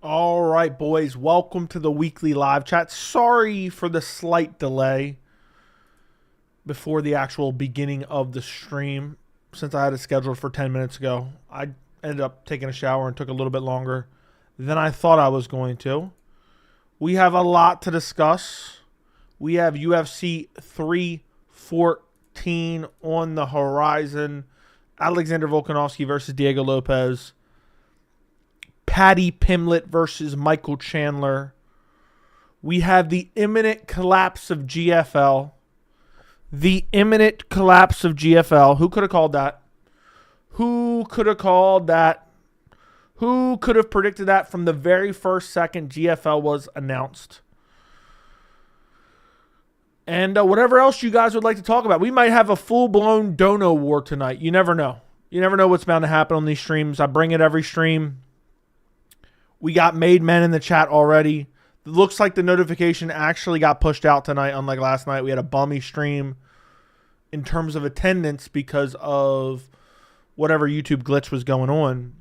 All right, boys. Welcome to the weekly live chat. Sorry for the slight delay before the actual beginning of the stream. Since I had it scheduled for 10 minutes ago, I ended up taking a shower and took a little bit longer than I thought I was going to. We have a lot to discuss. We have UFC 314 on the horizon. Alexander Volkanovski versus Diego Lopes. Paddy Pimblett versus Michael Chandler. We have the imminent collapse of GFL. The imminent collapse of GFL. Who could have called that? Who could have called that? Who could have predicted that from the very first second GFL was announced? And whatever else you guys would like to talk about. We might have a full-blown Dono war tonight. You never know. You never know what's bound to happen on these streams. I bring it every stream. We got made men in the chat already. It looks like the notification actually got pushed out tonight, unlike last night. We had a bummy stream in terms of attendance because of whatever YouTube glitch was going on.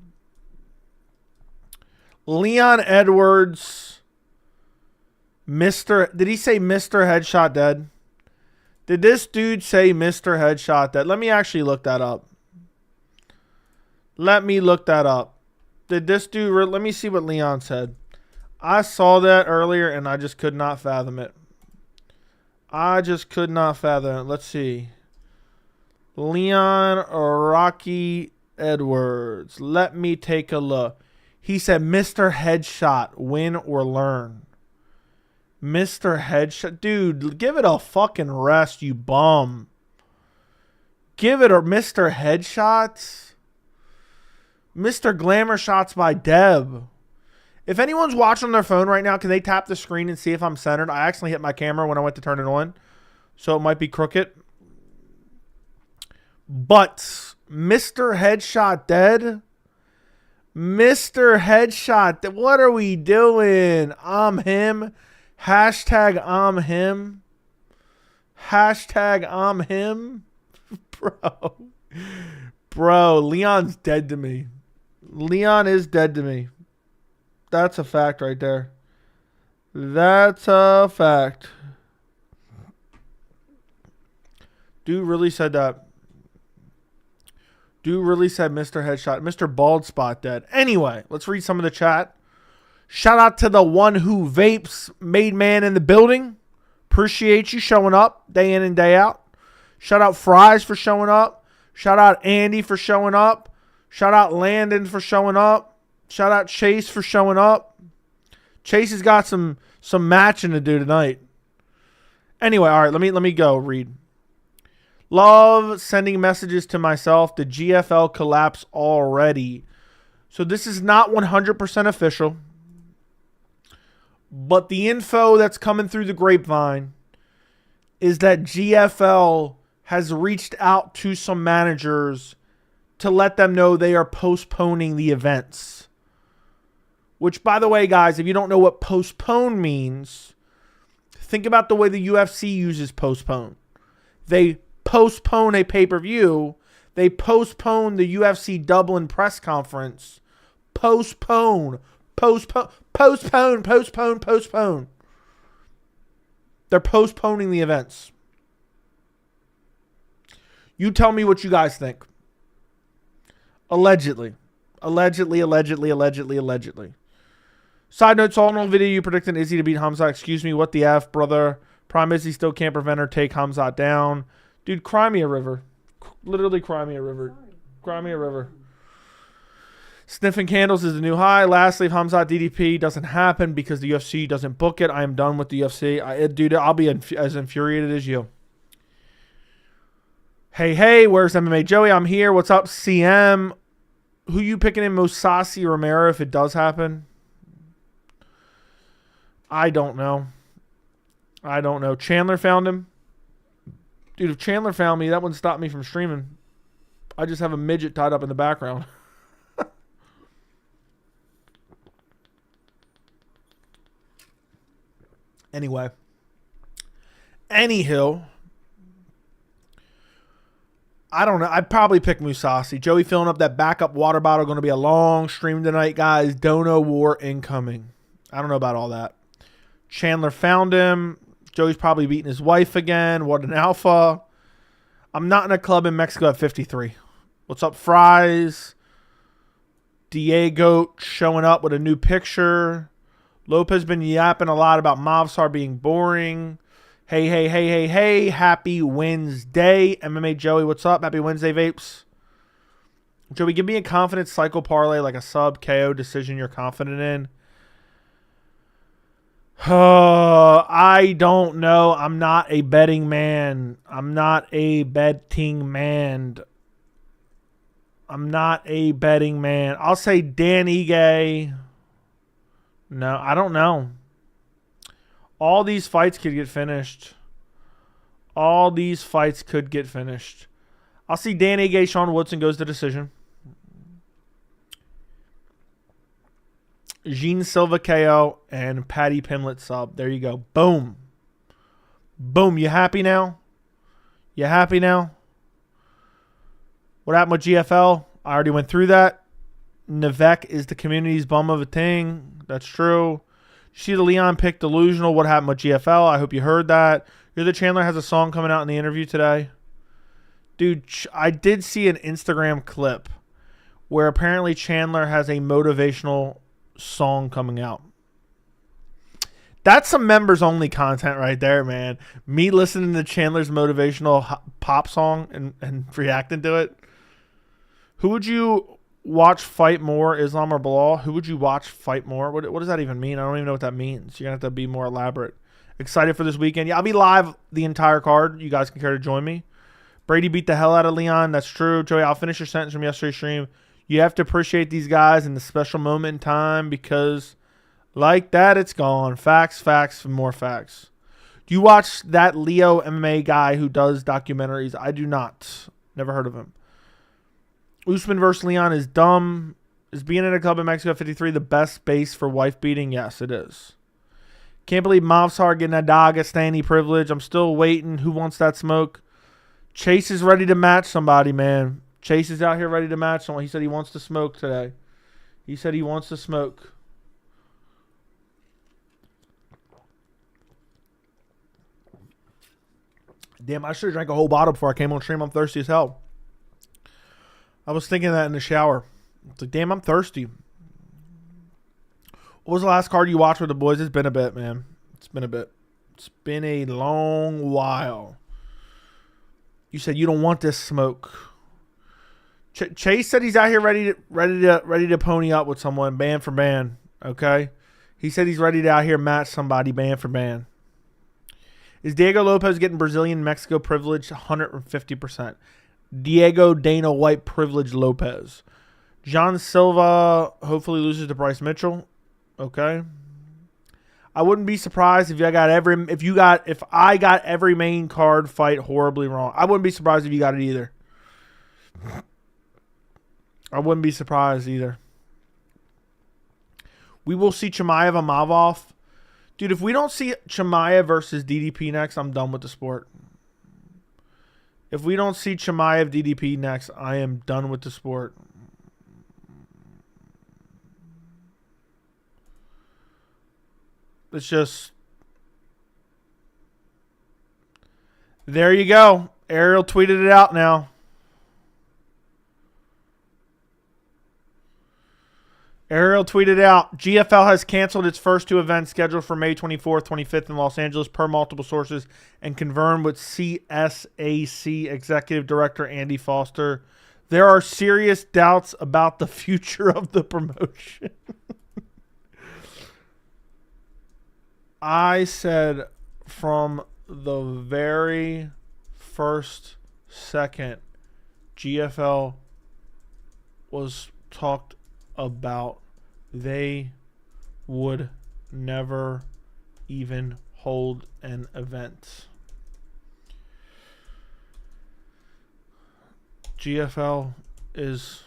Leon Edwards, did he say Mr. Headshot Dead? Did this dude say Mr. Headshot Dead? Let me actually look that up. Did this dude, let me see what Leon said. I saw that earlier and I just could not fathom it. Let's see. Leon Rocky Edwards. Let me take a look. He said, Mr. Headshot, win or learn. Mr. Headshot. Dude, give it a fucking rest, you bum. Give it a Mr. Headshot. Mr. Glamour Shots by Deb. If anyone's watching on their phone right now, can they tap the screen and see if I'm centered? I accidentally hit my camera when I went to turn it on, so it might be crooked. But Mr. Headshot Dead. Mr. Headshot, what are we doing? I'm him. Hashtag I'm him. Hashtag I'm him. Bro, Leon's dead to me. Leon is dead to me. That's a fact right there. That's a fact. Dude really said that. Dude really said Mr. Headshot. Mr. Bald Spot dead. Anyway, let's read some of the chat. Shout out to the one who vapes, made man in the building. Appreciate you showing up day in and day out. Shout out Fries for showing up. Shout out Andy for showing up. Shout out Landon for showing up. Shout out Chase for showing up. Chase has got some matching to do tonight. Anyway, all right, let me go read. Love sending messages to myself. The GFL collapse already. So this is not 100% official. But the info that's coming through the grapevine is that GFL has reached out to some managers to let them know they are postponing the events. Which, by the way, guys, if you don't know what postpone means, think about the way the UFC uses postpone. They postpone a pay-per-view. They postpone the UFC Dublin press conference. Postpone. They're postponing the events. You tell me what you guys think. Allegedly. Side note, saw an old video you predicted Izzy to beat Hamzat. Excuse me, what the F, brother? Prime Izzy still can't prevent her. Take Hamzat down. Dude, cry me a river. Literally cry me a river. Cry me a river. Sniffing candles is the new high. Lastly, if Hamzat DDP doesn't happen because the UFC doesn't book it, I am done with the UFC. Dude, I'll be as infuriated as you. Hey, where's MMA Joey? I'm here. What's up, CM? Who you picking in Mosasi Romero if it does happen? I don't know. Chandler found him. Dude, if Chandler found me, that wouldn't stop me from streaming. I just have a midget tied up in the background. Anywho, I don't know. I'd probably pick Musasi. Joey filling up that backup water bottle. Going to be a long stream tonight, guys. Dono war incoming. I don't know about all that. Chandler found him. Joey's probably beating his wife again. What an alpha. I'm not in a club in Mexico at 53. What's up, Fries? Diego showing up with a new picture. Lopez been yapping a lot about Mavsar being boring. Hey. Happy Wednesday. MMA Joey, what's up? Happy Wednesday, Vapes. Joey, give me a confidence cycle parlay like a sub KO decision you're confident in. I don't know. I'm not a betting man. I'll say Dan Ige. No, I don't know. All these fights could get finished. I'll see Dan Ige, Sean Woodson goes to decision. Jean Silva KO and Paddy Pimblett sub. There you go. Boom. You happy now? What happened with GFL? I already went through that. Nivek is the community's bum of a thing. That's true. See the Leon pick delusional. What happened with GFL? I hope you heard that. You're the Chandler has a song coming out in the interview today. Dude, I did see an Instagram clip where apparently Chandler has a motivational song coming out. That's some members only content right there, man. Me listening to Chandler's motivational pop song and reacting to it. Who would you watch fight more, Islam or Bilal? Who would you watch fight more? What does that even mean? I don't even know what that means. You're going to have to be more elaborate. Excited for this weekend. Yeah, I'll be live the entire card. You guys can care to join me. Brady beat the hell out of Leon. That's true. Joey, I'll finish your sentence from yesterday's stream. You have to appreciate these guys in the special moment in time because like that, it's gone. Facts, more facts. Do you watch that Leo MMA guy who does documentaries? I do not. Never heard of him. Usman versus Leon is dumb. Is being in a club in Mexico 53 the best base for wife beating? Yes, it is. Can't believe Mavsar getting a Dagestani privilege. I'm still waiting. Who wants that smoke? Chase is ready to match somebody, man. Chase is out here ready to match someone. He said he wants to smoke today. Damn, I should have drank a whole bottle before I came on stream. I'm thirsty as hell. I was thinking that in the shower. It's like, damn, I'm thirsty. What was the last card you watched with the boys? It's been a bit, man. It's been a long while. You said you don't want this smoke. Chase said he's out here ready to pony up with someone, band for band. Okay, he said he's ready to out here match somebody, band for band. Is Diego Lopes getting Brazilian Mexico privilege? 150%. Diego Dana White privilege Lopez. John Silva hopefully loses to Bryce Mitchell. Okay. I wouldn't be surprised if I got every main card fight horribly wrong. I wouldn't be surprised if you got it either. We will see Chimaev Amavov. Dude, if we don't see Chimaev versus DDP next, I'm done with the sport. If we don't see Chimaev DDP next, I am done with the sport. It's just... There you go. Ariel tweeted it out now. GFL has canceled its first two events scheduled for May 24th, 25th in Los Angeles per multiple sources and confirmed with CSAC Executive Director Andy Foster. There are serious doubts about the future of the promotion. I said from the very first second GFL was talked about, they would never even hold an event. GFL is...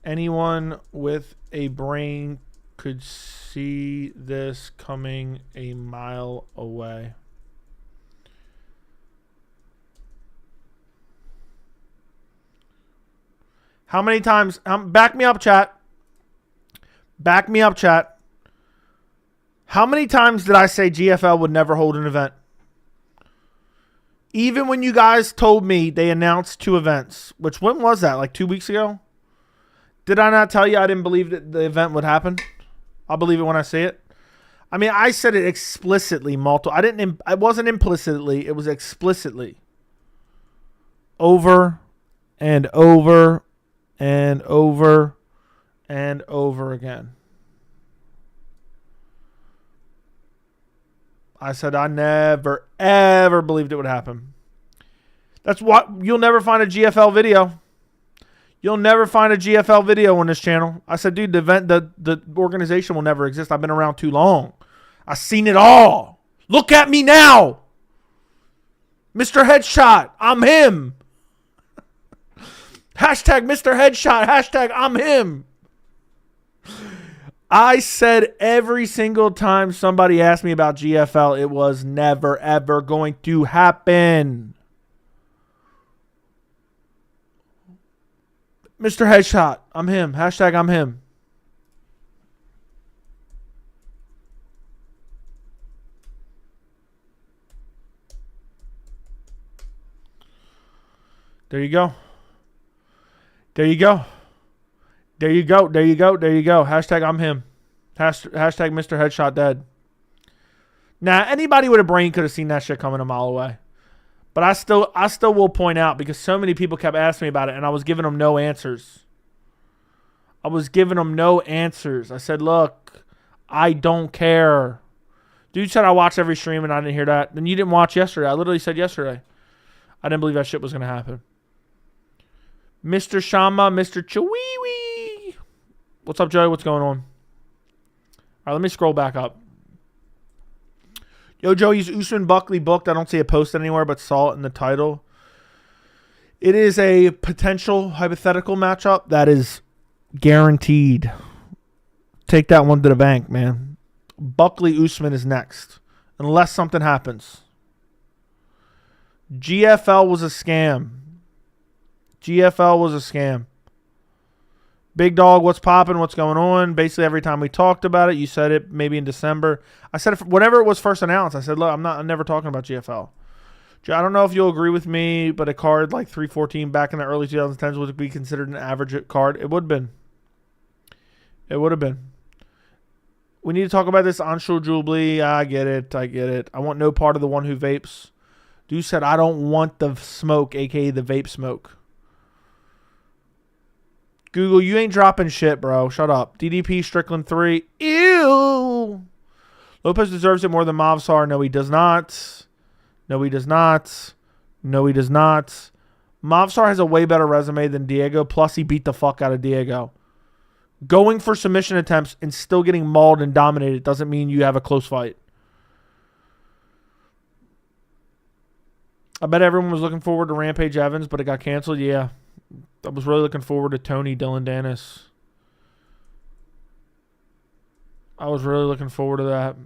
Anyone with a brain could see this coming a mile away. How many times? Back me up, chat. Back me up, chat. How many times did I say GFL would never hold an event? Even when you guys told me they announced 2 events, which when was that? Like 2 weeks ago? Did I not tell you I didn't believe that the event would happen? I'll believe it when I see it. I mean, I said it explicitly multiple. I wasn't implicitly. It was explicitly. Over and over and over and over again. I said I never, ever believed it would happen. That's what you'll never find a GFL video. You'll never find a GFL video on this channel. I said, dude, the organization will never exist. I've been around too long. I've seen it all. Look at me now. Mr. Headshot, I'm him. Hashtag Mr. Headshot, hashtag I'm him. I said every single time somebody asked me about GFL, it was never, ever going to happen. Mr. Headshot, I'm him. Hashtag I'm him. There you go. There you go. There you go. There you go. There you go. Hashtag I'm him. Hashtag Mr. Headshot dead. Now, anybody with a brain could have seen that shit coming a mile away. But I still will point out, because so many people kept asking me about it, and I was giving them no answers. I said, look, I don't care. Dude said I watch every stream and I didn't hear that. Then you didn't watch yesterday. I literally said yesterday. I didn't believe that shit was going to happen. Mr. Shama, Mr. Chiwiwi. What's up, Joey? What's going on? All right, let me scroll back up. Yo, Joey's Usman Buckley booked. I don't see it posted anywhere, but saw it in the title. It is a potential hypothetical matchup that is guaranteed. Take that one to the bank, man. Buckley Usman is next, unless something happens. GFL was a scam. GFL was a scam. Big dog, what's popping? What's going on? Basically, every time we talked about it, you said it maybe in December. I said it whenever it was first announced. I said, look, I'm never talking about GFL. I don't know if you'll agree with me, but a card like 314 back in the early 2010s would be considered an average card. It would have been. It would have been. We need to talk about this Anshul Jubilee. I get it. I want no part of the one who vapes. Dude said, I don't want the smoke, a.k.a. the vape smoke. Google, you ain't dropping shit, bro. Shut up. DDP Strickland 3. Ew. Lopez deserves it more than Mavsar. No, he does not. No, he does not. No, he does not. Mavsar has a way better resume than Diego. Plus, he beat the fuck out of Diego. Going for submission attempts and still getting mauled and dominated doesn't mean you have a close fight. I bet everyone was looking forward to Rampage Evans, but it got canceled. Yeah. I was really looking forward to Tony Dylan Dennis. I was really looking forward to that.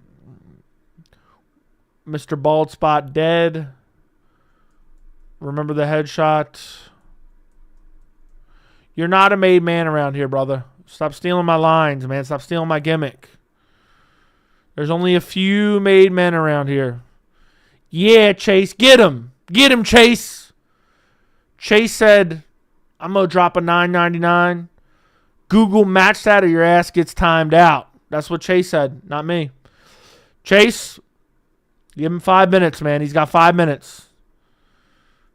Mr. Bald Spot dead. Remember the headshot. You're not a made man around here, brother. Stop stealing my lines, man. Stop stealing my gimmick. There's only a few made men around here. Yeah, Chase. Get him. Get him, Chase. Chase said, I'm going to drop a $9.99. Google match that or your ass gets timed out. That's what Chase said, not me. Chase, give him 5 minutes, man. He's got 5 minutes.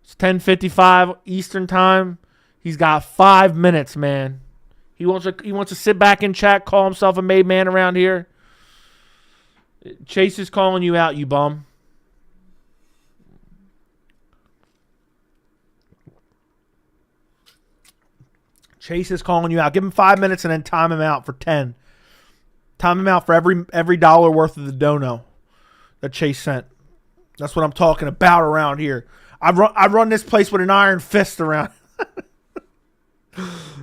It's 10:55 Eastern time. He's got 5 minutes, man. He wants to sit back and chat, call himself a made man around here. Chase is calling you out, you bum. Chase is calling you out. Give him 5 minutes and then time him out for 10. Time him out for every dollar worth of the dono that Chase sent. That's what I'm talking about around here. I run this place with an iron fist around.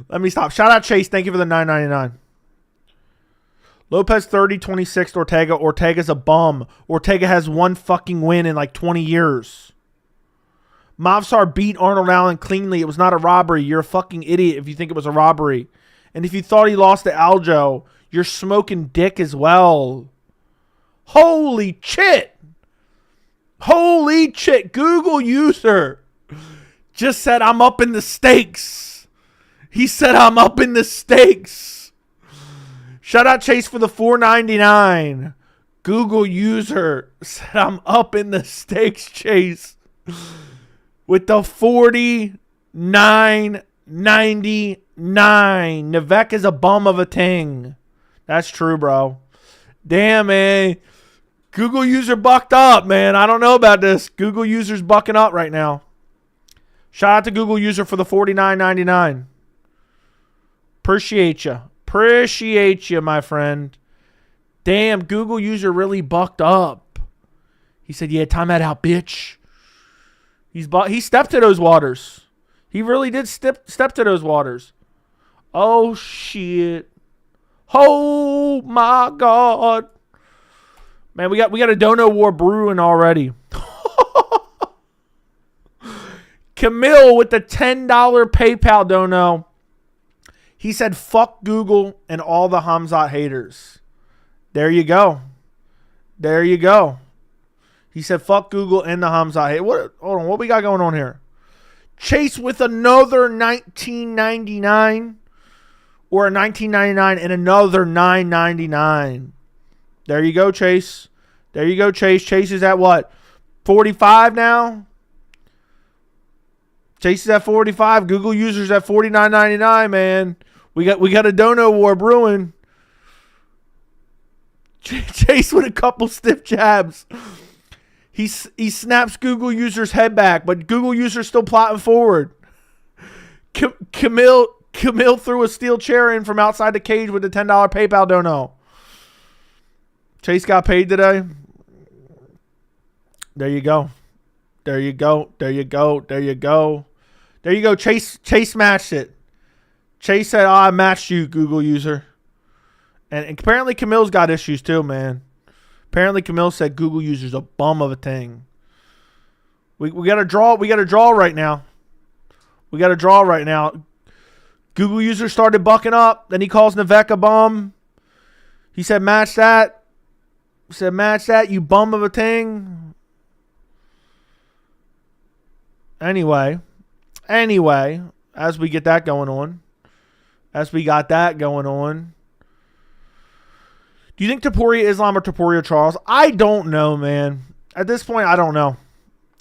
Let me stop. Shout out Chase. Thank you for the $9.99. Lopez 30-26 Ortega. Ortega's a bum. Ortega has one fucking win in like 20 years. Movsar beat Arnold Allen cleanly. It was not a robbery. You're a fucking idiot if you think it was a robbery. And if you thought he lost to Aljo, you're smoking dick as well. Holy shit. Holy shit. Google user just said I'm up in the stakes. He said I'm up in the stakes. Shout out Chase for the $4.99. Google user said I'm up in the stakes, Chase. With the $49.99. Navek is a bum of a ting. That's true, bro. Damn, man. Google user bucked up, man. I don't know about this. Google user's bucking up right now. Shout out to Google user for the $49.99. Appreciate you. Appreciate you, my friend. Damn, Google user really bucked up. He said, yeah, time that out, bitch. He stepped to those waters. He really did step to those waters. Oh, shit. Oh, my God. Man, we got a Dono war brewing already. Camille with the $10 PayPal Dono. He said, fuck Google and all the Hamzat haters. There you go. There you go. He said, fuck Google and the Hamzat haters. Hold on, what we got going on here? Chase with another $19.99 or a $19.99 and another $9.99. There you go, Chase. There you go, Chase. Chase is at what? 45 now? Chase is at 45. Google users at $49.99, man. We got a Dono war brewing. Chase with a couple stiff jabs. He snaps Google user's head back, but Google user's still plotting forward. Camille threw a steel chair in from outside the cage with the $10 PayPal Dono. Chase got paid today. There you go. There you go. There you go. There you go. There you go. Chase matched it. Chase said, I matched you, Google user. And apparently Camille's got issues too, man. Apparently Camille said Google user's a bum of a thing. We got to draw. We got to draw right now. We got to draw right now. Google user started bucking up. Then he calls Navek a bum. He said, match that. He said, match that, you bum of a thing. Anyway, as we get that going on. Do you think Topuria Islam or Topuria Charles? I don't know, man. At this point, I don't know.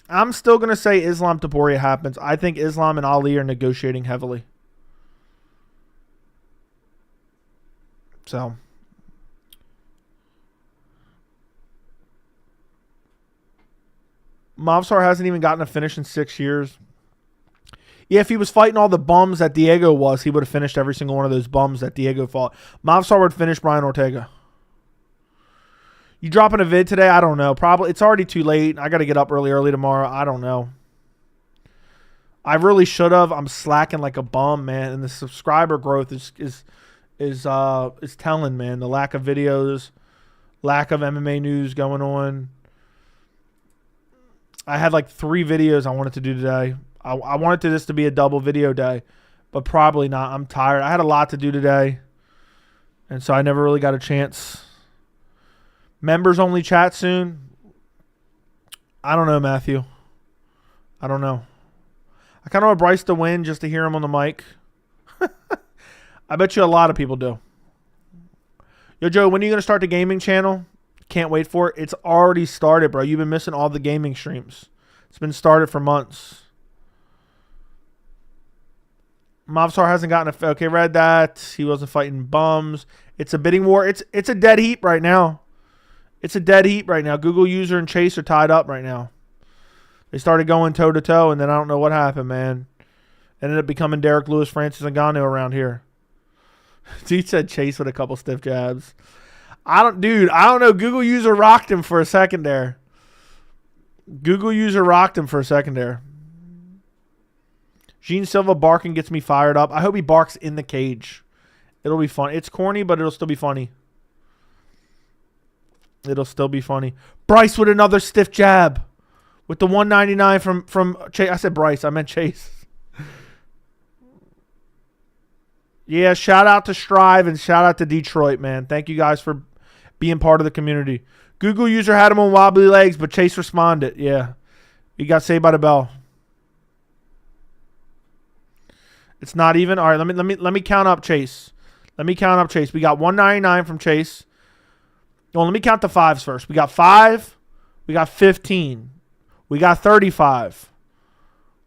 I'm still going to say Islam Topuria happens. I think Islam and Ali are negotiating heavily. So. Movsar hasn't even gotten a finish in 6 years. Yeah, if he was fighting all the bums that Diego was, he would have finished every single one of those bums that Diego fought. Movsar would finish Brian Ortega. You dropping a vid today? I don't know. Probably. It's already too late. I got to get up early tomorrow. I don't know. I really should have. I'm slacking like a bum, man. And the subscriber growth is telling, man. The lack of videos, lack of MMA news going on. I had like 3 videos I wanted to do today. I wanted this to be a double video day, but probably not. I'm tired. I had a lot to do today, and so I never really got a chance. Members only chat soon. I don't know, Matthew. I don't know. I kind of want Bryce to win just to hear him on the mic. I bet you a lot of people do. Yo, Joe, when are you going to start the gaming channel? Can't wait for it. It's already started, bro. You've been missing all the gaming streams. It's been started for months. Movsar hasn't gotten a... Okay, read that. He wasn't fighting bums. It's a bidding war. It's a dead heat right now. It's a dead heat right now. Google user and Chase are tied up right now. They started going toe-to-toe, and then I don't know what happened, man. Ended up becoming Derek Lewis, Francis Ngannou around here. Dude said Chase with a couple stiff jabs. I don't know. Google user rocked him for a second there. Gene Silva barking gets me fired up. I hope he barks in the cage. It'll be fun. It's corny, but it'll still be funny. Bryce with another stiff jab. With the 199 from Chase. I said Bryce. I meant Chase. Yeah, shout out to Strive and shout out to Detroit, man. Thank you guys for being part of the community. Google user had him on wobbly legs, but Chase responded. Yeah. He got saved by the bell. It's not even. All right, let me count up Chase. Let me count up Chase. We got 199 from Chase. Well, let me count the fives first. We got 5. We got 15. We got 35.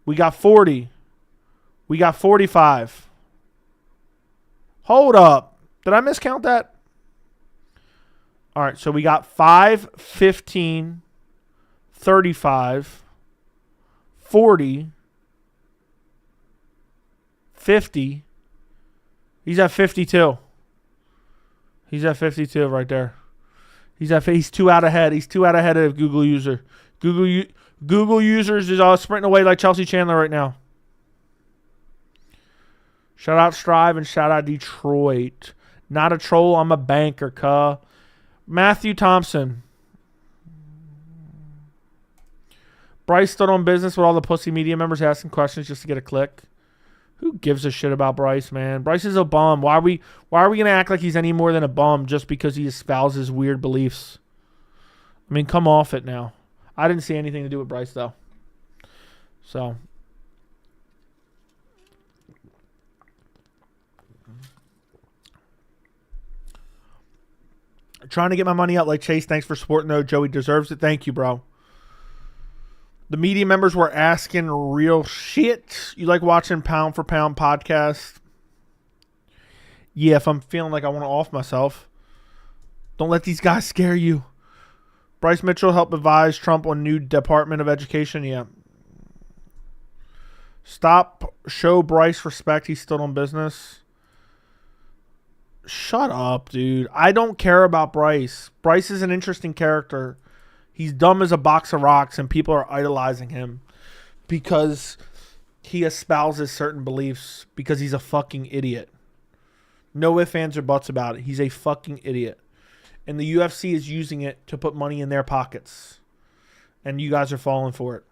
We got 40. We got 45. Hold up. Did I miscount that? All right, so we got 5, 15, 35, 40, 50. He's at 52. He's at 52 right there. He's 2 out ahead. He's 2 out ahead of Google user. Google users is all sprinting away like Chelsea Chandler right now. Shout out Strive and shout out Detroit. Not a troll, I'm a banker, cuh. Matthew Thompson. Bryce stood on business with all the pussy media members asking questions just to get a click. Who gives a shit about Bryce, man? Bryce is a bum. Why are we going to act like he's any more than a bum just because he espouses weird beliefs? I mean, come off it now. I didn't see anything to do with Bryce, though. So. Trying to get my money out like Chase. Thanks for supporting, though. Joey deserves it. Thank you, bro. The media members were asking real shit. You like watching Pound for Pound podcast? Yeah, if I'm feeling like I want to off myself. Don't let these guys scare you. Bryce Mitchell helped advise Trump on new Department of Education. Yeah. Stop. Show Bryce respect. He's still on business. Shut up, dude. I don't care about Bryce. Bryce is an interesting character. He's dumb as a box of rocks, and people are idolizing him because he espouses certain beliefs because he's a fucking idiot. No ifs, ands, or buts about it. He's a fucking idiot. And the UFC is using it to put money in their pockets. And you guys are falling for it.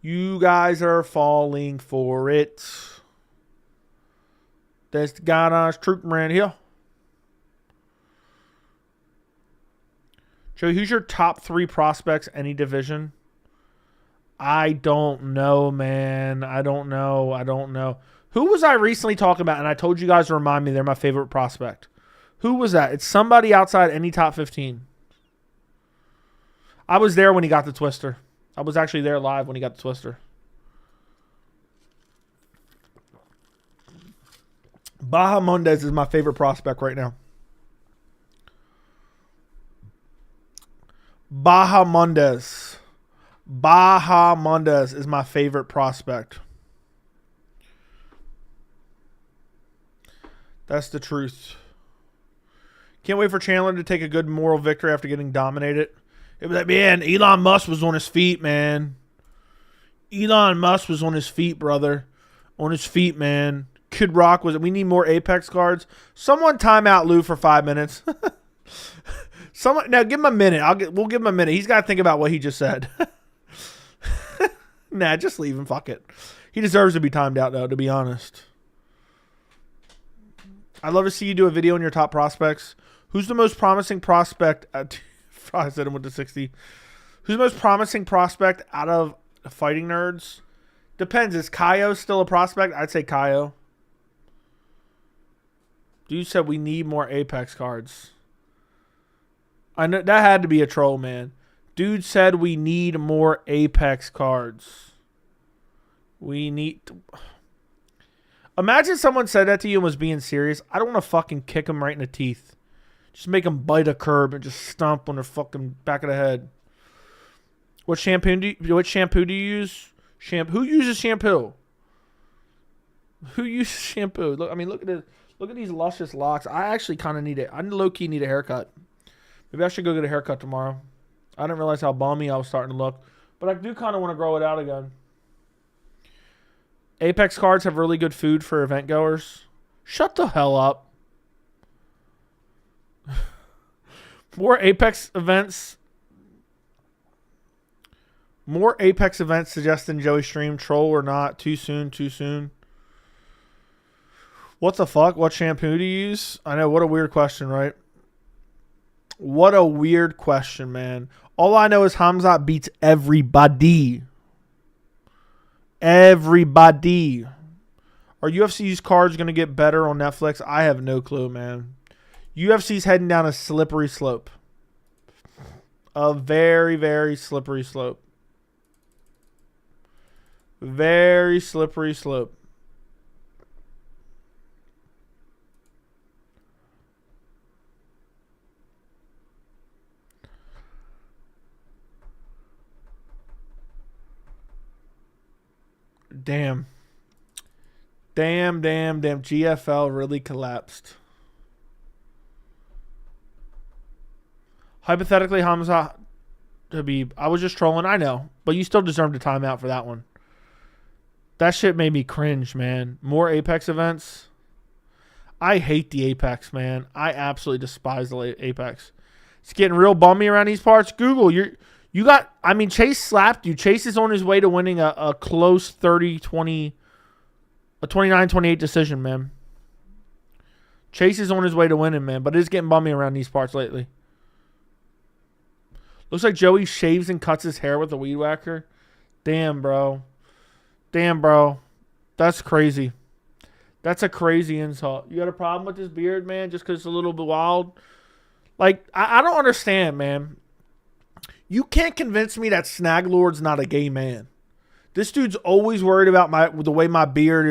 You guys are falling for it. That's the guy on his troop around here. Joey, who's your top 3 prospects, any division? I don't know, man. I don't know. Who was I recently talking about? And I told you guys to remind me they're my favorite prospect. Who was that? It's somebody outside any top 15. I was there when he got the twister. I was actually there live when he got the twister. Bahamondes is my favorite prospect right now. Bahamondes is my favorite prospect. That's the truth. Can't wait for Chandler to take a good moral victory after getting dominated. It was like, man, Elon Musk was on his feet, man. Elon Musk was on his feet, brother. On his feet, man. Kid Rock was it. We need more Apex cards. Someone time out Lou for 5 minutes. Someone now give him a minute. We'll give him a minute. He's got to think about what he just said. Nah, just leave him. Fuck it. He deserves to be timed out, though, to be honest. I'd love to see you do a video on your top prospects. Who's the most promising prospect? I said him with the 60. Who's the most promising prospect out of Fighting Nerds? Depends. Is Kaio still a prospect? I'd say Kaio. Dude said we need more Apex cards. I know that had to be a troll, man. Dude said we need more Apex cards. We need... Imagine someone said that to you and was being serious. I don't want to fucking kick him right in the teeth. Just make him bite a curb and just stomp on their fucking back of the head. What shampoo do you use? Who uses shampoo? Who uses shampoo? Look, I mean, look at these luscious locks. I actually kind of need it. I low-key need a haircut. Maybe I should go get a haircut tomorrow. I didn't realize how balmy I was starting to look. But I do kind of want to grow it out again. Apex cards have really good food for event goers. Shut the hell up. More Apex events. More Apex events suggesting Joey stream. Troll or not. Too soon. Too soon. What the fuck? What shampoo do you use? I know. What a weird question, right? What a weird question, man. All I know is Hamzat beats everybody. Everybody. Are UFC's cards going to get better on Netflix? I have no clue, man. UFC's heading down a slippery slope. A very, very slippery slope. Very slippery slope. Damn. Damn. GFL really collapsed. Hypothetically, Hamza Habib. I was just trolling, I know. But you still deserved a timeout for that one. That shit made me cringe, man. More Apex events. I hate the Apex, man. I absolutely despise the Apex. It's getting real bummy around these parts. Google, you got, I mean, Chase slapped you. Chase is on his way to winning a close 30-20, a 29-28 decision, man. Chase is on his way to winning, man. But it is getting bummy around these parts lately. Looks like Joey shaves and cuts his hair with a weed whacker. Damn, bro. Damn, bro. That's crazy. That's a crazy insult. You got a problem with this beard, man, just because it's a little bit wild? Like, I don't understand, man. You can't convince me that Snag Lord's not a gay man. This dude's always worried about the way my beard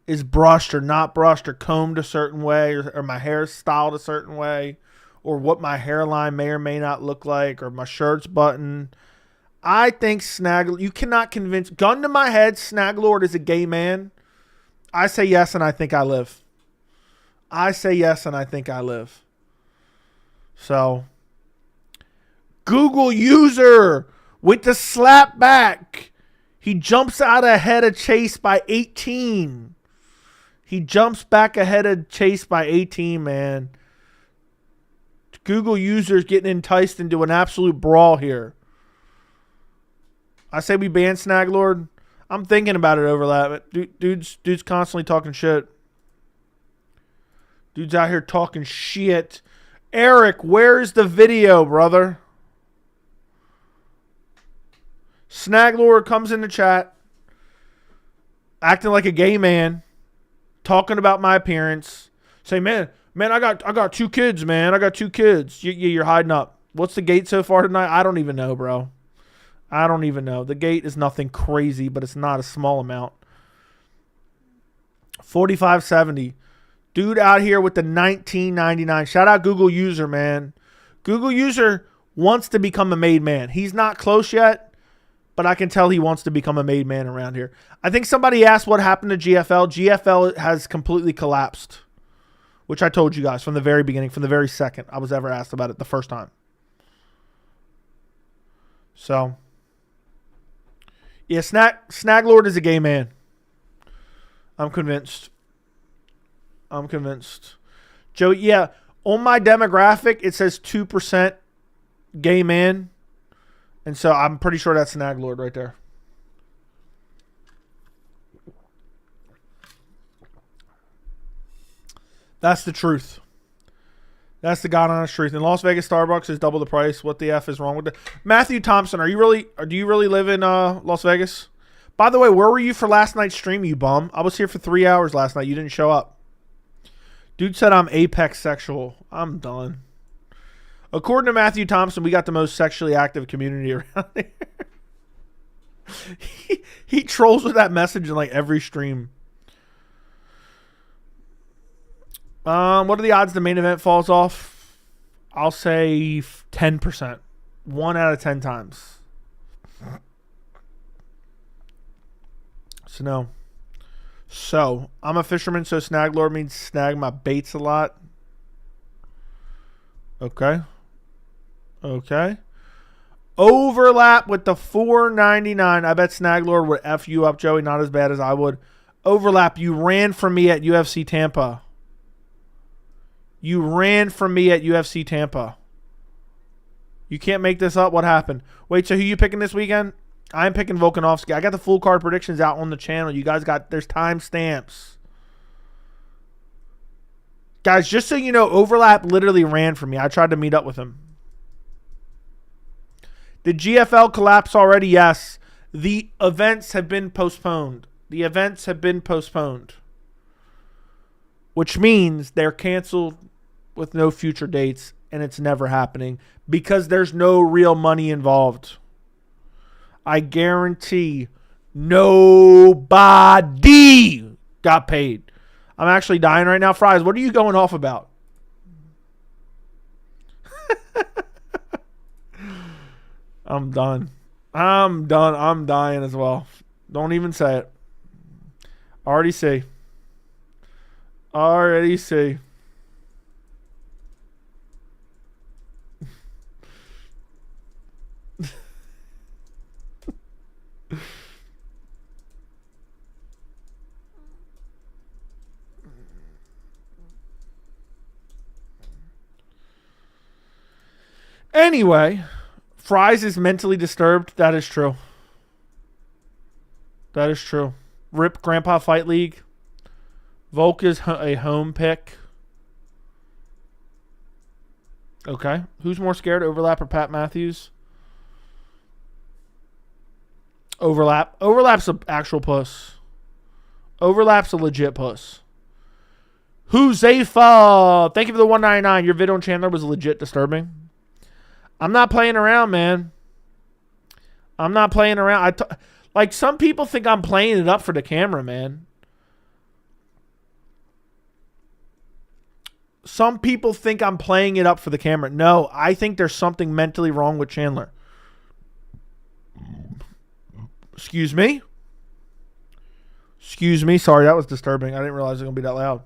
is brushed or not brushed or combed a certain way or my hair styled a certain way or what my hairline may or may not look like or my shirt's buttoned. I think you cannot convince, gun to my head, Snag Lord is a gay man. I say yes and I think I live. I say yes and I think I live. So, Google user with the slap back. He jumps out ahead of Chase by 18. He jumps back ahead of Chase by 18, man. Google users getting enticed into an absolute brawl here. I say we ban Snag Lord. I'm thinking about it, Overlap. Dude's constantly talking shit. Dude's out here talking shit. Eric, where's the video, brother? Snag Lord comes in the chat, acting like a gay man, talking about my appearance. Say, man, I got 2 kids, man. I got 2 kids. You're hiding up. What's the gate so far tonight? I don't even know, bro. I don't even know. The gate is nothing crazy, but it's not a small amount. 45.70. Dude out here with the 19.99. Shout out Google user, man. Google user wants to become a made man. He's not close yet, but I can tell he wants to become a made man around here. I think somebody asked what happened to GFL. GFL has completely collapsed, which I told you guys from the very beginning, from the very second I was ever asked about it the first time. So, yeah, Snag Lord is a gay man. I'm convinced. Joe, yeah, on my demographic, it says 2% gay man. And so I'm pretty sure that's Snag Lord right there. That's the truth. That's the God honest truth. In Las Vegas, Starbucks is double the price. What the F is wrong with it? Matthew Thompson, do you really live in Las Vegas? By the way, where were you for last night's stream, you bum? I was here for 3 hours last night. You didn't show up. Dude said I'm apex sexual. I'm done. According to Matthew Thompson, we got the most sexually active community around here. he trolls with that message in like every stream. What are the odds the main event falls off? I'll say 10%. 1 out of 10 times. So no. So, I'm a fisherman, so Snag Lord means snag my baits a lot. Okay. Overlap with the $4.99. I bet Snag Lord would F you up, Joey. Not as bad as I would. Overlap, you ran from me at UFC Tampa. You can't make this up. What happened? Wait, so who you picking this weekend? I'm picking Volkanovski. I got the full card predictions out on the channel. You guys got, there's timestamps. Guys, just so you know, Overlap literally ran for me. I tried to meet up with him. Did GFL collapse already? Yes. The events have been postponed. The events have been postponed. Which means they're canceled with no future dates, and it's never happening because there's no real money involved. I guarantee nobody got paid. I'm actually dying right now. Fries, what are you going off about? I'm done. I'm done. I'm dying as well. Don't even say it. Already see. Already see. Anyway, Fries is mentally disturbed. That is true. That is true. RIP Grandpa Fight League. Volk is a home pick. Okay. Who's more scared, Overlap or Pat Matthews? Overlap. Overlap's an actual puss. Overlap's a legit puss. Who's Zafa? Thank you for the $1.99. Your video on Chandler was legit disturbing. I'm not playing around, man. I'm not playing around. Like, some people think I'm playing it up for the camera, man. Some people think I'm playing it up for the camera. No, I think there's something mentally wrong with Chandler. Excuse me? Excuse me. Sorry, that was disturbing. I didn't realize it was going to be that loud.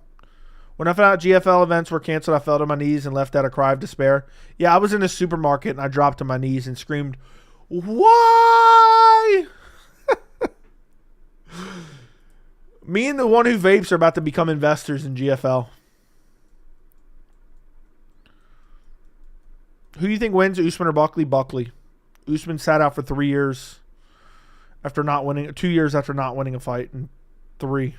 When I found out GFL events were canceled, I fell to my knees and left out a cry of despair. Yeah, I was in a supermarket and I dropped to my knees and screamed, "Why?" Me and the one who vapes are about to become investors in GFL. Who do you think wins, Usman or Buckley? Buckley. Usman sat out for 3 years after not winning, 2 years after not winning a fight, and 3.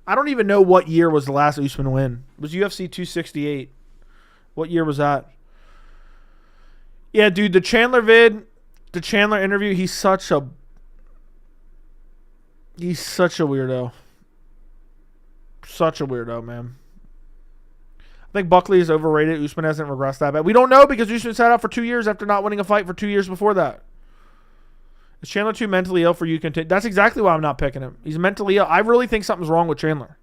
I don't even know what year was the last Usman win. It was UFC 268. What year was that? Yeah, dude, the Chandler vid, the Chandler interview, he's such a weirdo. Such a weirdo, man. I think Buckley is overrated. Usman hasn't regressed that bad. We don't know because Usman sat out for 2 years after not winning a fight for 2 years before that. Is Chandler too mentally ill for you? That's exactly why I'm not picking him. He's mentally ill. I really think something's wrong with Chandler.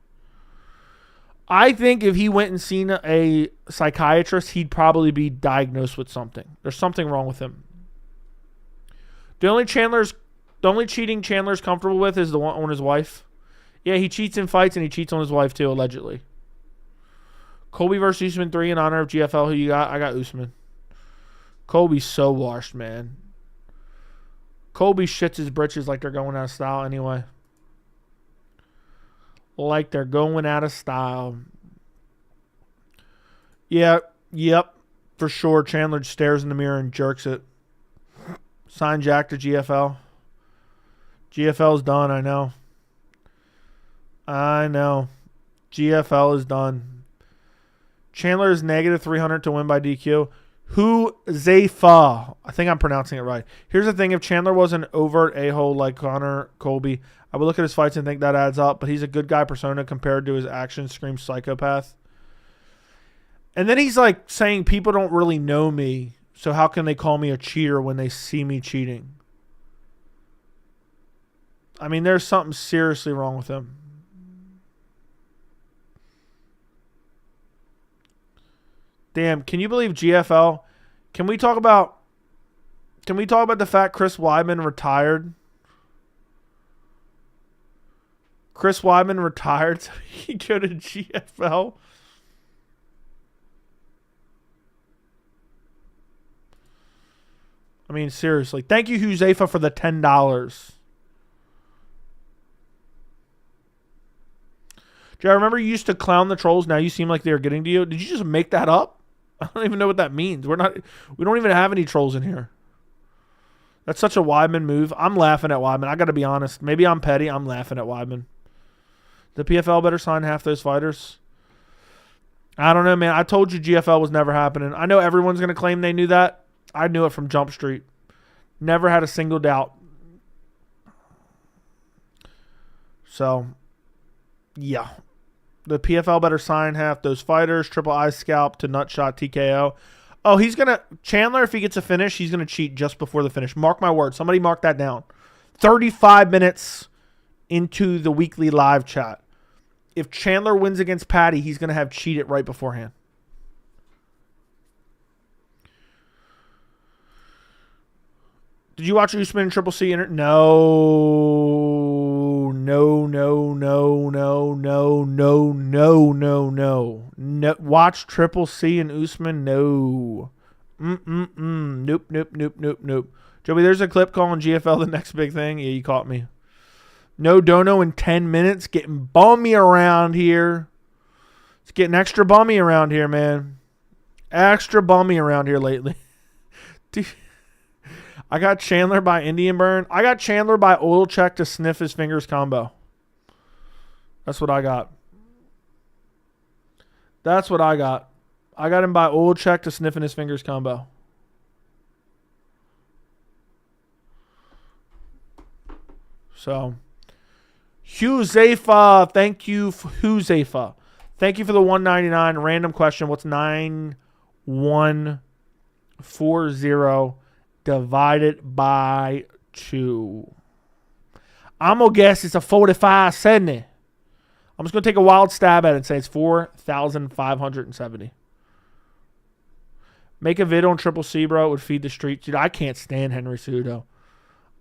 I think if he went and seen a psychiatrist, he'd probably be diagnosed with something. There's something wrong with him. The only cheating Chandler's comfortable with is the one on his wife. Yeah, he cheats in fights and he cheats on his wife too, allegedly. Colby versus Usman 3 in honor of GFL. Who you got? I got Usman. Colby's so washed, man. Colby shits his britches like they're going out of style anyway. Like they're going out of style. Yeah, yep, for sure. Chandler stares in the mirror and jerks it. Sign Jack to GFL. GFL's done, I know. I know. GFL is done. Chandler is negative 300 to win by DQ. Who Zafa? I think I'm pronouncing it right. Here's the thing. If Chandler was an overt a-hole like Conor Colby, I would look at his fights and think that adds up. But he's a good guy persona compared to his actions screams psychopath. And then he's like saying people don't really know me, so how can they call me a cheater when they see me cheating? I mean, there's something seriously wrong with him. Damn, can you believe GFL? Can we talk about the fact Chris Weidman retired? Chris Weidman retired so he could go to GFL. I mean, seriously. Thank you, Huzefa, for the $10. Jay, I remember you used to clown the trolls. Now you seem like they're getting to you. Did you just make that up? I don't even know what that means. We don't even have any trolls in here. That's such a Weidman move. I'm laughing at Weidman. I got to be honest. Maybe I'm petty. I'm laughing at Weidman. The PFL better sign half those fighters. I don't know, man. I told you GFL was never happening. I know everyone's going to claim they knew that. I knew it from Jump Street. Never had a single doubt. So, yeah. The PFL better sign half those fighters. Triple eye scalp to nutshot TKO. Oh, he's going to... Chandler, if he gets a finish, he's going to cheat just before the finish. Mark my words. Somebody mark that down. 35 minutes into the weekly live chat. If Chandler wins against Paddy, he's going to have cheated right beforehand. Did you watch Usman and Triple C? No. Watch Triple C and Usman? No. Nope. Joey, there's a clip calling GFL the next big thing. Yeah, you caught me. No Dono in 10 minutes. Getting bummy around here. It's getting extra bummy around here, man. Extra bummy around here lately. Dude, I got Chandler by Indian Burn. I got Chandler by oil check to sniff his fingers combo. That's what I got. That's what I got. I got him by oil check to sniffing his fingers combo. So, Huzefa, thank you, Huzefa. Thank you for the $1.99 random question. What's 9140 divided by 2? I'm going to guess it's a 45, 70. I'm just going to take a wild stab at it and say it's 4,570. Make a vid on Triple C, bro. It would feed the streets. Dude, I can't stand Henry Cejudo.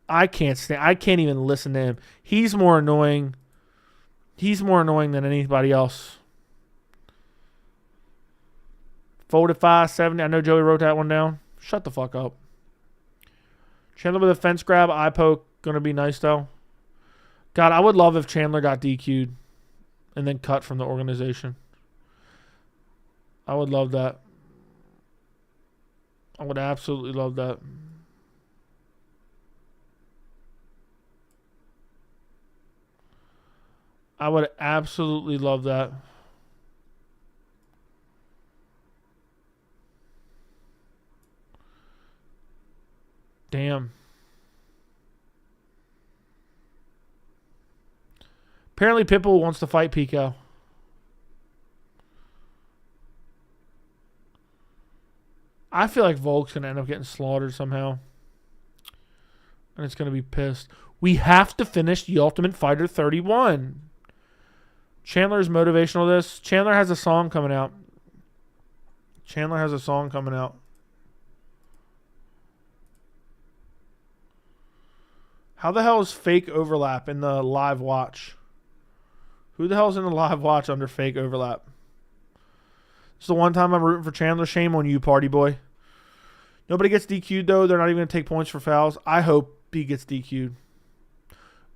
I can't even listen to him. He's more annoying. He's more annoying than anybody else. 45, 70. I know Joey wrote that one down. Shut the fuck up. Chandler with a fence grab, eye poke. Going to be nice, though. God, I would love if Chandler got DQ'd and then cut from the organization. I would love that. I would absolutely love that. I would absolutely love that. Damn. Apparently Pitbull wants to fight Pico. I feel like Volk's going to end up getting slaughtered somehow. And it's going to be pissed. We have to finish the Ultimate Fighter 31. Chandler's motivational this. Chandler has a song coming out. How the hell is fake overlap in the live watch? Who the hell's in the live watch under fake overlap? It's the one time I'm rooting for Chandler. Shame on you, party boy. Nobody gets DQ'd, though. They're not even going to take points for fouls. I hope he gets DQ'd.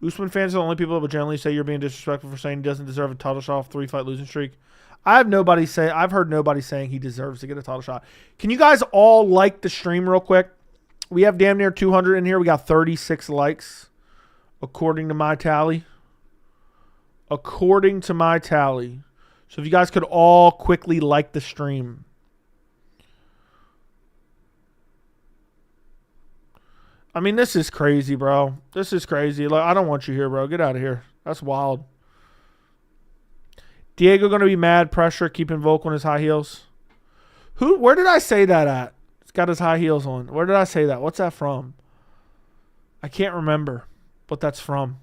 Usman fans are the only people that would generally say you're being disrespectful for saying he doesn't deserve a title shot off 3-fight losing streak. I've heard nobody saying he deserves to get a title shot. Can you guys all like the stream real quick? We have damn near 200 in here. We got 36 likes, according to my tally. So if you guys could all quickly like the stream. I mean, this is crazy, bro. This is crazy. Like, I don't want you here, bro. Get out of here. That's wild. Diego going to be mad pressure keeping Volk on his high heels. Where did I say that at? He's got his high heels on. Where did I say that? What's that from? I can't remember what that's from.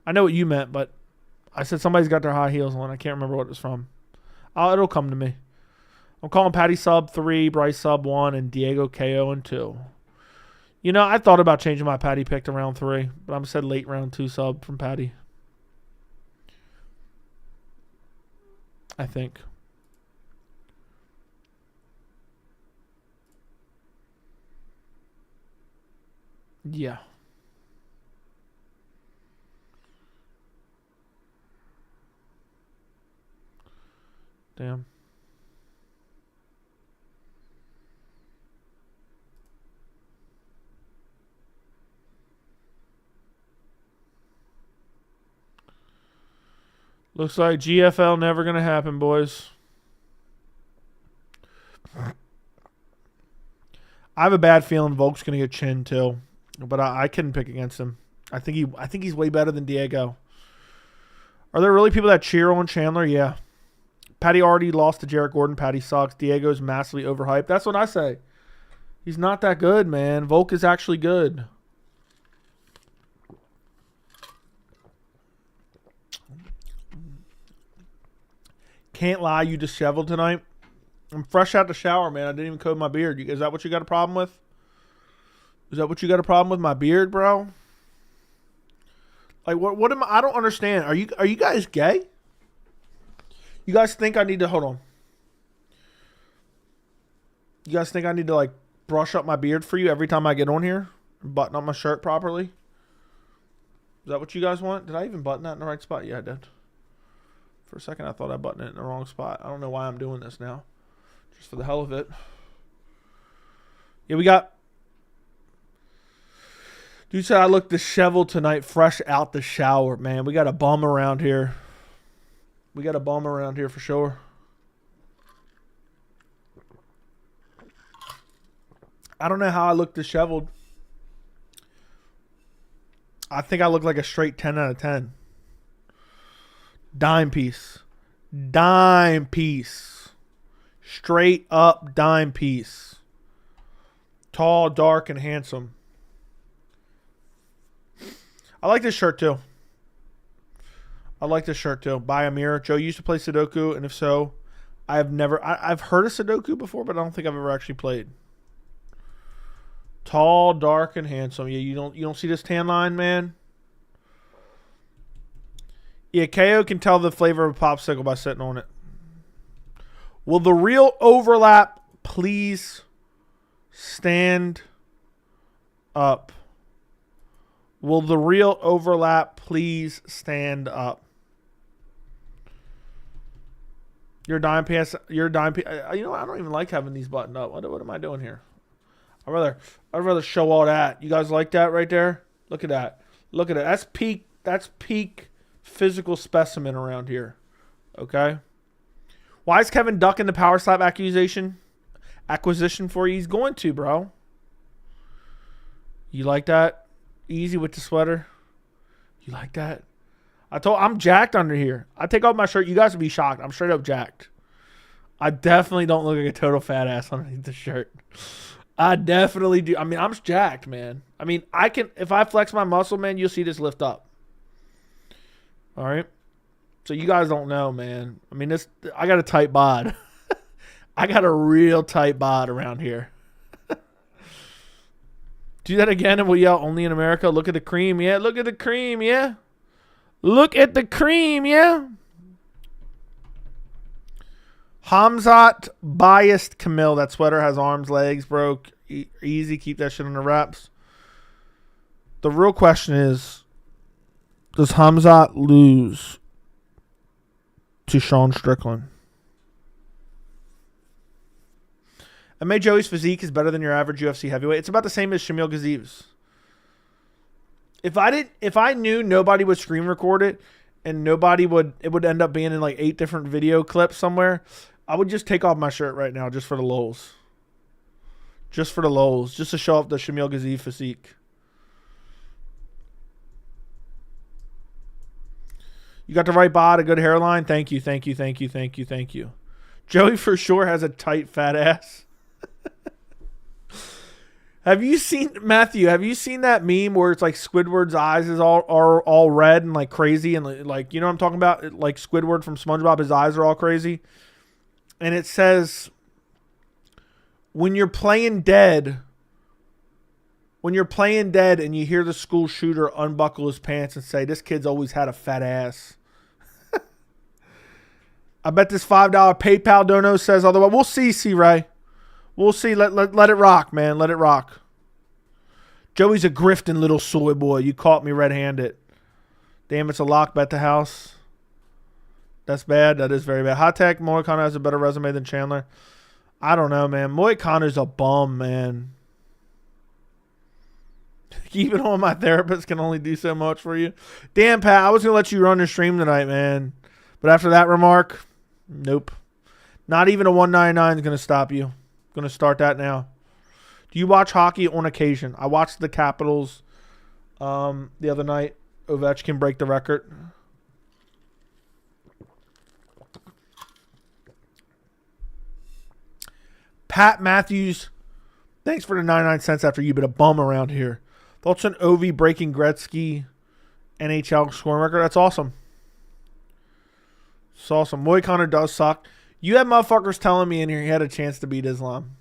I know what you meant, but I said somebody's got their high heels on. I can't remember what it's from. It'll come to me. I'm calling Paddy sub 3, Bryce sub 1, and Diego KO in 2. You know, I thought about changing my Paddy pick to round 3, but I'm said late round 2 sub from Paddy. I think. Yeah. Damn. Looks like GFL never going to happen, boys. I have a bad feeling Volk's going to get chinned too, but I couldn't pick against him. I think he's way better than Diego. Are there really people that cheer on Chandler? Yeah. Paddy already lost to Jarrett Gordon. Paddy sucks. Diego's massively overhyped. That's what I say. He's not that good, man. Volk is actually good. Can't lie, you disheveled tonight. I'm fresh out the shower, man. I didn't even comb my beard. Is that what you got a problem with? Is that what you got a problem with, my beard, bro? Like, what am I don't understand. Are you guys gay? You guys think I need to, hold on. You guys think I need to, like, brush up my beard for you every time I get on here? And button up my shirt properly? Is that what you guys want? Did I even button that in the right spot? Yeah, I did. For a second, I thought I buttoned it in the wrong spot. I don't know why I'm doing this now. Just for the hell of it. Yeah, we got... Dude said I look disheveled tonight, fresh out the shower. Man, we got a bum around here. We got a bum around here for sure. I don't know how I look disheveled. I think I look like a straight 10 out of 10. Dime piece. Dime piece. Straight up dime piece. Tall, dark, and handsome. I like this shirt too. Buy a mirror. Joe used to play Sudoku, and if so, I've heard of Sudoku before, but I don't think I've ever actually played. Tall, dark, and handsome. Yeah, you don't see this tan line, man? Yeah, KO can tell the flavor of a popsicle by sitting on it. Will the real overlap please stand up? Will the real overlap please stand up? Your dime piece. You know, I don't even like having these buttoned up. What am I doing here? I'd rather show all that. You guys like that right there? Look at that. Look at it. That's peak physical specimen around here. Okay. Why is Kevin ducking the power slap acquisition for you? He's going to, bro. You like that? Easy with the sweater. You like that? I'm jacked under here. I take off my shirt. You guys would be shocked. I'm straight up jacked. I definitely don't look like a total fat ass underneath the shirt. I definitely do. I mean, I'm jacked, man. I mean, if I flex my muscle, man, you'll see this lift up. All right. So you guys don't know, man. I mean, I got a tight bod. I got a real tight bod around here. Do that again and we'll yell only in America. Look at the cream, yeah. Look at the cream, yeah. Look at the cream, yeah. Hamzat biased Camille. That sweater has arms, legs, bro. Easy. Keep that shit under wraps. The real question is, does Hamzat lose to Sean Strickland? Ahmed Joey's physique is better than your average UFC heavyweight. It's about the same as Shamil Gaziv's. If I knew nobody would screen record it and it would end up being in like 8 different video clips somewhere, I would just take off my shirt right now just for the lulz. Just for the lulz. Just to show off the Shamil Gaziv physique. You got the right bod, a good hairline. Thank you. Joey for sure has a tight fat ass. Have you seen that meme where it's like Squidward's eyes are all red and like crazy and like, you know what I'm talking about? Like Squidward from SpongeBob, his eyes are all crazy. And it says, when you're playing dead and you hear the school shooter unbuckle his pants and say, this kid's always had a fat ass. I bet this $5 PayPal dono says otherwise. We'll see, C-Ray. We'll see. Let it rock, man. Let it rock. Joey's a grifting little soy boy. You caught me red-handed. Damn, it's a lock bet the house. That's bad. That is very bad. Hot Tech, Moicano has a better resume than Chandler. I don't know, man. Moicano's a bum, man. Even my therapist can only do so much for you. Damn, Pat, I was going to let you run the stream tonight, man. But after that remark, nope. Not even a 199 is going to stop you. Going to start that now. Do you watch hockey on occasion? I watched the Capitals the other night. Ovechkin break the record. Pat Matthews, thanks for the 99 cents after you've been a bum around here. Thoughts on Ovi breaking Gretzky NHL scoring record? That's awesome. It's awesome. Moy Connor does suck. You had motherfuckers telling me in here he had a chance to beat Islam.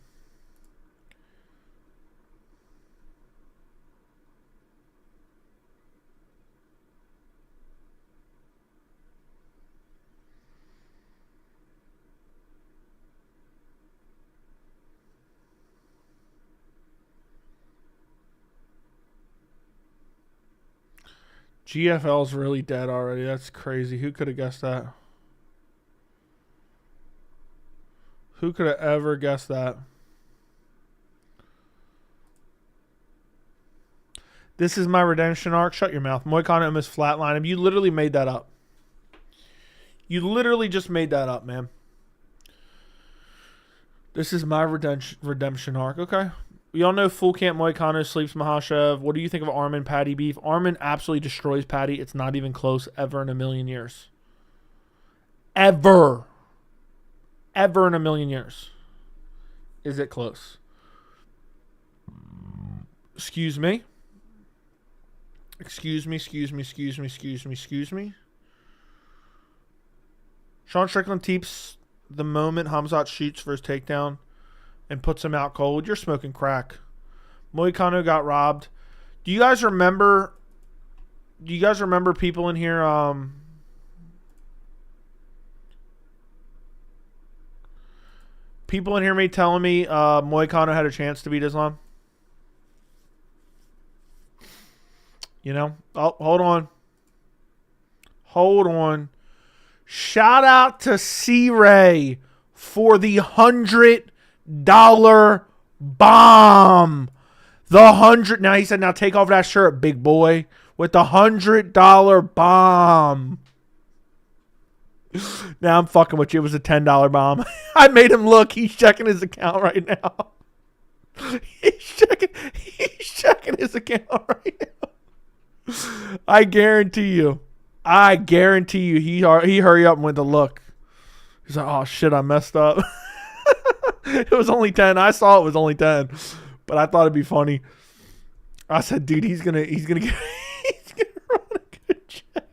GFL's really dead already. That's crazy. Who could have guessed that? Who could have ever guessed that? This is my redemption arc. Shut your mouth. Moicano almost flatlined him. You literally made that up. You literally just made that up, man. This is my redemption arc. Okay. We all know Full Camp Moicano sleeps Mahashev. What do you think of Armin Paddy beef? Armin absolutely destroys Paddy. It's not even close ever in a million years. Ever. Ever in a million years. Is it close? Excuse me. Excuse me. Sean Strickland teeps the moment Hamzat shoots for his takedown and puts him out cold. You're smoking crack. Moicano got robbed. Do you guys remember people in here people in here telling me Moicano had a chance to beat Islam? You know? Oh, hold on. Hold on. Shout out to C-Ray for the $100 bomb. The 100. Now he said, now take off that shirt, big boy. With the $100 bomb. Now I'm fucking with you. It was a $10 bomb. I made him look. He's checking his account right now. He's checking his account right now. I guarantee you. He hurry up and went to look. He's like, oh shit, I messed up. It was only 10. I saw it was only 10, but I thought it'd be funny. I said, dude, he's gonna he's gonna run a good check.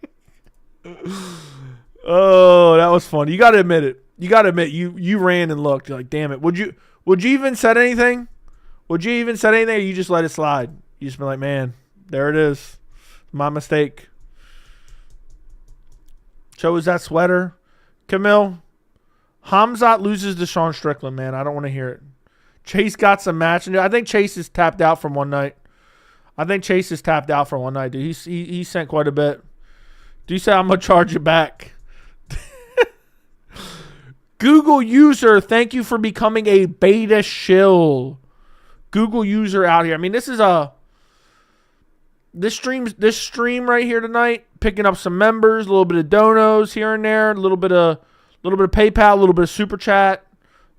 Oh, that was funny. You gotta admit it. You ran and looked. You're like, damn it. Would you even said anything? Would you even said anything, or you just let it slide? You just been like, man, there it is. My mistake. Chose that sweater. Camille. Hamzat loses to Sean Strickland, man. I don't want to hear it. Chase got some match. I think Chase is tapped out from one night. Dude. He sent quite a bit. Do you say I'm going to charge you back? Google user, thank you for becoming a beta shill. Google user out here. I mean, this stream right here tonight, picking up some members, a little bit of donos here and there, a little bit of PayPal, a little bit of Super Chat,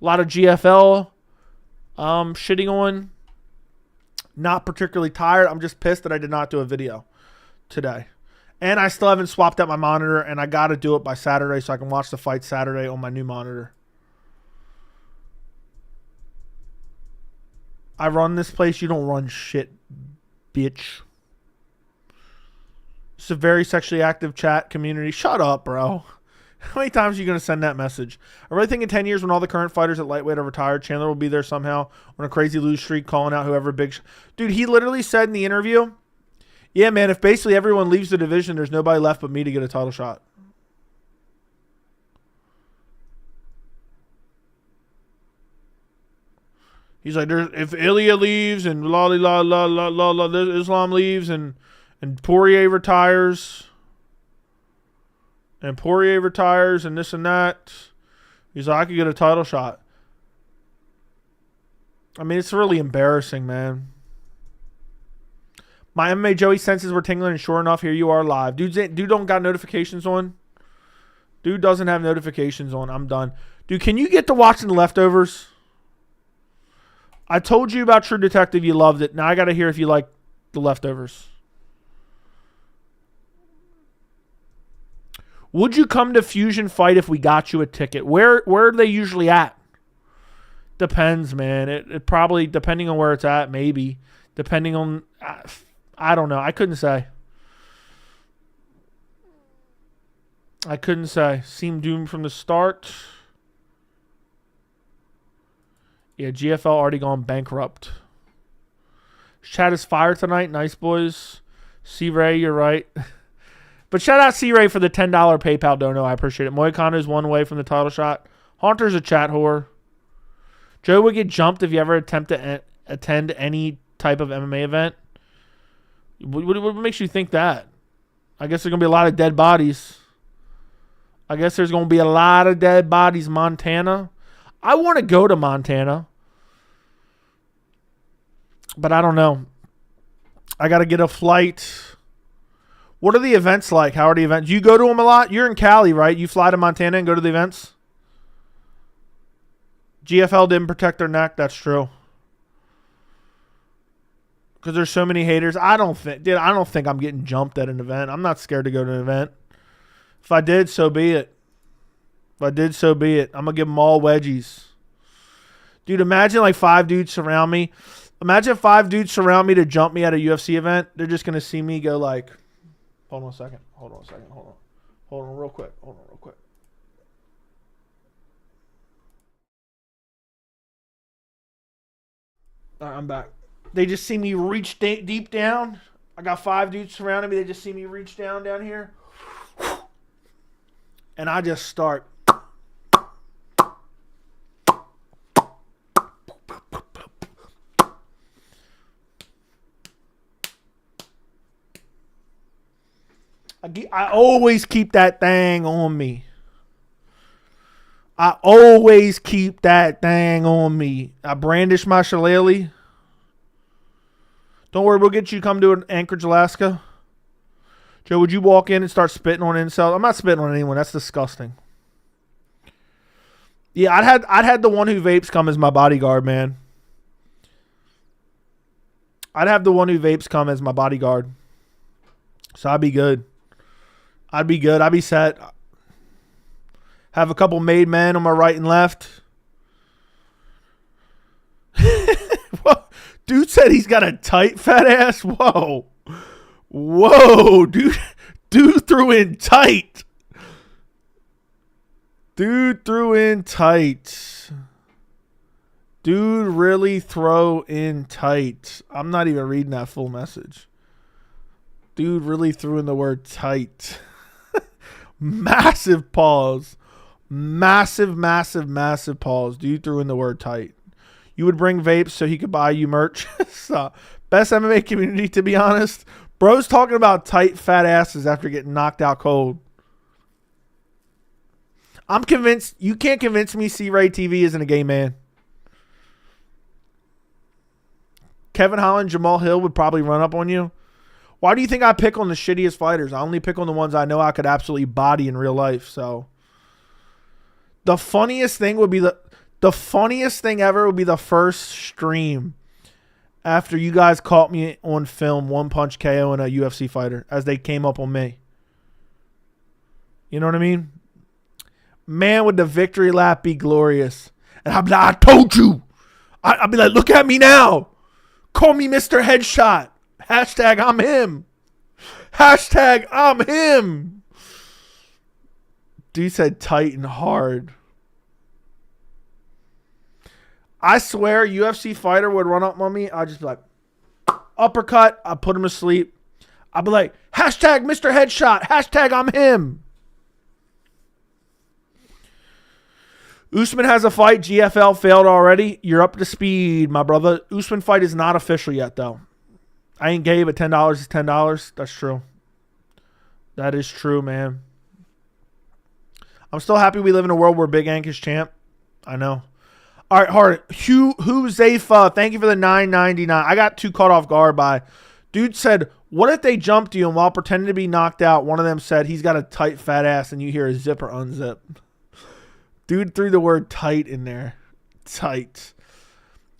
a lot of GFL shitting on. Not particularly tired. I'm just pissed that I did not do a video today. And I still haven't swapped out my monitor, and I got to do it by Saturday so I can watch the fight Saturday on my new monitor. I run this place. You don't run shit, bitch. It's a very sexually active chat community. Shut up, bro. How many times are you going to send that message? I really think in 10 years when all the current fighters at lightweight are retired, Chandler will be there somehow on a crazy lose streak calling out whoever big... Dude, he literally said in the interview, yeah, man, if basically everyone leaves the division, there's nobody left but me to get a title shot. He's like, if Ilya leaves and Islam leaves and Poirier retires... And Poirier retires and this and that. He's like, I could get a title shot. I mean, it's really embarrassing, man. My MMA Joey senses were tingling, and sure enough, here you are live. Dude don't got notifications on. Dude doesn't have notifications on. I'm done. Dude, can you get to watching The Leftovers? I told you about True Detective. You loved it. Now I got to hear if you like The Leftovers. Would you come to Fusion Fight if we got you a ticket? Where are they usually at? Depends, man. It probably, depending on where it's at, maybe. Depending on, I don't know. I couldn't say. Seemed doomed from the start. Yeah, GFL already gone bankrupt. Chat is fire tonight. Nice, boys. C-Ray, you're right. But shout out C-Ray for the $10 PayPal dono. I appreciate it. Moicano's one way from the title shot. Haunter's a chat whore. Joe would get jumped if you ever attempt to attend any type of MMA event. What makes you think that? I guess there's going to be a lot of dead bodies. Montana. I want to go to Montana. But I don't know. I got to get a flight. What are the events like? How are the events? You go to them a lot? You're in Cali, right? You fly to Montana and go to the events? GFL didn't protect their neck. That's true. Because there's so many haters. I don't think I'm getting jumped at an event. I'm not scared to go to an event. If I did, so be it. I'm going to give them all wedgies. Dude, imagine like 5 dudes surround me. Imagine 5 dudes surround me to jump me at a UFC event. They're just going to see me go like, hold on a second. Hold on real quick. All right, I'm back. They just see me reach deep down. I got 5 dudes surrounding me. They just see me reach down here. And I just start. I always keep that thing on me. I brandish my shillelagh. Don't worry, we'll get you to come to Anchorage, Alaska. Joe, would you walk in and start spitting on incels? I'm not spitting on anyone. That's disgusting. Yeah, I'd had the one who vapes come as my bodyguard, man. I'd have the one who vapes come as my bodyguard. So I'd be good. I'd be set. Have a couple made men on my right and left. Dude said he's got a tight fat ass. Whoa, dude threw in tight. Dude really throw in tight. I'm not even reading that full message. Dude really threw in the word tight. Massive pause. Massive pause. Dude threw in the word tight. You would bring vapes so he could buy you merch. Best MMA community, to be honest. Bro's talking about tight fat asses after getting knocked out cold. I'm convinced. You can't convince me C-Ray TV isn't a gay man. Kevin Holland, Jamal Hill would probably run up on you. Why do you think I pick on the shittiest fighters? I only pick on the ones I know I could absolutely body in real life. So the funniest thing would be the funniest thing ever would be the first stream after you guys caught me on film one punch KO in a UFC fighter as they came up on me. You know what I mean? Man, would the victory lap be glorious. And I'd be like, I told you. I'd be like, look at me now. Call me Mr. Headshot. Hashtag I'm him. Hashtag I'm him. Dude said tight and hard. I swear, UFC fighter would run up on me. I'd just be like, uppercut. I'd put him to sleep. I'd be like, hashtag Mr. Headshot. Hashtag I'm him. Usman has a fight. GFL failed already. You're up to speed, my brother. Usman fight is not official yet, though. I ain't gay, but $10 is $10. That's true. That is true, man. I'm still happy we live in a world where Big Ank is champ. I know. All right, Hard. Hugh Zafa, thank you for the $9.99. I got too caught off guard by Dude said, what if they jumped you and while pretending to be knocked out, one of them said he's got a tight fat ass and you hear a zipper unzip. Dude threw the word tight in there. Tight.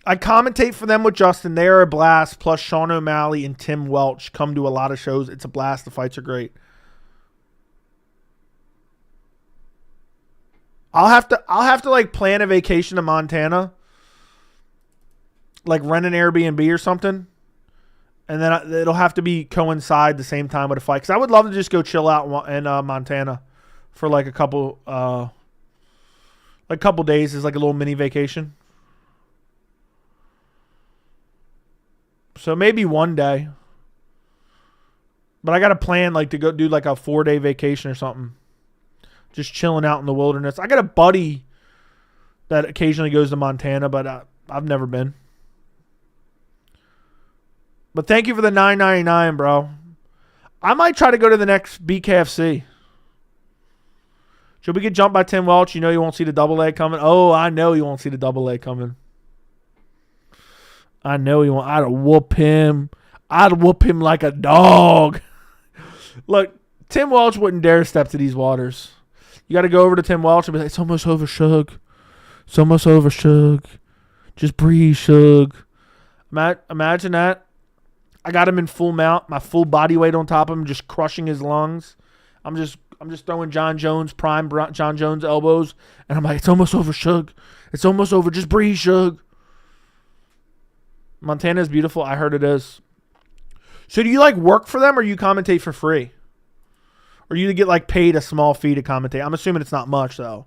I commentate for them with Justin. They are a blast. Plus Sean O'Malley and Tim Welch come to a lot of shows. It's a blast. The fights are great. I'll have to like plan a vacation to Montana. Like rent an Airbnb or something. And then it'll have to be coincide the same time with a fight. Because I would love to just go chill out in Montana for like a couple days as like a little mini vacation. So maybe one day. But I got to plan like to go do like a 4-day vacation or something. Just chilling out in the wilderness. I got a buddy that occasionally goes to Montana, but I've never been. But thank you for the $9.99, bro. I might try to go to the next BKFC. Should we get jumped by Tim Welch? You know you won't see the double leg coming. Oh, I know you won't see the double leg coming. I know you won't. I'd whoop him. I'd whoop him like a dog. Look, Tim Welch wouldn't dare step to these waters. You got to go over to Tim Welch and be like, it's almost over, Shug. It's almost over, Shug. Just breathe, Shug. Imagine that. I got him in full mount, my full body weight on top of him, just crushing his lungs. I'm just throwing John Jones, prime John Jones elbows, and I'm like, it's almost over, Shug. It's almost over. Just breathe, Shug. Montana is beautiful. I heard it is. So do you like work for them or you commentate for free? Or you get like paid a small fee to commentate? I'm assuming it's not much though.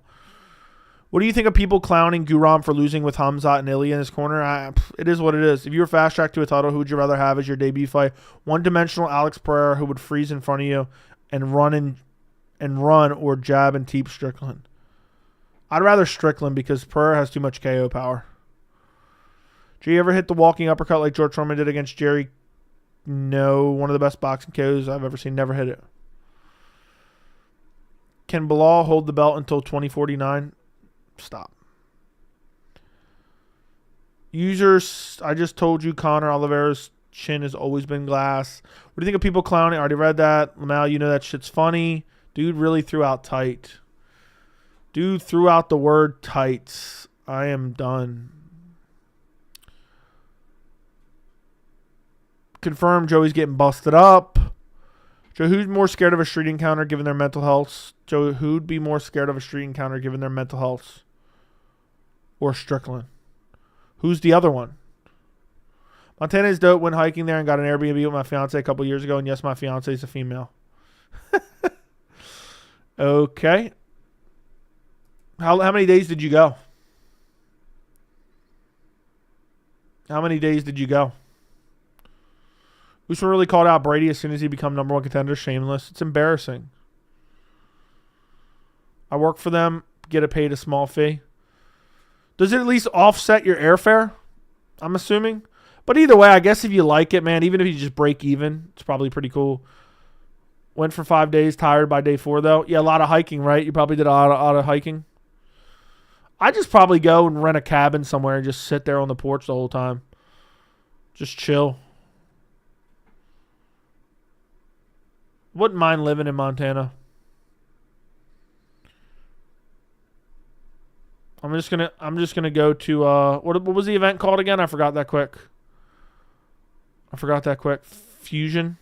What do you think of people clowning Guram for losing with Hamzat and Ilya in his corner? It is what it is. If you were fast-tracked to a title, who would you rather have as your debut fight? One-dimensional Alex Pereira who would freeze in front of you and run or jab and teep Strickland. I'd rather Strickland because Pereira has too much KO power. Did you ever hit the walking uppercut like George Foreman did against Jerry? No. One of the best boxing KOs I've ever seen. Never hit it. Can Bilal hold the belt until 2049? Stop. Users, I just told you Conor Oliveira's chin has always been glass. What do you think of people clowning? I already read that. Lamal, you know that shit's funny. Dude really threw out tight. Dude threw out the word tights. I am done. Confirmed Joey's getting busted up. Joe, who's more scared of a street encounter given their mental health? Joe, who'd be more scared of a street encounter given their mental health? Or Strickland? Who's the other one? Montana is dope. Went hiking there and got an Airbnb with my fiance a couple years ago. And yes, my fiance is a female. Okay. How many days did you go? How many days did you go? Usman really called out Brady as soon as he became number one contender. Shameless. It's embarrassing. I work for them. Get paid a small fee. Does it at least offset your airfare? I'm assuming. But either way, I guess if you like it, man, even if you just break even, it's probably pretty cool. Went for 5 days. Tired by day 4, though. Yeah, a lot of hiking, right? You probably did a lot of hiking. I just probably go and rent a cabin somewhere and just sit there on the porch the whole time. Just chill. Wouldn't mind living in Montana. I'm just gonna go to what was the event called again? I forgot that quick. Fusion.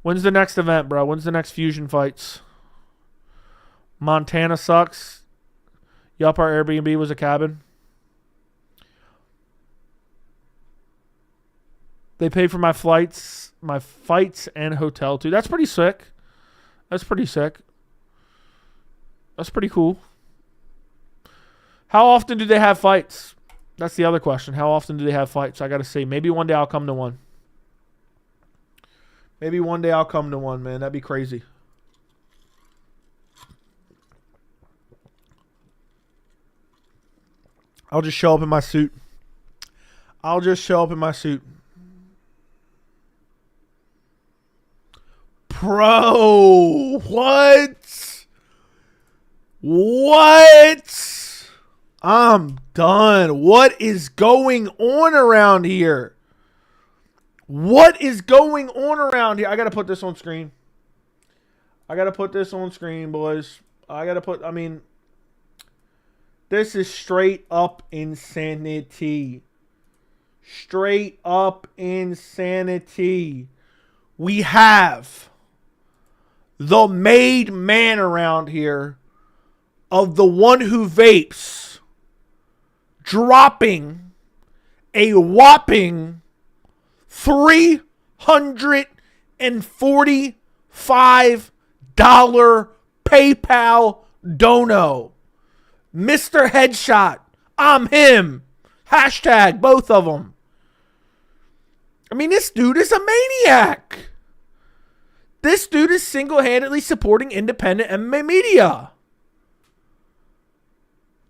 When's the next event, bro? When's the next Fusion fights? Montana sucks. Yup, our Airbnb was a cabin. They paid for my fights and hotel too. That's pretty sick. That's pretty cool. How often do they have fights? That's the other question. How often do they have fights? I got to see. Maybe one day I'll come to one. Man. That'd be crazy. I'll just show up in my suit. Bro, what? I'm done. What is going on around here? What is going on around here? I got to put this on screen. Boys. This is straight up insanity. Straight up insanity. We have the made man around here of the one who vapes dropping a whopping $345 PayPal dono. Mr. Headshot. I'm him. Hashtag both of them. I mean, this dude is a maniac. This dude is single-handedly supporting independent MMA media.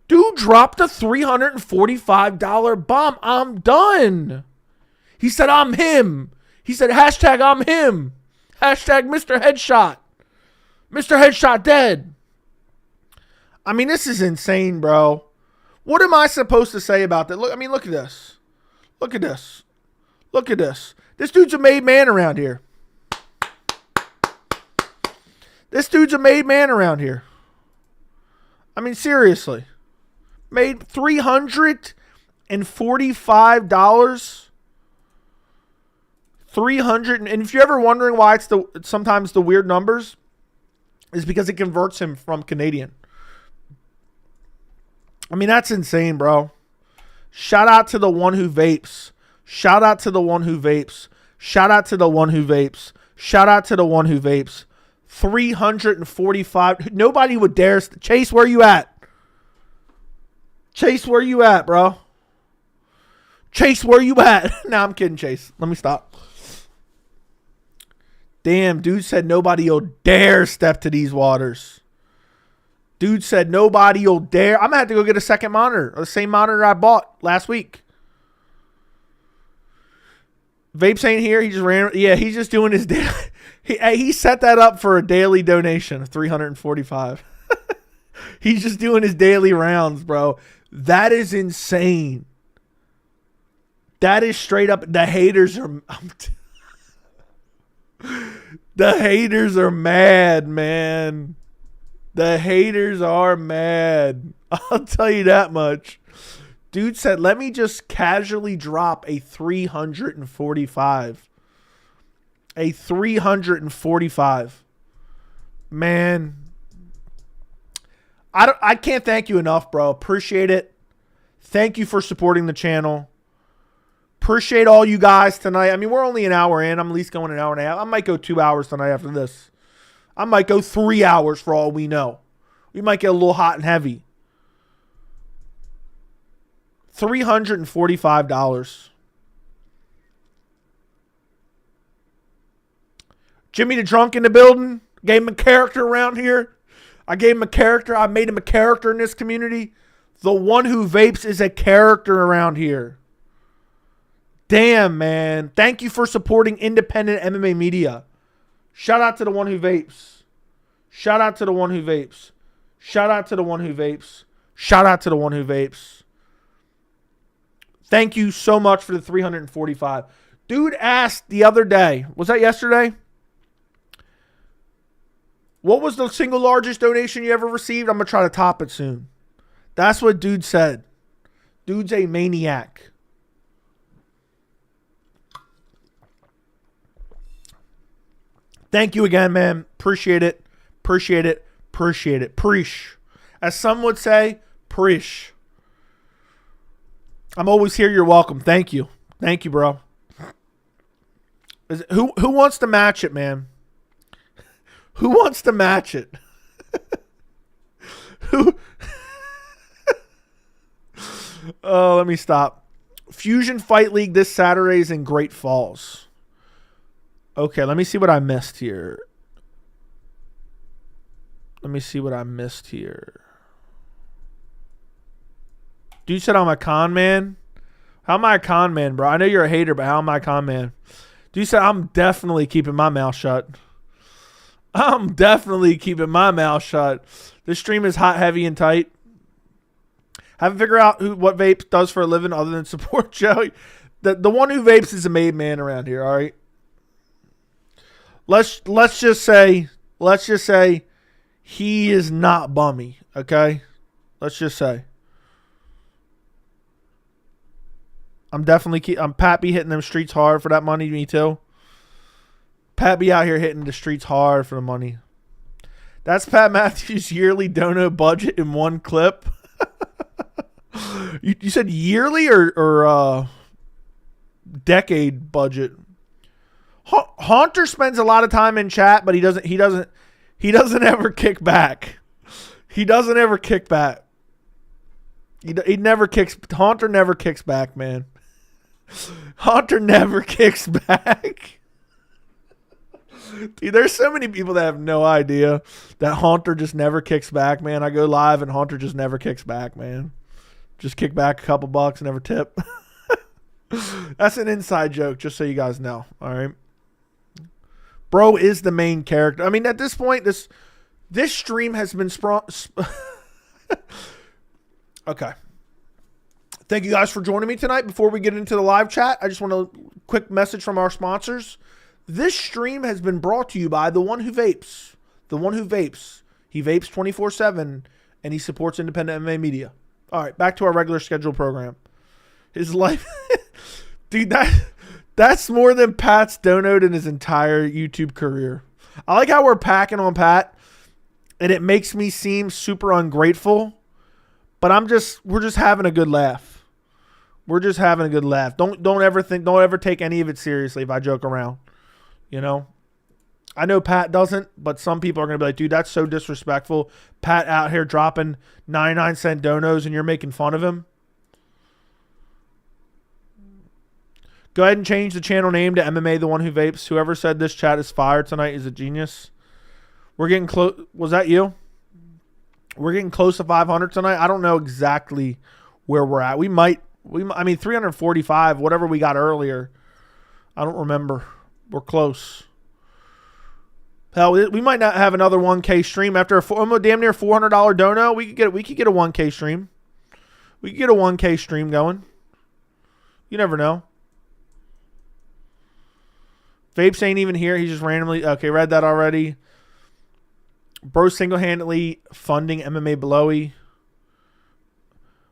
Dude dropped a $345 bomb. I'm done. He said, I'm him. He said, hashtag I'm him. Hashtag Mr. Headshot. Mr. Headshot dead. I mean, this is insane, bro. What am I supposed to say about that? Look at this. Look at this. Look at this. This dude's a made man around here. This dude's a made man around here. I mean, seriously. Made $345. And if you're ever wondering why it's sometimes the weird numbers, is because it converts him from Canadian. I mean, that's insane, bro. Shout out to the one who vapes. Shout out to the one who vapes. Shout out to the one who vapes. Shout out to the one who vapes. 345. Nobody would dare. Chase, where you at? Chase, where you at, bro? Chase, where you at? Nah, I'm kidding, Chase. Let me stop. Damn, dude said nobody will dare step to these waters. Dude said nobody will dare. I'm going to have to go get a second monitor. The same monitor I bought last week. Vapes ain't here. He just ran. Yeah, he's just doing his daily. He set that up for a daily donation of $345. He's just doing his daily rounds, bro. That is insane. That is straight up. The haters are. The haters are mad, man. The haters are mad. I'll tell you that much. Dude said, let me just casually drop a 345. A 345. Man. I can't thank you enough, bro. Appreciate it. Thank you for supporting the channel. Appreciate all you guys tonight. I mean, we're only an hour in. I'm at least going an hour and a half. I might go 2 hours tonight after this. I might go 3 hours for all we know. We might get a little hot and heavy. $345. Jimmy the Drunk in the building. Gave him a character around here. I gave him a character. I made him a character in this community. The one who vapes is a character around here. Damn, man. Thank you for supporting independent MMA media. Shout out to the one who vapes. Shout out to the one who vapes. Shout out to the one who vapes. Shout out to the one who vapes. Thank you so much for the 345. Dude asked the other day, was that yesterday? What was the single largest donation you ever received? I'm going to try to top it soon. That's what dude said. Dude's a maniac. Thank you again, man. Appreciate it. Appreciate it. Appreciate it. Preach. As some would say, preach. I'm always here. You're welcome. Thank you. Thank you, bro. Who wants to match it, man? Who wants to match it? Who? Oh, let me stop. Fusion Fight League this Saturday is in Great Falls. Okay, let me see what I missed here. Dude said I'm a con man. How am I a con man, bro? I know you're a hater, but how am I a con man? Dude said I'm definitely keeping my mouth shut. This stream is hot, heavy, and tight. Haven't figured out what vape does for a living other than support Joey. The one who vapes is a made man around here, all right? Let's just say he is not bummy, okay? Let's just say. I'm Pat be hitting them streets hard for that money, me too. Pat be out here hitting the streets hard for the money. That's Pat Matthews' yearly dono budget in one clip. You said yearly or decade budget? Haunter spends a lot of time in chat, but he doesn't ever kick back. He doesn't ever kick back. He never kicks. Haunter never kicks back, man. Haunter never kicks back. Dude, there's so many people that have no idea that Haunter just never kicks back, man. I go live and Haunter just never kicks back, man. Just kick back a couple bucks, never tip. That's an inside joke, just so you guys know. All right. Bro is the main character. I mean, at this point, this stream has been Okay. Thank you guys for joining me tonight. Before we get into the live chat, I just want a quick message from our sponsors. This stream has been brought to you by the one who vapes. The one who vapes. He vapes 24/7 and he supports independent MMA media. All right, back to our regular schedule program. His life, dude, that's more than Pat's donoed in his entire YouTube career. I like how we're packing on Pat, and it makes me seem super ungrateful. But we're just having a good laugh. We're just having a good laugh. Don't ever take any of it seriously if I joke around. You know? I know Pat doesn't, but some people are going to be like, dude, that's so disrespectful. Pat out here dropping 99-cent donos and you're making fun of him. Go ahead and change the channel name to MMA The One Who Vapes. Whoever said this chat is fired tonight is a genius. We're getting close. Was that you? We're getting close to 500 tonight. I don't know exactly where we're at. I mean, 345, whatever we got earlier. I don't remember. We're close. Hell, we might not have another 1K stream after almost damn near $400 dono. We could get a 1K stream. We could get a 1K stream going. You never know. Vapes ain't even here. He's just randomly. Okay, read that already. Bro single-handedly funding MMA Blowy.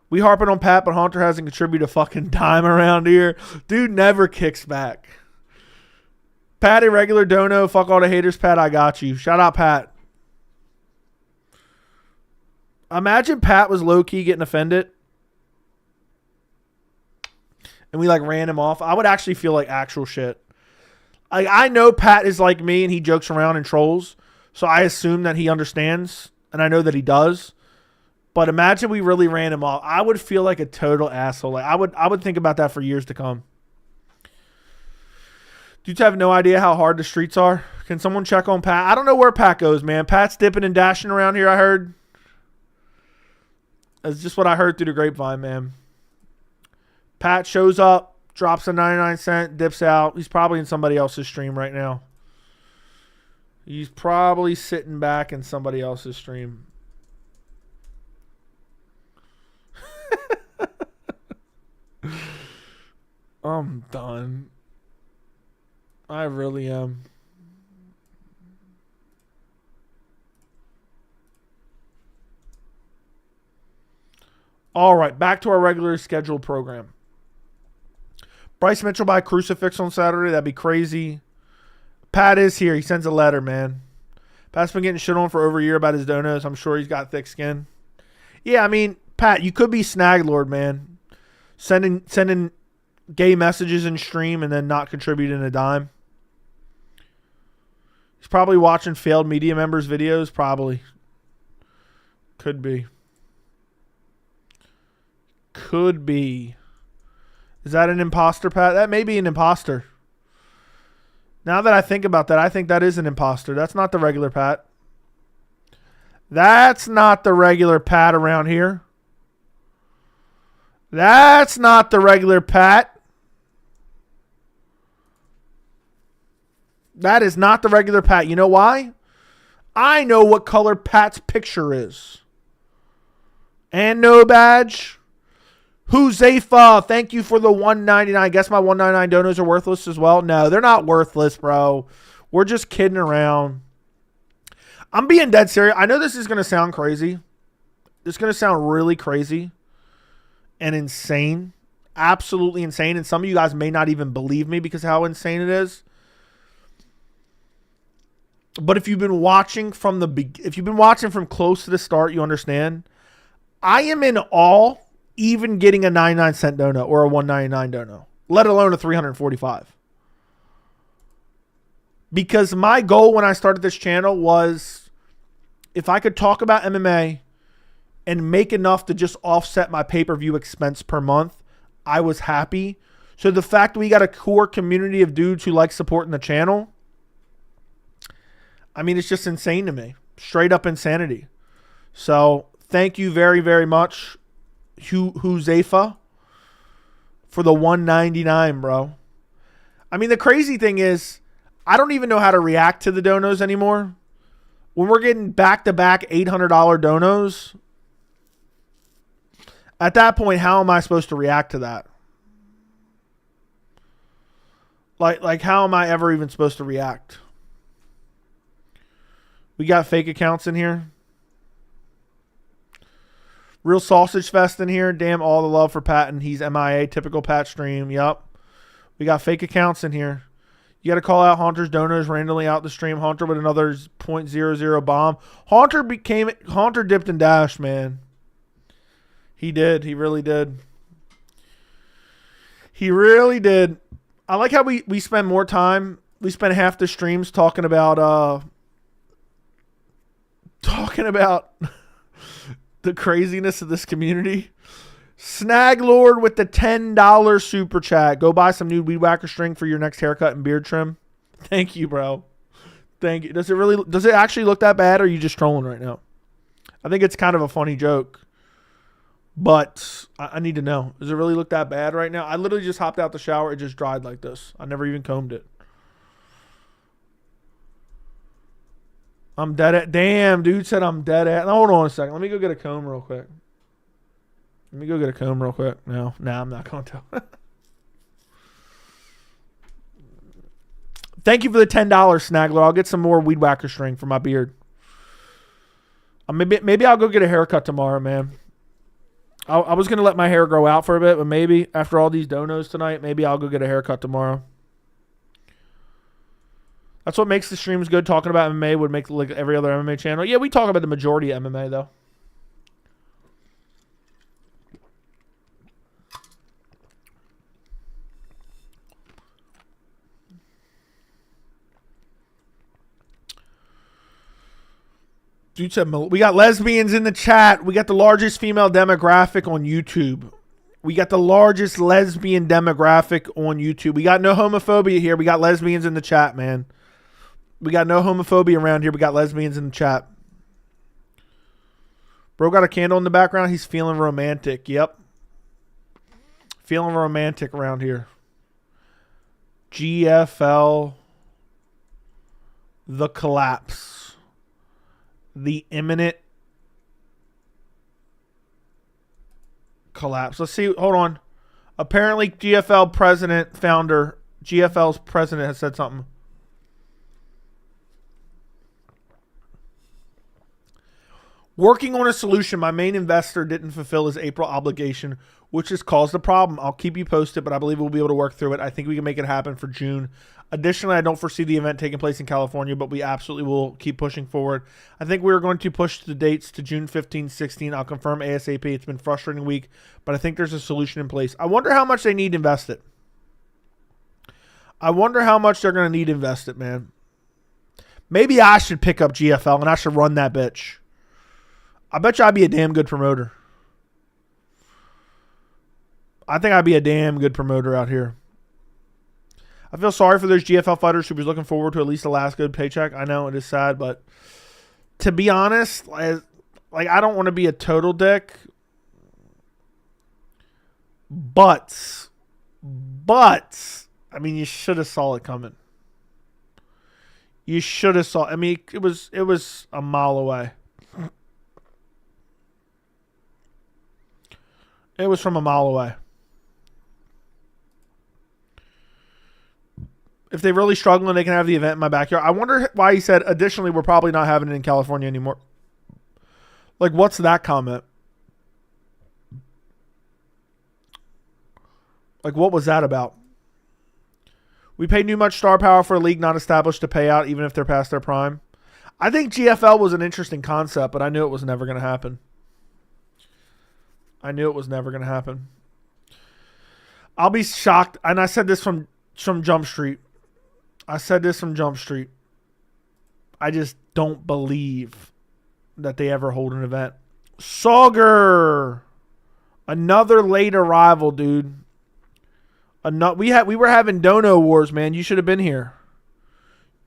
We harping on Pat, but Haunter hasn't contributed a fucking dime around here. Dude never kicks back. Pat, irregular dono. Fuck all the haters, Pat. I got you. Shout out, Pat. Imagine Pat was low-key getting offended. And we like ran him off. I would actually feel like actual shit. I know Pat is like me and he jokes around and trolls. So I assume that he understands, and I know that he does. But imagine we really ran him off. I would feel like a total asshole. Like I would think about that for years to come. Do you have no idea how hard the streets are? Can someone check on Pat? I don't know where Pat goes, man. Pat's dipping and dashing around here, I heard. That's just what I heard through the grapevine, man. Pat shows up, drops a 99-cent, dips out. He's probably in somebody else's stream right now. He's probably sitting back in somebody else's stream. I'm done. I really am. All right, back to our regular scheduled program. Bryce Mitchell buy crucifix on Saturday. That'd be crazy. Pat is here. He sends a letter, man. Pat's been getting shit on for over a year about his donos. I'm sure he's got thick skin. Yeah, I mean, Pat, you could be Snag Lord, man. Sending gay messages in stream and then not contributing a dime. He's probably watching failed media members' videos. Probably. Could be. Could be. Is that an imposter, Pat? That may be an imposter. Now that I think about that, I think that is an imposter. That's not the regular Pat. That's not the regular Pat around here. That's not the regular Pat. That is not the regular Pat. You know why? I know what color Pat's picture is. And no badge. Huzefa, thank you for the $1.99. I guess my $1.99 donos are worthless as well. No, they're not worthless, bro. We're just kidding around. I'm being dead serious. I know this is going to sound crazy. It's going to sound really crazy and insane. Absolutely insane. And some of you guys may not even believe me because of how insane it is. But if you've been watching from close to the start, you understand. I am in awe even getting a 99-cent dono or a $1.99 dono, let alone a 345. Because my goal when I started this channel was if I could talk about MMA and make enough to just offset my pay-per-view expense per month, I was happy. So the fact that we got a core community of dudes who like supporting the channel, I mean, it's just insane to me. Straight up insanity. So thank you very, very much, Huzefa, for the $1.99, bro. I mean, the crazy thing is, I don't even know how to react to the donos anymore. When we're getting back-to-back $800 donos, at that point, how am I supposed to react to that? Like how am I ever even supposed to react? We got fake accounts in here. Real Sausage Fest in here. Damn, all the love for Patton. He's MIA. Typical Pat stream. Yup. We got fake accounts in here. You got to call out Haunter's donos randomly out the stream. Haunter with another .00 bomb. Haunter dipped and dashed, man. He did. He really did. He really did. I like how we spend more time. We spend half the streams talking about the craziness of this community. Snag Lord with the $10 super chat. Go buy some new Weed Whacker string for your next haircut and beard trim. Thank you, bro. Thank you. Does it actually look that bad, or are you just trolling right now? I think it's kind of a funny joke. But I need to know. Does it really look that bad right now? I literally just hopped out the shower. It just dried like this. I never even combed it. I'm dead at. Damn, dude said I'm dead at. Hold on a second. Let me go get a comb real quick. No, I'm not going to. Thank you for the $10, Snagler. I'll get some more Weed Whacker string for my beard. Maybe I'll go get a haircut tomorrow, man. I was going to let my hair grow out for a bit, but maybe after all these donos tonight, maybe I'll go get a haircut tomorrow. That's what makes the streams good. Talking about MMA would make like every other MMA channel. Yeah, we talk about the majority of MMA, though. Dude said, we got lesbians in the chat. We got the largest female demographic on YouTube. We got the largest lesbian demographic on YouTube. We got no homophobia here. We got lesbians in the chat, man. We got no homophobia around here. We got lesbians in the chat. Bro got a candle in the background. He's feeling romantic. Yep. Feeling romantic around here. GFL. The collapse. The imminent collapse. Let's see. Hold on. Apparently, GFL's president has said something. Working on a solution. My main investor didn't fulfill his April obligation, which has caused a problem. I'll keep you posted, but I believe we'll be able to work through it. I think we can make it happen for June. Additionally, I don't foresee the event taking place in California, but we absolutely will keep pushing forward. I think we're going to push the dates to June 15, 16. I'll confirm ASAP. It's been a frustrating week, but I think there's a solution in place. I wonder how much they need invested. I wonder how much they're going to need invested, man. Maybe I should pick up GFL and I should run that bitch. I bet you I'd be a damn good promoter. I think I'd be a damn good promoter out here. I feel sorry for those GFL fighters who was looking forward to at least the last good paycheck. I know it is sad, but to be honest, like I don't want to be a total dick, but I mean, you should have saw it coming. You should have saw. I mean, it was a mile away. It was from a mile away. If they're really struggling, they can have the event in my backyard. I wonder why he said, additionally, we're probably not having it in California anymore. Like, what's that comment? Like, what was that about? We pay too much star power for a league not established to pay out, even if they're past their prime. I think GFL was an interesting concept, but I knew it was never going to happen. I knew it was never going to happen. I'll be shocked, and I said this from Jump Street. I just don't believe that they ever hold an event. Sauger. Another late arrival, dude. We were having Dono wars, man. You should have been here.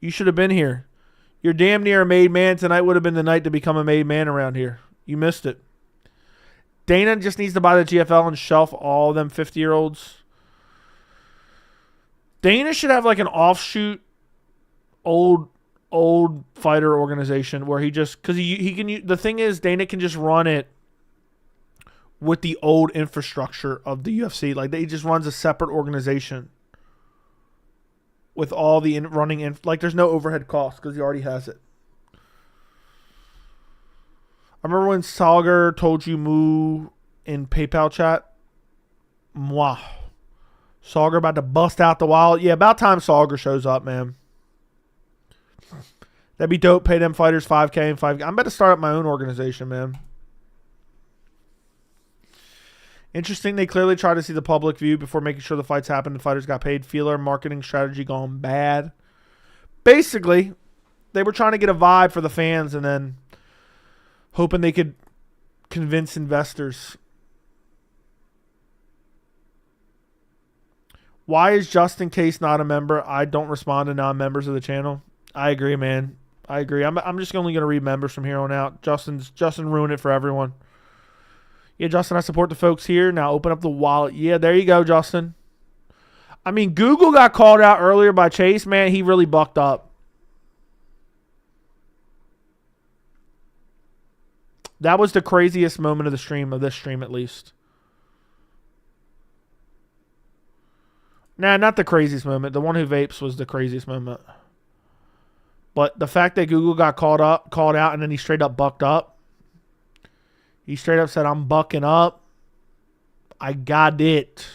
You're damn near a made man. Tonight would have been the night to become a made man around here. You missed it. Dana just needs to buy the GFL and shelf all them 50-year-olds. Dana should have like an offshoot old fighter organization where he just, because he can, the thing is Dana can just run it with the old infrastructure of the UFC. Like, he just runs a separate organization with all the running, like, there's no overhead costs because he already has it. I remember when Sauger told you moo in PayPal chat. Mwah. Sauger about to bust out the wallet. Yeah, about time Sauger shows up, man. That'd be dope. Pay them fighters $5K and $5K. I'm about to start up my own organization, man. Interesting. They clearly try to see the public view before making sure the fights happen. The fighters got paid. Feeler marketing strategy gone bad. Basically, they were trying to get a vibe for the fans and then hoping they could convince investors. Why is Justin Case not a member? I don't respond to non-members of the channel. I agree, man. I agree. I'm just only going to read members from here on out. Justin ruined it for everyone. Yeah, Justin, I support the folks here. Now open up the wallet. Yeah, there you go, Justin. I mean, Google got called out earlier by Chase. Man, he really bucked up. That was the craziest moment of the stream, of this stream at least. Nah, not the craziest moment. The one who vapes was the craziest moment. But the fact that Google got called out, and then he straight up bucked up. He straight up said, I'm bucking up. I got it.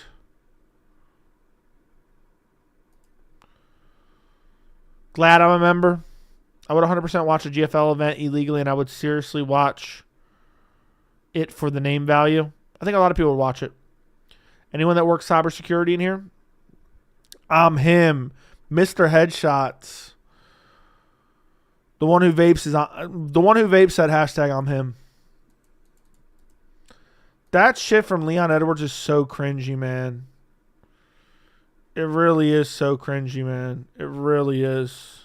Glad I'm a member. I would 100% watch a GFL event illegally, and I would seriously watch it for the name value. I think a lot of people would watch it. Anyone that works cybersecurity in here? I'm him. Mr. Headshots. The one who vapes said hashtag I'm him. That shit from Leon Edwards is so cringy, man. It really is so cringy, man. It really is.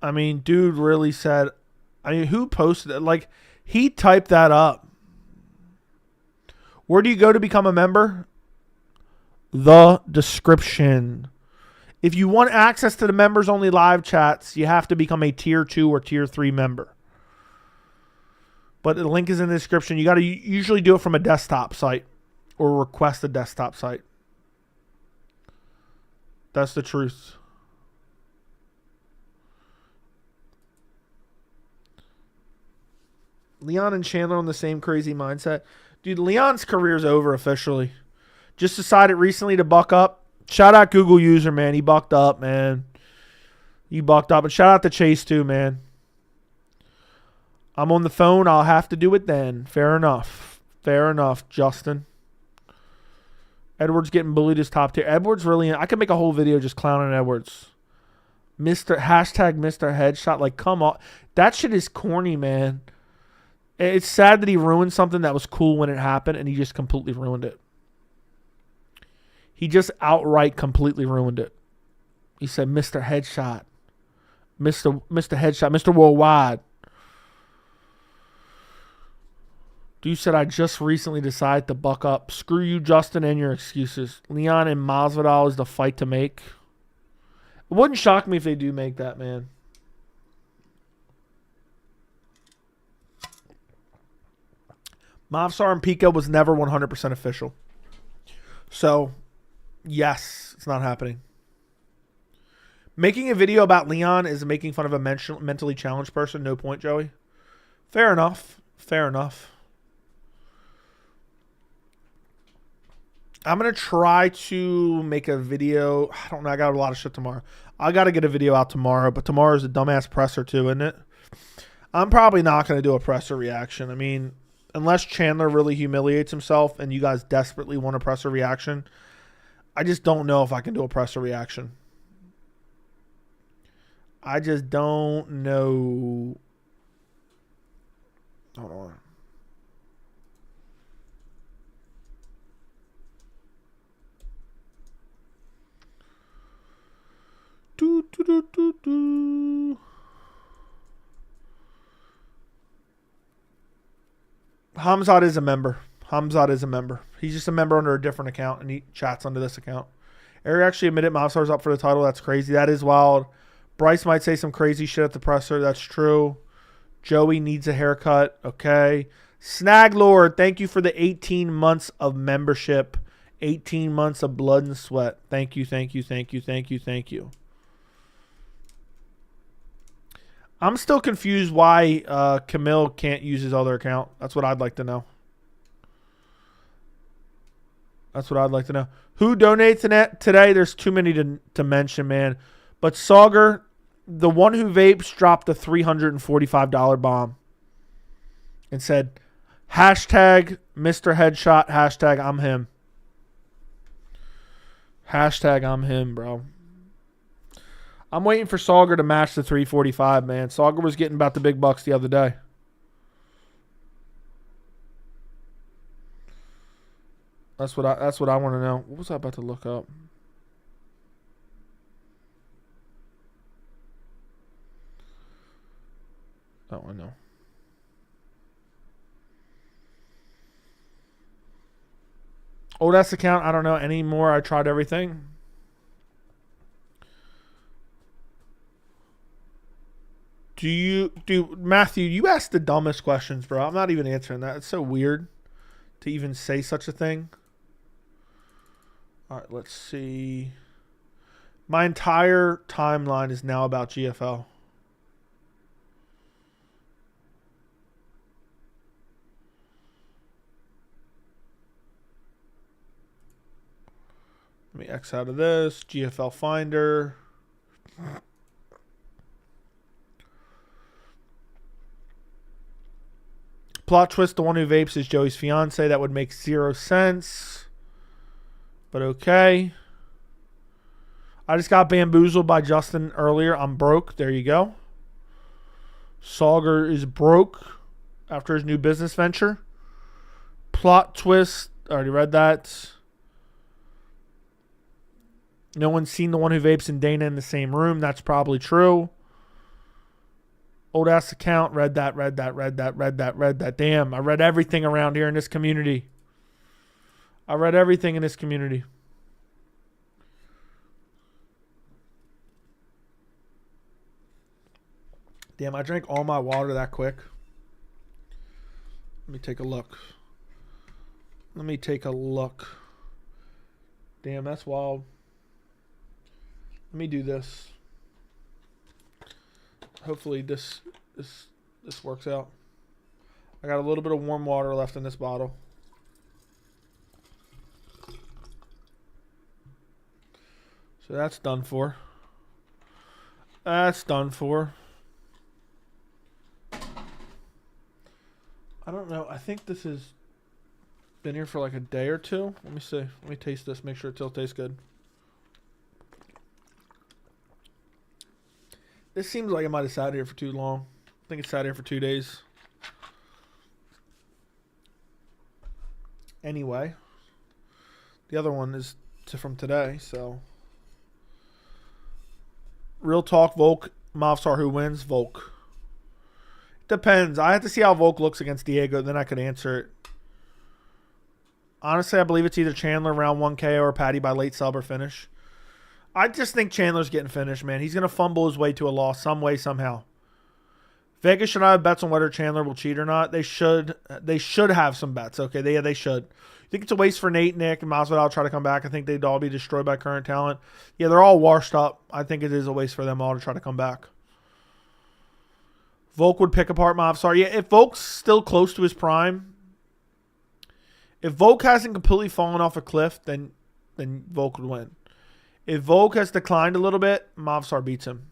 I mean, dude really said, I mean, who posted it? Like, he typed that up. Where do you go to become a member? The description. If you want access to the members only live chats, you have to become a tier 2 or tier 3 member. But the link is in the description. You got to usually do it from a desktop site or request a desktop site. That's the truth. Leon and Chandler on the same crazy mindset. Dude, Leon's career's over officially. Just decided recently to buck up. Shout out Google user, man. He bucked up, man. He bucked up. And shout out to Chase, too, man. I'm on the phone. I'll have to do it then. Fair enough. Fair enough, Justin. Edwards getting bullied as top tier. Edwards really... I could make a whole video just clowning Edwards. Hashtag Mr. Headshot. Like, come on. That shit is corny, man. It's sad that he ruined something that was cool when it happened, and he just completely ruined it. He just outright completely ruined it. He said, Mr. Headshot. Mr. Headshot. Mr. Worldwide. Dude said, I just recently decided to buck up. Screw you, Justin, and your excuses. Leon and Masvidal is the fight to make. It wouldn't shock me if they do make that, man. Movsar and Pico was never 100% official. So, yes, it's not happening. Making a video about Leon is making fun of a mentally challenged person. No point, Joey. Fair enough. Fair enough. I'm going to try to make a video. I don't know. I got a lot of shit tomorrow. I got to get a video out tomorrow, but tomorrow's a dumbass presser too, isn't it? I'm probably not going to do a presser reaction. I mean, unless Chandler really humiliates himself and you guys desperately want a presser reaction, I just don't know if I can do a presser reaction. I just don't know. Hold on. Hamzat is a member. Hamzat is a member. He's just a member under a different account, and he chats under this account. Eric actually admitted Mavsar's up for the title. That's crazy. That is wild. Bryce might say some crazy shit at the presser. That's true. Joey needs a haircut. Okay. Snag Lord, thank you for the 18 months of membership. 18 months of blood and sweat. Thank you, thank you, thank you, thank you, thank you. I'm still confused why Camille can't use his other account. That's what I'd like to know. That's what I'd like to know. Who donates in it today? There's too many to mention, man. But Sauger, the one who vapes, dropped a $345 bomb and said, hashtag Mr. Headshot, hashtag I'm him. Hashtag I'm him, bro. I'm waiting for Sauger to match the 345, man. Sauger was getting about the big bucks the other day. That's what I want to know. What was I about to look up? Oh, I know. Old ass account, I don't know anymore. I tried everything. Matthew, you asked the dumbest questions, bro. I'm not even answering that. It's so weird to even say such a thing. All right, let's see. My entire timeline is now about GFL. Let me X out of this. GFL Finder. Plot twist, the one who vapes is Joey's fiance. That would make 0 sense. But okay. I just got bamboozled by Justin earlier. I'm broke. There you go. Sauger is broke after his new business venture. Plot twist. Already read that. No one's seen the one who vapes and Dana in the same room. That's probably true. Old ass account. Read that. Damn, I read everything around here in this community. I read everything in this community. Damn, I drank all my water that quick. Let me take a look. Damn, that's wild. Let me do this. Hopefully this works out. I got a little bit of warm water left in this bottle. So that's done for. That's done for. I don't know. I think this has been here for like a day or two. Let me see. Let me taste this. Make sure it still tastes good. This seems like it might have sat here for too long. I think it sat here for 2 days. Anyway, the other one is from today, so. Real talk, Volk, Mavsar, who wins? Volk. Depends. I have to see how Volk looks against Diego, then I could answer it. Honestly, I believe it's either Chandler round 1 KO or Paddy by late sub or finish. I just think Chandler's getting finished, man. He's going to fumble his way to a loss some way, somehow. Vegas should not have bets on whether Chandler will cheat or not. They should have some bets. Okay, they should. You think it's a waste for Nate, Nick, and Masvidal to try to come back? I think they'd all be destroyed by current talent. Yeah, they're all washed up. I think it is a waste for them all to try to come back. Volk would pick apart Movsar. Yeah, if Volk's still close to his prime, if Volk hasn't completely fallen off a cliff, then Volk would win. If Volk has declined a little bit, Movsar beats him.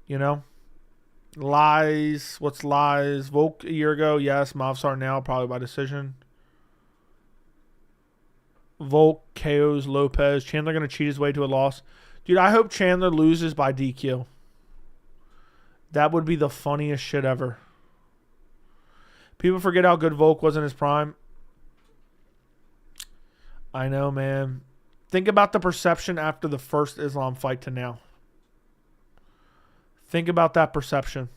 You know? Lies. What's lies? Volk a year ago, yes. Movsar now, probably by decision. Volk KOs Lopez. Chandler going to cheat his way to a loss. Dude, I hope Chandler loses by DQ. That would be the funniest shit ever. People forget how good Volk was in his prime. I know, man. Think about the perception after the first Islam fight to now. Think about that perception.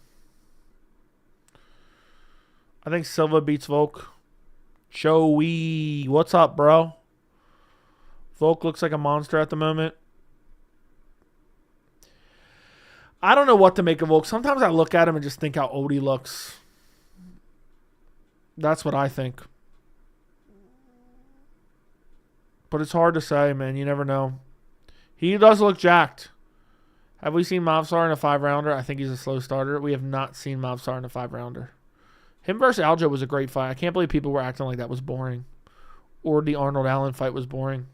I think Silva beats Volk. Joey, what's up, bro? Volk looks like a monster at the moment. I don't know what to make of Volk. Sometimes I look at him and just think how old he looks. That's what I think. But it's hard to say, man. You never know. He does look jacked. Have we seen Movsar in a 5-rounder? I think he's a slow starter. We have not seen Movsar in a 5-rounder. Him versus Aljo was a great fight. I can't believe people were acting like that was boring. Or the Arnold Allen fight was boring.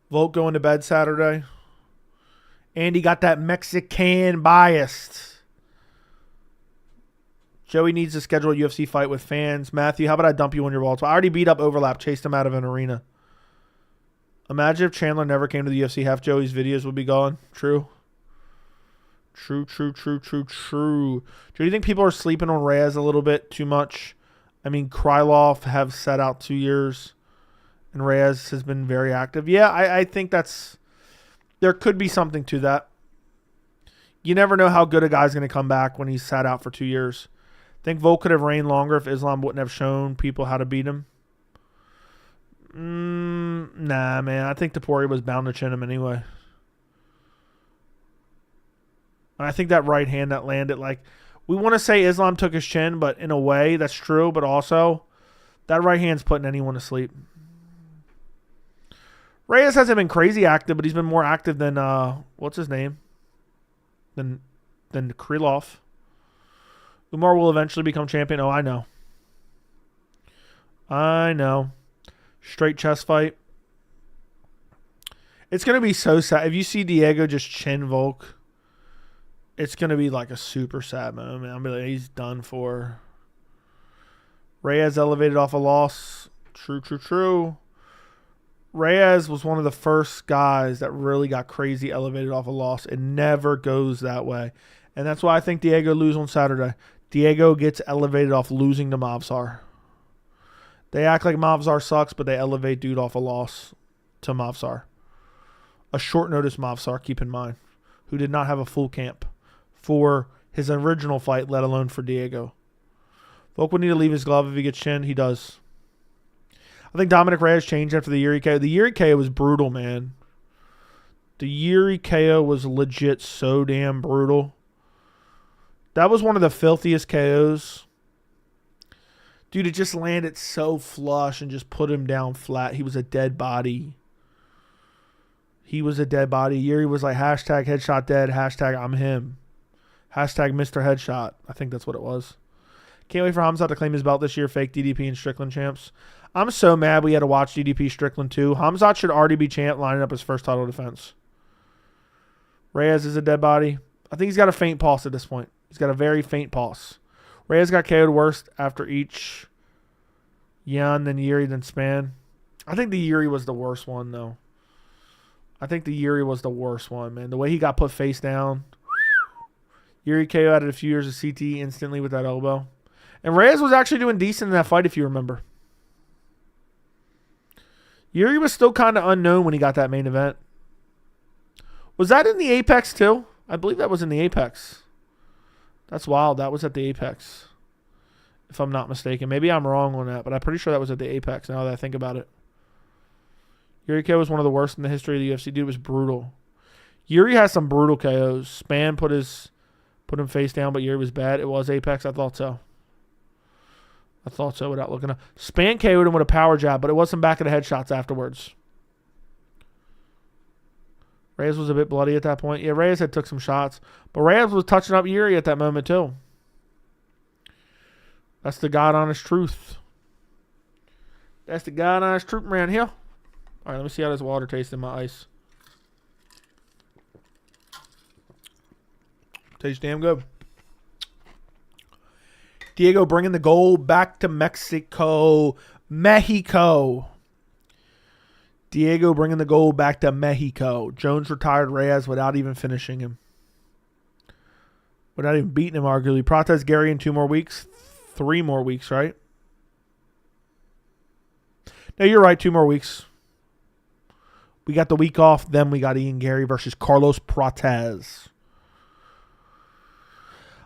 Volk going to bed Saturday. Andy got that Mexican biased. Joey needs to schedule a UFC fight with fans. Matthew, how about I dump you on your wall? I already beat up Overlap, chased him out of an arena. Imagine if Chandler never came to the UFC. Half Joey's videos would be gone. True. True. Do you think people are sleeping on Reyes a little bit too much? I mean, Krylov have sat out 2 years, and Reyes has been very active. Yeah, I think there could be something to that. You never know how good a guy's going to come back when he's sat out for 2 years. I think Volk could have reigned longer if Islam wouldn't have shown people how to beat him. Nah, man. I think Topuria was bound to chin him anyway. I think that right hand that landed, like, we want to say Islam took his chin, but in a way, that's true. But also, that right hand's putting anyone to sleep. Reyes hasn't been crazy active, but he's been more active than, what's his name? Than Krylov. Umar will eventually become champion. Oh, I know. Straight chest fight. It's going to be so sad. If you see Diego just chin Volk, it's going to be like a super sad moment. I'll be like, he's done for. Reyes elevated off a loss. True. Reyes was one of the first guys that really got crazy elevated off a loss. It never goes that way. And that's why I think Diego loses on Saturday. Diego gets elevated off losing to Movsar. They act like Movsar sucks, but they elevate dude off a loss to Movsar. A short notice Movsar, keep in mind, who did not have a full camp for his original fight, let alone for Diego. Volk would need to leave his glove if he gets chinned. He does. I think Dominic Reyes changed after the Yuri KO. The Yuri KO was brutal, man. The Yuri KO was legit so damn brutal. That was one of the filthiest KOs. Dude, it just landed so flush and just put him down flat. He was a dead body. Yuri was like, hashtag headshot dead, hashtag I'm him. Hashtag Mr. Headshot. I think that's what it was. Can't wait for Hamzat to claim his belt this year. Fake DDP and Strickland champs. I'm so mad we had to watch DDP Strickland too. Hamzat should already be champ, lining up his first title defense. Reyes is a dead body. I think he's got a faint pulse at this point. He's got a very faint pulse. Reyes got KO'd worst after each Yan, then Yuri, then Span. I think the Yuri was the worst one, though. I think the Yuri was the worst one, man. The way he got put face down. Yuri KO added a few years of CT instantly with that elbow. And Reyes was actually doing decent in that fight, if you remember. Yuri was still kind of unknown when he got that main event. Was that in the Apex, too? I believe that was in the Apex. That's wild. That was at the Apex, if I'm not mistaken. Maybe I'm wrong on that, but I'm pretty sure that was at the Apex now that I think about it. Yuri KO was one of the worst in the history of the UFC. Dude, it was brutal. Yuri has some brutal KOs. Span put him face down, but Yuri was bad. It was Apex. I thought so. Without looking up. Span KO'd him with a power jab, but it wasn't back of the headshots afterwards. Reyes was a bit bloody at that point. Yeah, Reyes had took some shots. But Reyes was touching up Yuri at that moment, too. That's the God honest truth. That's the God honest truth around here. All right, let me see how this water tastes in my ice. Tastes damn good. Diego bringing the gold back to Mexico. Diego bringing the gold back to Mexico. Jones retired Reyes without even finishing him. Without even beating him, arguably. Prates Gary in 2 more weeks. 3 more weeks, right? No, you're right. 2 more weeks. We got the week off. Then we got Ian Gary versus Carlos Prates.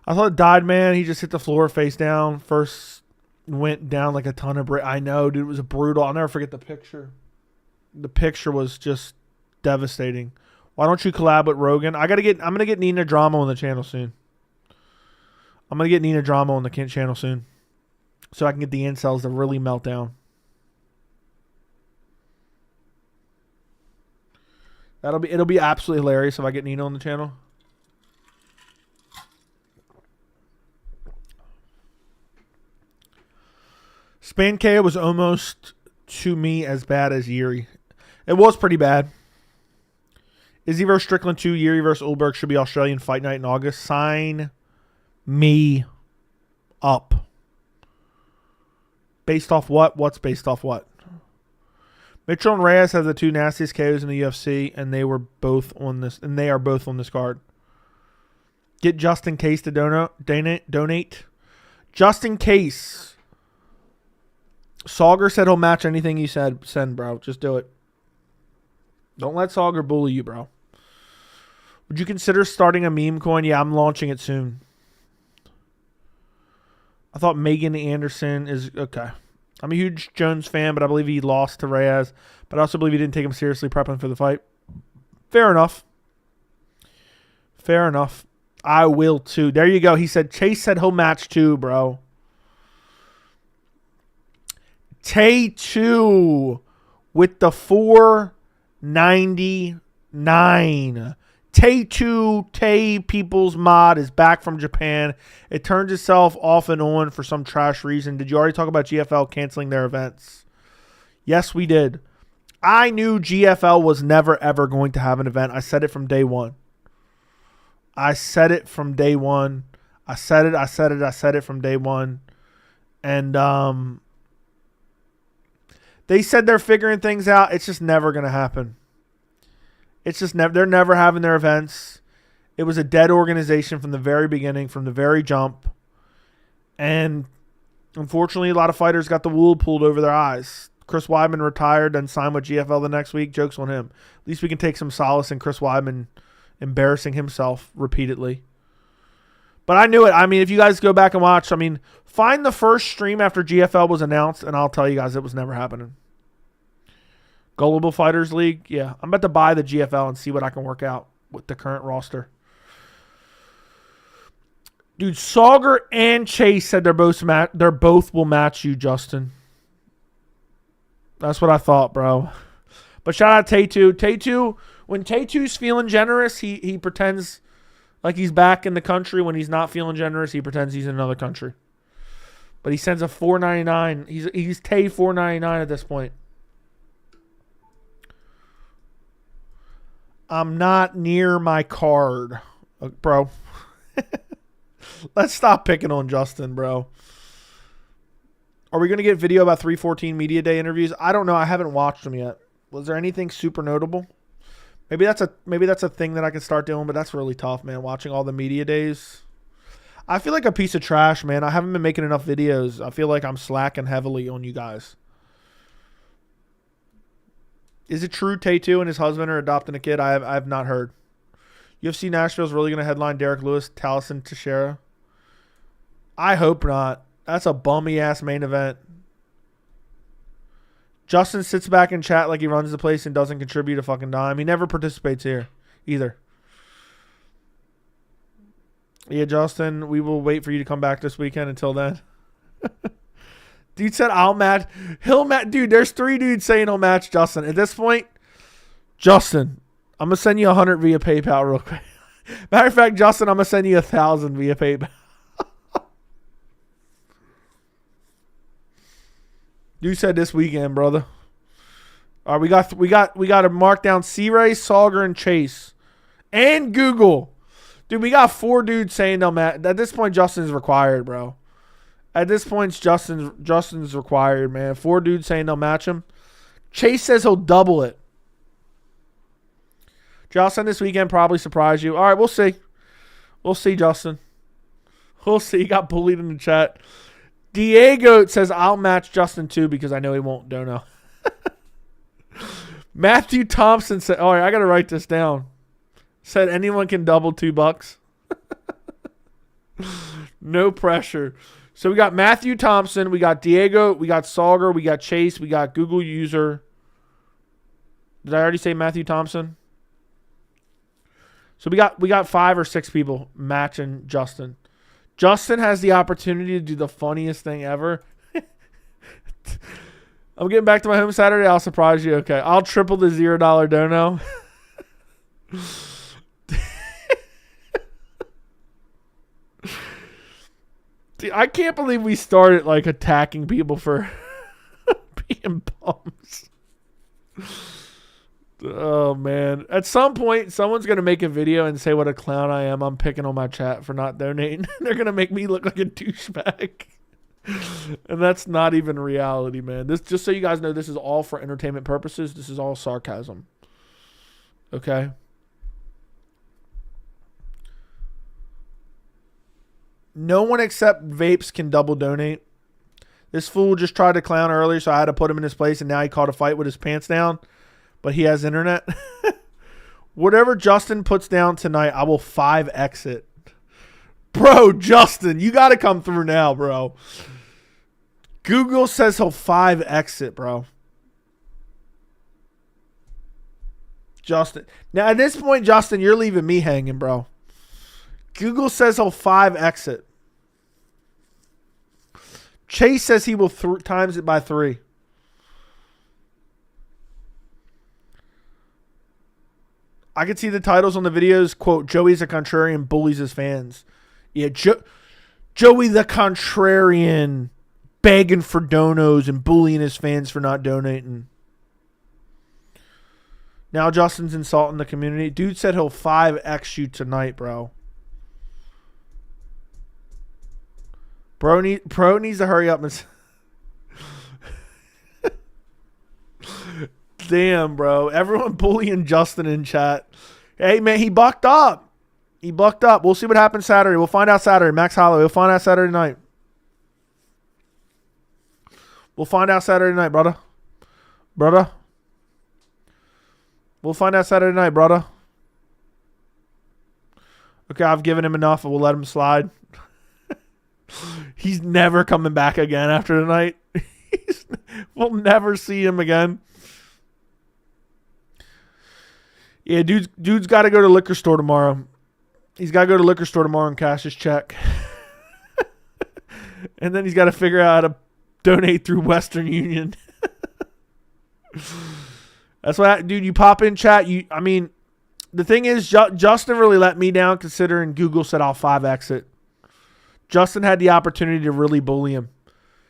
I thought it died, man. He just hit the floor face down. First went down like a ton of brick. I know, dude. It was brutal. I'll never forget the picture. The picture was just devastating. Why don't you collab with Rogan? I'm gonna get Nina Drama on the channel soon. So I can get the incels to really melt down. It'll be absolutely hilarious if I get Nina on the channel. Span KO was almost, to me, as bad as Yuri. It was pretty bad. Izzy vs. Strickland 2, Yuri vs. Ulberg should be Australian Fight Night in August. Sign me up. Based off what? What's based off what? Mitchell and Reyes have the 2 nastiest KOs in the UFC, and they are both on this card. Get Justin Case to donate. Justin Case. Sauger said he'll match anything you send, bro. Just do it. Don't let Sauger bully you, bro. Would you consider starting a meme coin? Yeah, I'm launching it soon. I thought Megan Anderson is okay. I'm a huge Jones fan, but I believe he lost to Reyes. But I also believe he didn't take him seriously prepping for the fight. Fair enough. I will too. There you go. He said Chase said he'll match too, bro. Tay 2 with the 499. Tay People's Mod is back from Japan. It turns itself off and on for some trash reason. Did you already talk about GFL canceling their events? Yes, we did. I knew GFL was never, ever going to have an event. I said it from day one. I said it from day one. And they said they're figuring things out. It's just never going to happen. It's just never. They're never having their events. It was a dead organization from the very beginning, from the very jump. And unfortunately, a lot of fighters got the wool pulled over their eyes. Chris Weidman retired and signed with GFL the next week. Joke's on him. At least we can take some solace in Chris Weidman embarrassing himself repeatedly. But I knew it. I mean, if you guys go back and watch, find the first stream after GFL was announced, and I'll tell you guys it was never happening. Gullible Fighters League, yeah. I'm about to buy the GFL and see what I can work out with the current roster. Dude, Sauger and Chase said they're both will match you, Justin. That's what I thought, bro. But shout out Tay2. Tay2, when Tay2's feeling generous, he pretends like he's back in the country. When he's not feeling generous, he pretends he's in another country. But he sends a $4.99. He's Tay $4.99 at this point. I'm not near my card, bro. Let's stop picking on Justin, bro. Are we going to get video about 314 Media Day interviews? I don't know. I haven't watched them yet. Was there anything super notable? Maybe that's a thing that I can start doing, but that's really tough, man. Watching all the media days. I feel like a piece of trash, man. I haven't been making enough videos. I feel like I'm slacking heavily on you guys. Is it true Tay2 and his husband are adopting a kid? I have not heard. UFC Nashville's really going to headline Derek Lewis, Taliesin Teixeira? I hope not. That's a bummy-ass main event. Justin sits back in chat like he runs the place and doesn't contribute a fucking dime. He never participates here either. Yeah, Justin, we will wait for you to come back this weekend. Until then. Dude said I'll match. He'll match. Dude, there's 3 dudes saying he'll match Justin. At this point, Justin, I'm going to send you 100 via PayPal real quick. Matter of fact, Justin, I'm going to send you 1,000 via PayPal. Dude said this weekend, brother. All right, we got to mark down C-Ray, Salger, and Chase. And Google. Dude, we got 4 dudes saying they'll match. At this point, Justin's required, bro. At this point, Justin's required, man. 4 dudes saying they'll match him. Chase says he'll double it. Justin, this weekend probably surprise you. All right, we'll see. We'll see, Justin. We'll see. He got bullied in the chat. Diego says I'll match Justin too because I know he won't. Dono. Matthew Thompson said, all right, I got to write this down. Said anyone can double $2. No pressure. So we got Matthew Thompson, we got Diego, we got Salger, we got Chase, we got Google user. Did I already say Matthew Thompson? So we got 5 or 6 people matching Justin. Justin has the opportunity to do the funniest thing ever. I'm getting back to my home Saturday. I'll surprise you. Okay. I'll triple the $0 dono. Dude, I can't believe we started like attacking people for being bums. Oh, man. At some point, someone's going to make a video and say what a clown I am. I'm picking on my chat for not donating. They're going to make me look like a douchebag. And that's not even reality, man. This, just so you guys know, this is all for entertainment purposes. This is all sarcasm. Okay? No one except Vapes can double donate. This fool just tried to clown earlier, so I had to put him in his place, and now he caught a fight with his pants down. But he has internet. Whatever Justin puts down tonight, I will 5x it. Bro, Justin, you got to come through now, bro. Google says he'll 5x it, bro. Justin. Now, at this point, Justin, you're leaving me hanging, bro. Google says he'll 5x it. Chase says he will times it by 3. I can see the titles on the videos. Quote, Joey's a contrarian, bullies his fans. Yeah, Joey the contrarian begging for donos and bullying his fans for not donating. Now Justin's insulting the community. Dude said he'll 5x you tonight, bro. Pro needs to hurry up and... Damn, bro. Everyone bullying Justin in chat. Hey, man, he bucked up. He bucked up. We'll see what happens Saturday. We'll find out Saturday. Max Holloway. We'll find out Saturday night. We'll find out Saturday night, brother. Brother. We'll find out Saturday night, brother. Okay, I've given him enough. We'll let him slide. He's never coming back again after tonight. We'll never see him again. Yeah, dude's got to go to the liquor store tomorrow. He's got to go to the liquor store tomorrow and cash his check. And then he's got to figure out how to donate through Western Union. That's why, dude, you pop in chat. I mean, the thing is, Justin really let me down considering Google said I'll 5x it. Justin had the opportunity to really bully him.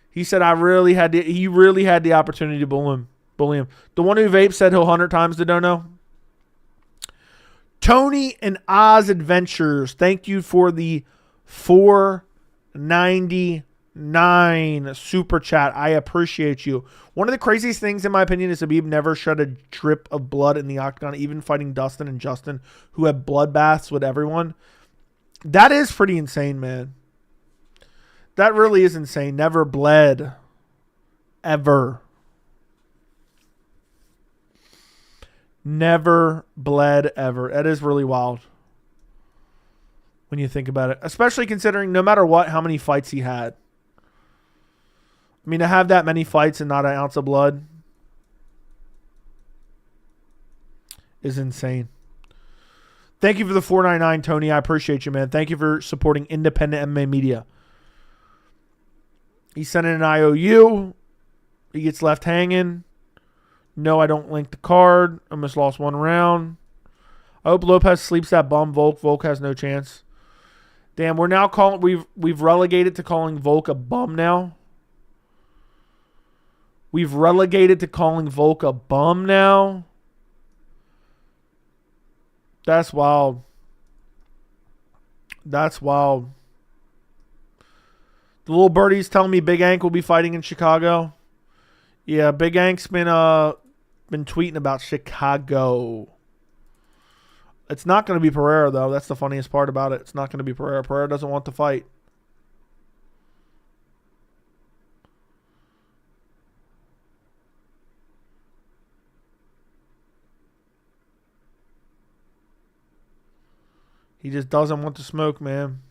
He said he really had the opportunity to bully him. The one who vapes said he'll 100 times the dono. Tony and Oz Adventures, thank you for the $4.99 super chat. I appreciate you. One of the craziest things, in my opinion, is Habib never shed a drip of blood in the octagon, even fighting Dustin and Justin, who have bloodbaths with everyone. That is pretty insane, man. That really is insane. Never bled. Ever. Never bled ever. That is really wild when you think about it. Especially considering no matter what, how many fights he had. I mean, to have that many fights and not an ounce of blood is insane. Thank you for the $4.99, Tony. I appreciate you, man. Thank you for supporting independent MMA media. He sent in an IOU. He gets left hanging. No, I don't link the card. Almost lost one round. I hope Lopez sleeps that bum Volk. Volk has no chance. Damn, we're now calling. We've relegated to calling Volk a bum now. We've relegated to calling Volk a bum now. That's wild. That's wild. The little birdie's telling me Big Ank will be fighting in Chicago. Yeah, Big Ank's been tweeting about Chicago. It's not going to be Pereira, though. That's the funniest part about it. It's not going to be Pereira. Pereira doesn't want to fight. He just doesn't want to smoke, man.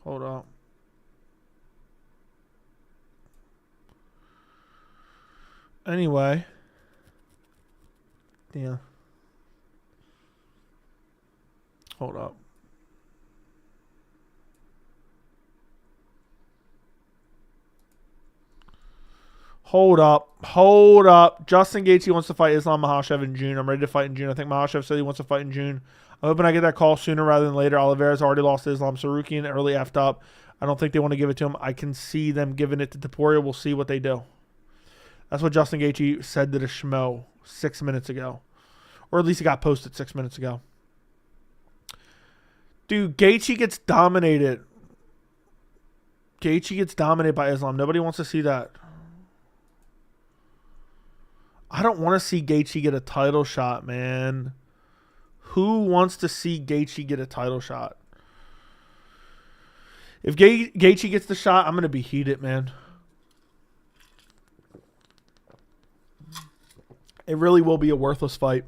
Hold up. Anyway. Yeah. Hold up. Hold up. Justin Gaethje wants to fight Islam Makhachev in June. I'm ready to fight in June. I think Makhachev said he wants to fight in June. I'm hoping I get that call sooner rather than later. Oliveira's already lost to Islam. Sarukian early effed up. I don't think they want to give it to him. I can see them giving it to Topuria. We'll see what they do. That's what Justin Gaethje said to the Schmo 6 minutes ago. Or at least it got posted 6 minutes ago. Dude, Gaethje gets dominated. Gaethje gets dominated by Islam. Nobody wants to see that. I don't want to see Gaethje get a title shot, man. Who wants to see Gaethje get a title shot? If Gaethje gets the shot, I'm going to be heated, man. It really will be a worthless fight.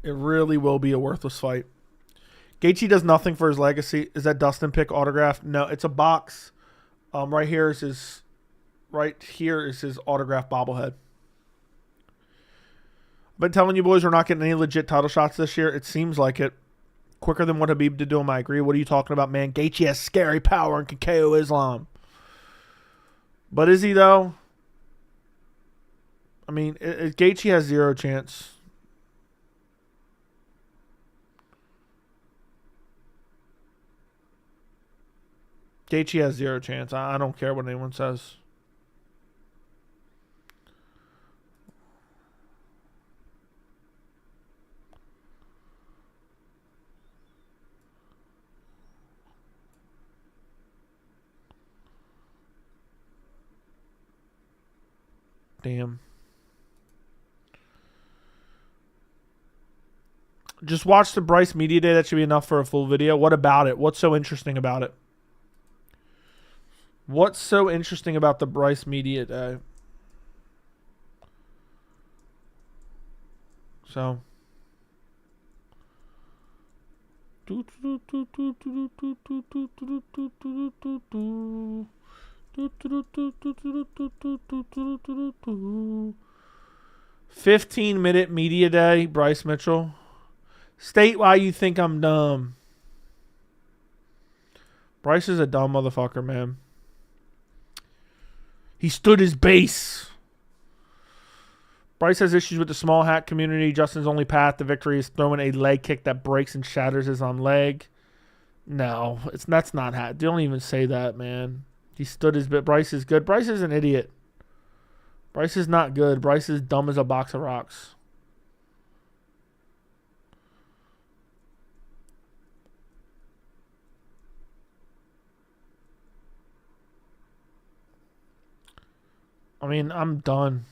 It really will be a worthless fight. Gaethje does nothing for his legacy. Is that Dustin pick autograph? No, it's a box. Right here is his autograph bobblehead. I've been telling you boys we're not getting any legit title shots this year. It seems like it. Quicker than what Habib did to him, I agree. What are you talking about, man? Gaethje has scary power and can KO Islam. But is he, though? I mean, Gaethje has zero chance. Gaethje has zero chance. I don't care what anyone says. Damn. Just watch the Bryce Media Day. That should be enough for a full video. What about it? What's so interesting about it? What's so interesting about the Bryce Media Day? So. "15-minute media day, Bryce Mitchell. State why you think I'm dumb." Bryce is a dumb motherfucker, man. He stood his base. Bryce has issues with the small hat community. Justin's only path to victory is throwing a leg kick that breaks and shatters his own leg. No, that's not hat. Don't even say that, man. He stood his bit. Bryce is good. Bryce is an idiot. Bryce is not good. Bryce is dumb as a box of rocks. I mean, I'm done.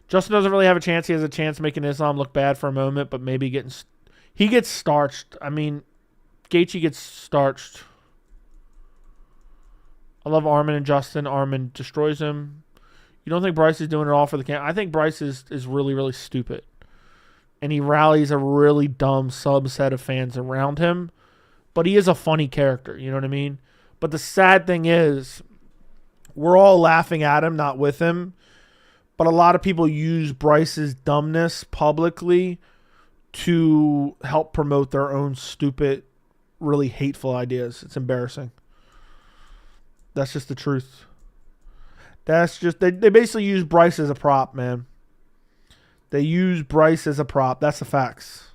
Justin doesn't really have a chance. He has a chance making Islam look bad for a moment, but maybe he gets starched. I mean, Gaethje gets starched. I love Armin and Justin. Armin destroys him. You don't think Bryce is doing it all for the camp? I think Bryce is really, really stupid. And he rallies a really dumb subset of fans around him. But he is a funny character, you know what I mean? But the sad thing is, we're all laughing at him, not with him. But a lot of people use Bryce's dumbness publicly to help promote their own stupid, really hateful ideas. It's embarrassing. That's just the truth. That's just, they basically use Bryce as a prop, man. They use Bryce as a prop. That's the facts.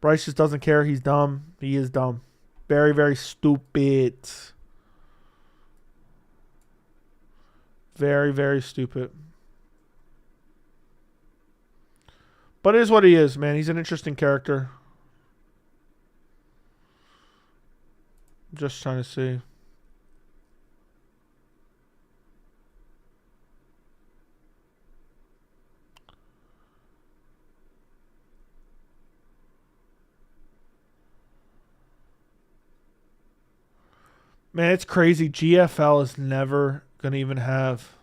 Bryce just doesn't care. He's dumb. He is dumb. Very, very stupid. Very, very stupid. But it is what he is, man. He's an interesting character. Just trying to see. Man, it's crazy. GFL is never going to even have...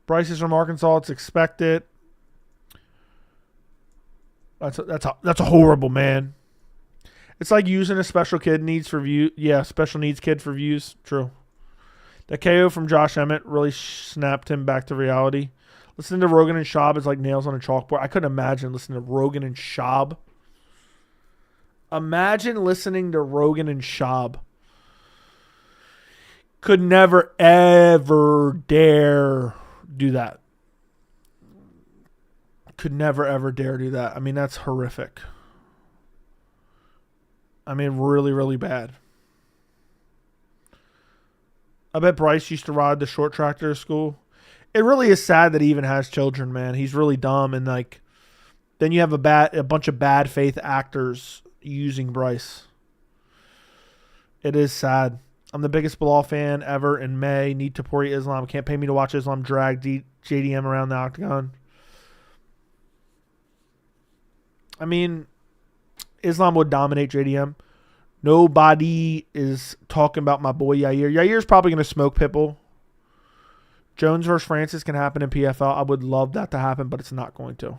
Bryce is from Arkansas. It's expected. That's a horrible, man. It's like using a special kid needs for view. Yeah, special needs kid for views. True. The KO from Josh Emmett really snapped him back to reality. Listening to Rogan and Schaub is like nails on a chalkboard. I couldn't imagine listening to Rogan and Schaub. Imagine listening to Rogan and Schaub. Could never, ever dare do that. Could never, ever dare do that. I mean, that's horrific. I mean, really, really bad. I bet Bryce used to ride the short tractor to school. It really is sad that he even has children, man. He's really dumb, and like, then you have a bunch of bad faith actors using Bryce. It is sad. I'm the biggest Bilal fan ever in May. Need to Tapori Islam. Can't pay me to watch Islam drag JDM around the octagon. I mean, Islam would dominate JDM. Nobody is talking about my boy Yair. Yair's probably going to smoke Pitbull. Jones versus Francis can happen in PFL. I would love that to happen, but it's not going to.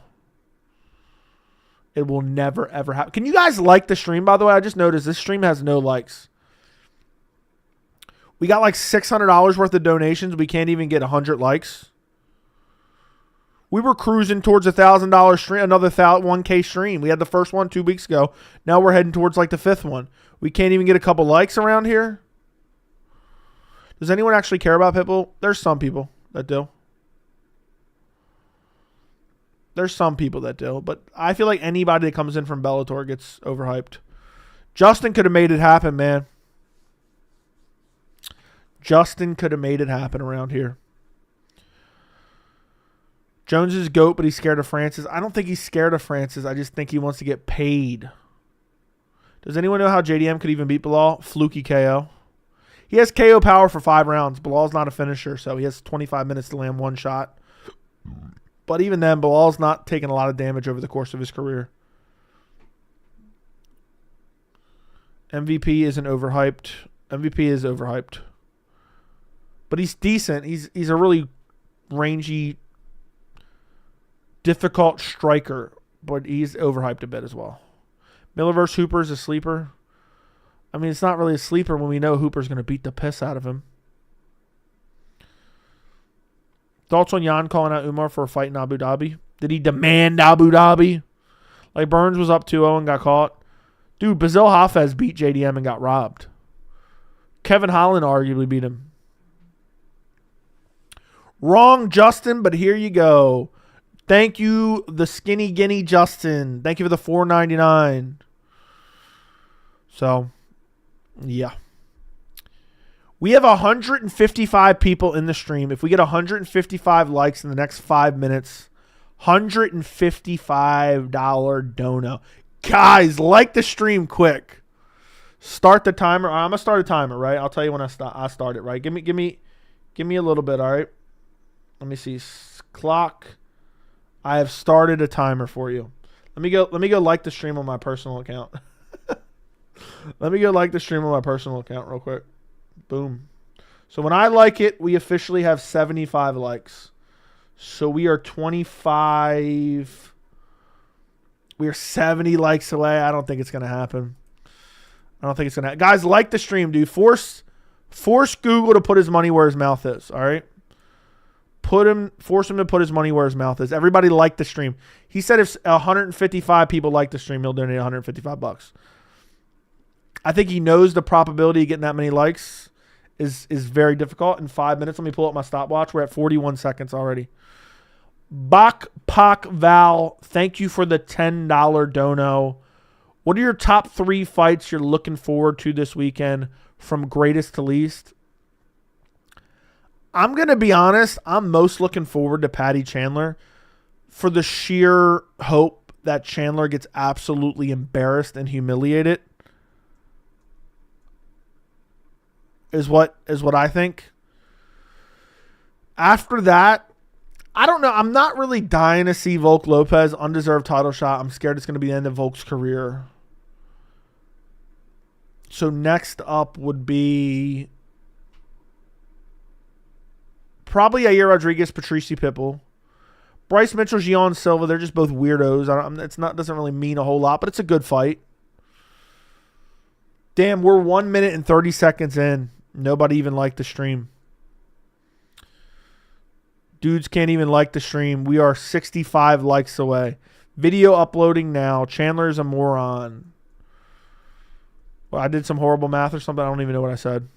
It will never, ever happen. Can you guys like the stream, by the way? I just noticed this stream has no likes. We got like $600 worth of donations. We can't even get 100 likes. We were cruising towards $1,000 stream, another 1K stream. We had the first one 2 weeks ago. Now we're heading towards like the fifth one. We can't even get a couple likes around here. Does anyone actually care about Pitbull? There's some people that do. There's some people that do. But I feel like anybody that comes in from Bellator gets overhyped. Justin could have made it happen, man. Justin could have made it happen around here. Jones is GOAT, but he's scared of Francis. I don't think he's scared of Francis. I just think he wants to get paid. Does anyone know how JDM could even beat Bilal? Fluky KO. He has KO power for 5 rounds. Bilal's not a finisher, so he has 25 minutes to land one shot. But even then, Bilal's not taking a lot of damage over the course of his career. MVP isn't overhyped. MVP is overhyped. But he's decent. He's a really rangy, difficult striker, but he's overhyped a bit as well. Miller vs. Hooper is a sleeper. I mean, it's not really a sleeper when we know Hooper's going to beat the piss out of him. Thoughts on Jan calling out Umar for a fight in Abu Dhabi? Did he demand Abu Dhabi? Like, Burns was up 2-0 and got caught. Dude, Bazil Hafez beat JDM and got robbed. Kevin Holland arguably beat him. Wrong, Justin, but here you go. Thank you, the Skinny Guinea Justin. Thank you for the $4.99. So, yeah. We have 155 people in the stream. If we get 155 likes in the next 5 minutes, $155 dono. Guys, like the stream quick. Start the timer. I'm gonna start a timer, right? I'll tell you when I start it, right? Give me a little bit, all right? Let me see. Clock. I have started a timer for you. Let me go like the stream on my personal account. Let me go like the stream on my personal account real quick. Boom. So when I like it, we officially have 75 likes. So we are 25. We are 70 likes away. I don't think it's going to happen. I don't think it's going to happen. Guys, like the stream, dude. Force Google to put his money where his mouth is, all right? Force him to put his money where his mouth is. Everybody like the stream. He said if 155 people like the stream, he'll donate $155. I think he knows the probability of getting that many likes is very difficult. In 5 minutes, let me pull up my stopwatch. We're at 41 seconds already. Bak Pak Val, thank you for the $10 dono. What are your top 3 fights you're looking forward to this weekend from greatest to least? I'm going to be honest. I'm most looking forward to Paddy Chandler for the sheer hope that Chandler gets absolutely embarrassed and humiliated. Is what I think. After that, I don't know. I'm not really dying to see Volk Lopez undeserved title shot. I'm scared it's going to be the end of Volk's career. So next up would be probably Yair Rodriguez, Patricio Pitbull, Bryce Mitchell, Gian Silva. They're just both weirdos. Doesn't really mean a whole lot, but it's a good fight. Damn, we're 1 minute and 30 seconds in. Nobody even liked the stream. Dudes can't even like the stream. We are 65 likes away. Video uploading now. Chandler's a moron. Well, I did some horrible math or something. I don't even know what I said.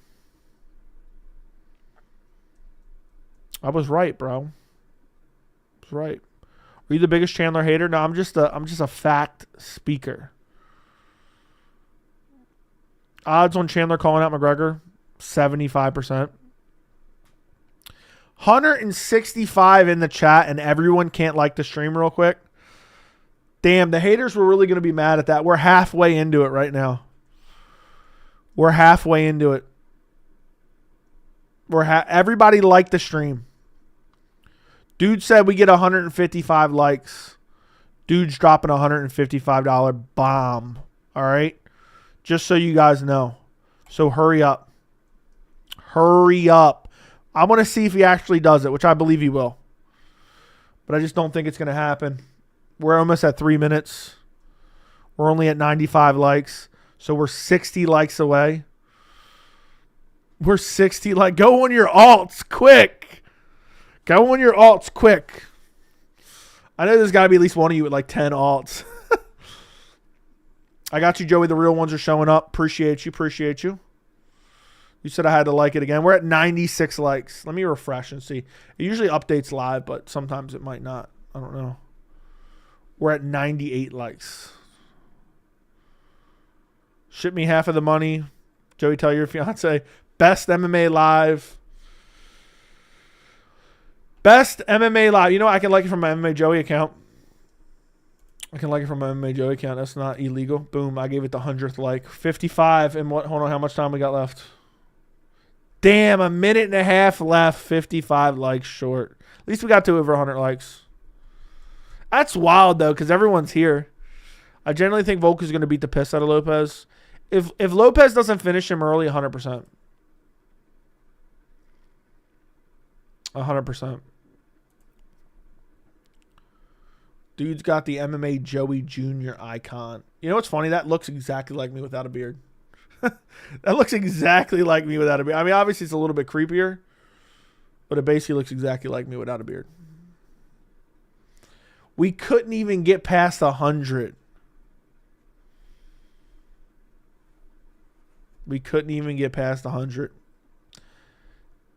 I was right, bro. I was right. Are you the biggest Chandler hater? No, I'm just a fact speaker. Odds on Chandler calling out McGregor, 75%. 165 in the chat, and everyone can't like the stream real quick. Damn, the haters were really going to be mad at that. We're halfway into it right now. We're halfway into it. Everybody liked the stream. Dude said we get 155 likes. Dude's dropping a $155 bomb. All right? Just so you guys know. So hurry up. Hurry up. I want to see if he actually does it, which I believe he will. But I just don't think it's going to happen. We're almost at 3 minutes. We're only at 95 likes. So we're 60 likes away. We're 60 like. Go on your alts quick. Go on your alts quick. I know there's got to be at least one of you with like 10 alts. I got you, Joey. The real ones are showing up. Appreciate you. Appreciate you. You said I had to like it again. We're at 96 likes. Let me refresh and see. It usually updates live, but sometimes it might not. I don't know. We're at 98 likes. Ship me half of the money. Joey, tell your fiance. Best MMA live. Best MMA live. You know, I can like it from my MMA Joey account. I can like it from my MMA Joey account. That's not illegal. Boom. I gave it the 100th like. 55. And what? Hold on. How much time we got left? Damn, a minute and a half left. 55 likes short. At least we got to over 100 likes. That's wild, though, because everyone's here. I generally think Volk is going to beat the piss out of Lopez. If Lopez doesn't finish him early, 100%. 100%. Dude's got the MMA Joey Jr. icon. You know what's funny? That looks exactly like me without a beard. That looks exactly like me without a beard. I mean, obviously it's a little bit creepier, but it basically looks exactly like me without a beard. We couldn't even get past 100. We couldn't even get past 100.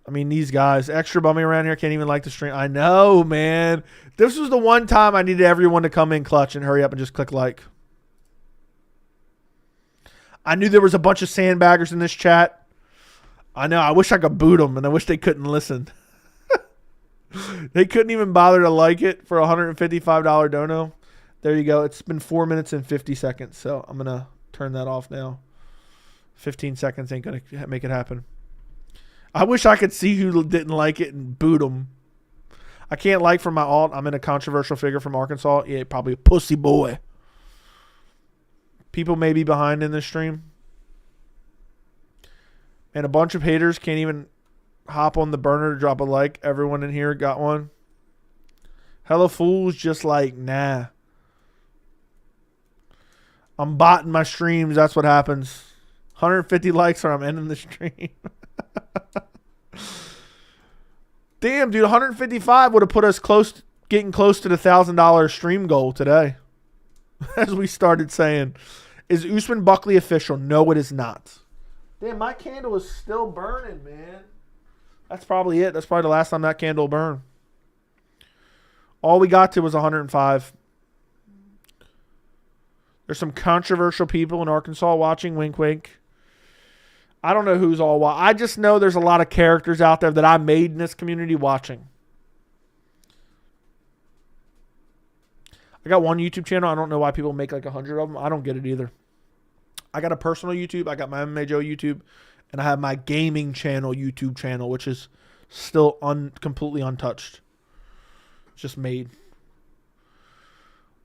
I mean, these guys, extra bummy around here, can't even like the stream. I know, man. This was the one time I needed everyone to come in clutch and hurry up and just click like. I knew there was a bunch of sandbaggers in this chat. I know. I wish I could boot them, and I wish they couldn't listen. They couldn't even bother to like it for a $155 dono. There you go. It's been 4 minutes and 50 seconds, so I'm going to turn that off now. 15 seconds ain't going to make it happen. I wish I could see who didn't like it and boot them. I can't like from my alt. I'm in a controversial figure from Arkansas. Yeah, probably a pussy boy. People may be behind in this stream. And a bunch of haters can't even hop on the burner to drop a like. Everyone in here got one. Hello Fools just like, nah. I'm botting my streams. That's what happens. 150 likes or I'm ending the stream. Damn, dude. 155 would have put us getting close to the $1,000 stream goal today. As we started saying. Is Usman Buckley official? No, it is not. Damn, my candle is still burning, man. That's probably it. That's probably the last time that candle burned. All we got to was 105. There's some controversial people in Arkansas watching. Wink, wink. I don't know who's all watching. I just know there's a lot of characters out there that I made in this community watching. I got one YouTube channel. I don't know why people make like 100 of them. I don't get it either. I got a personal YouTube. I got my MMA Joe YouTube. And I have my gaming channel YouTube channel, which is still completely untouched. It's just made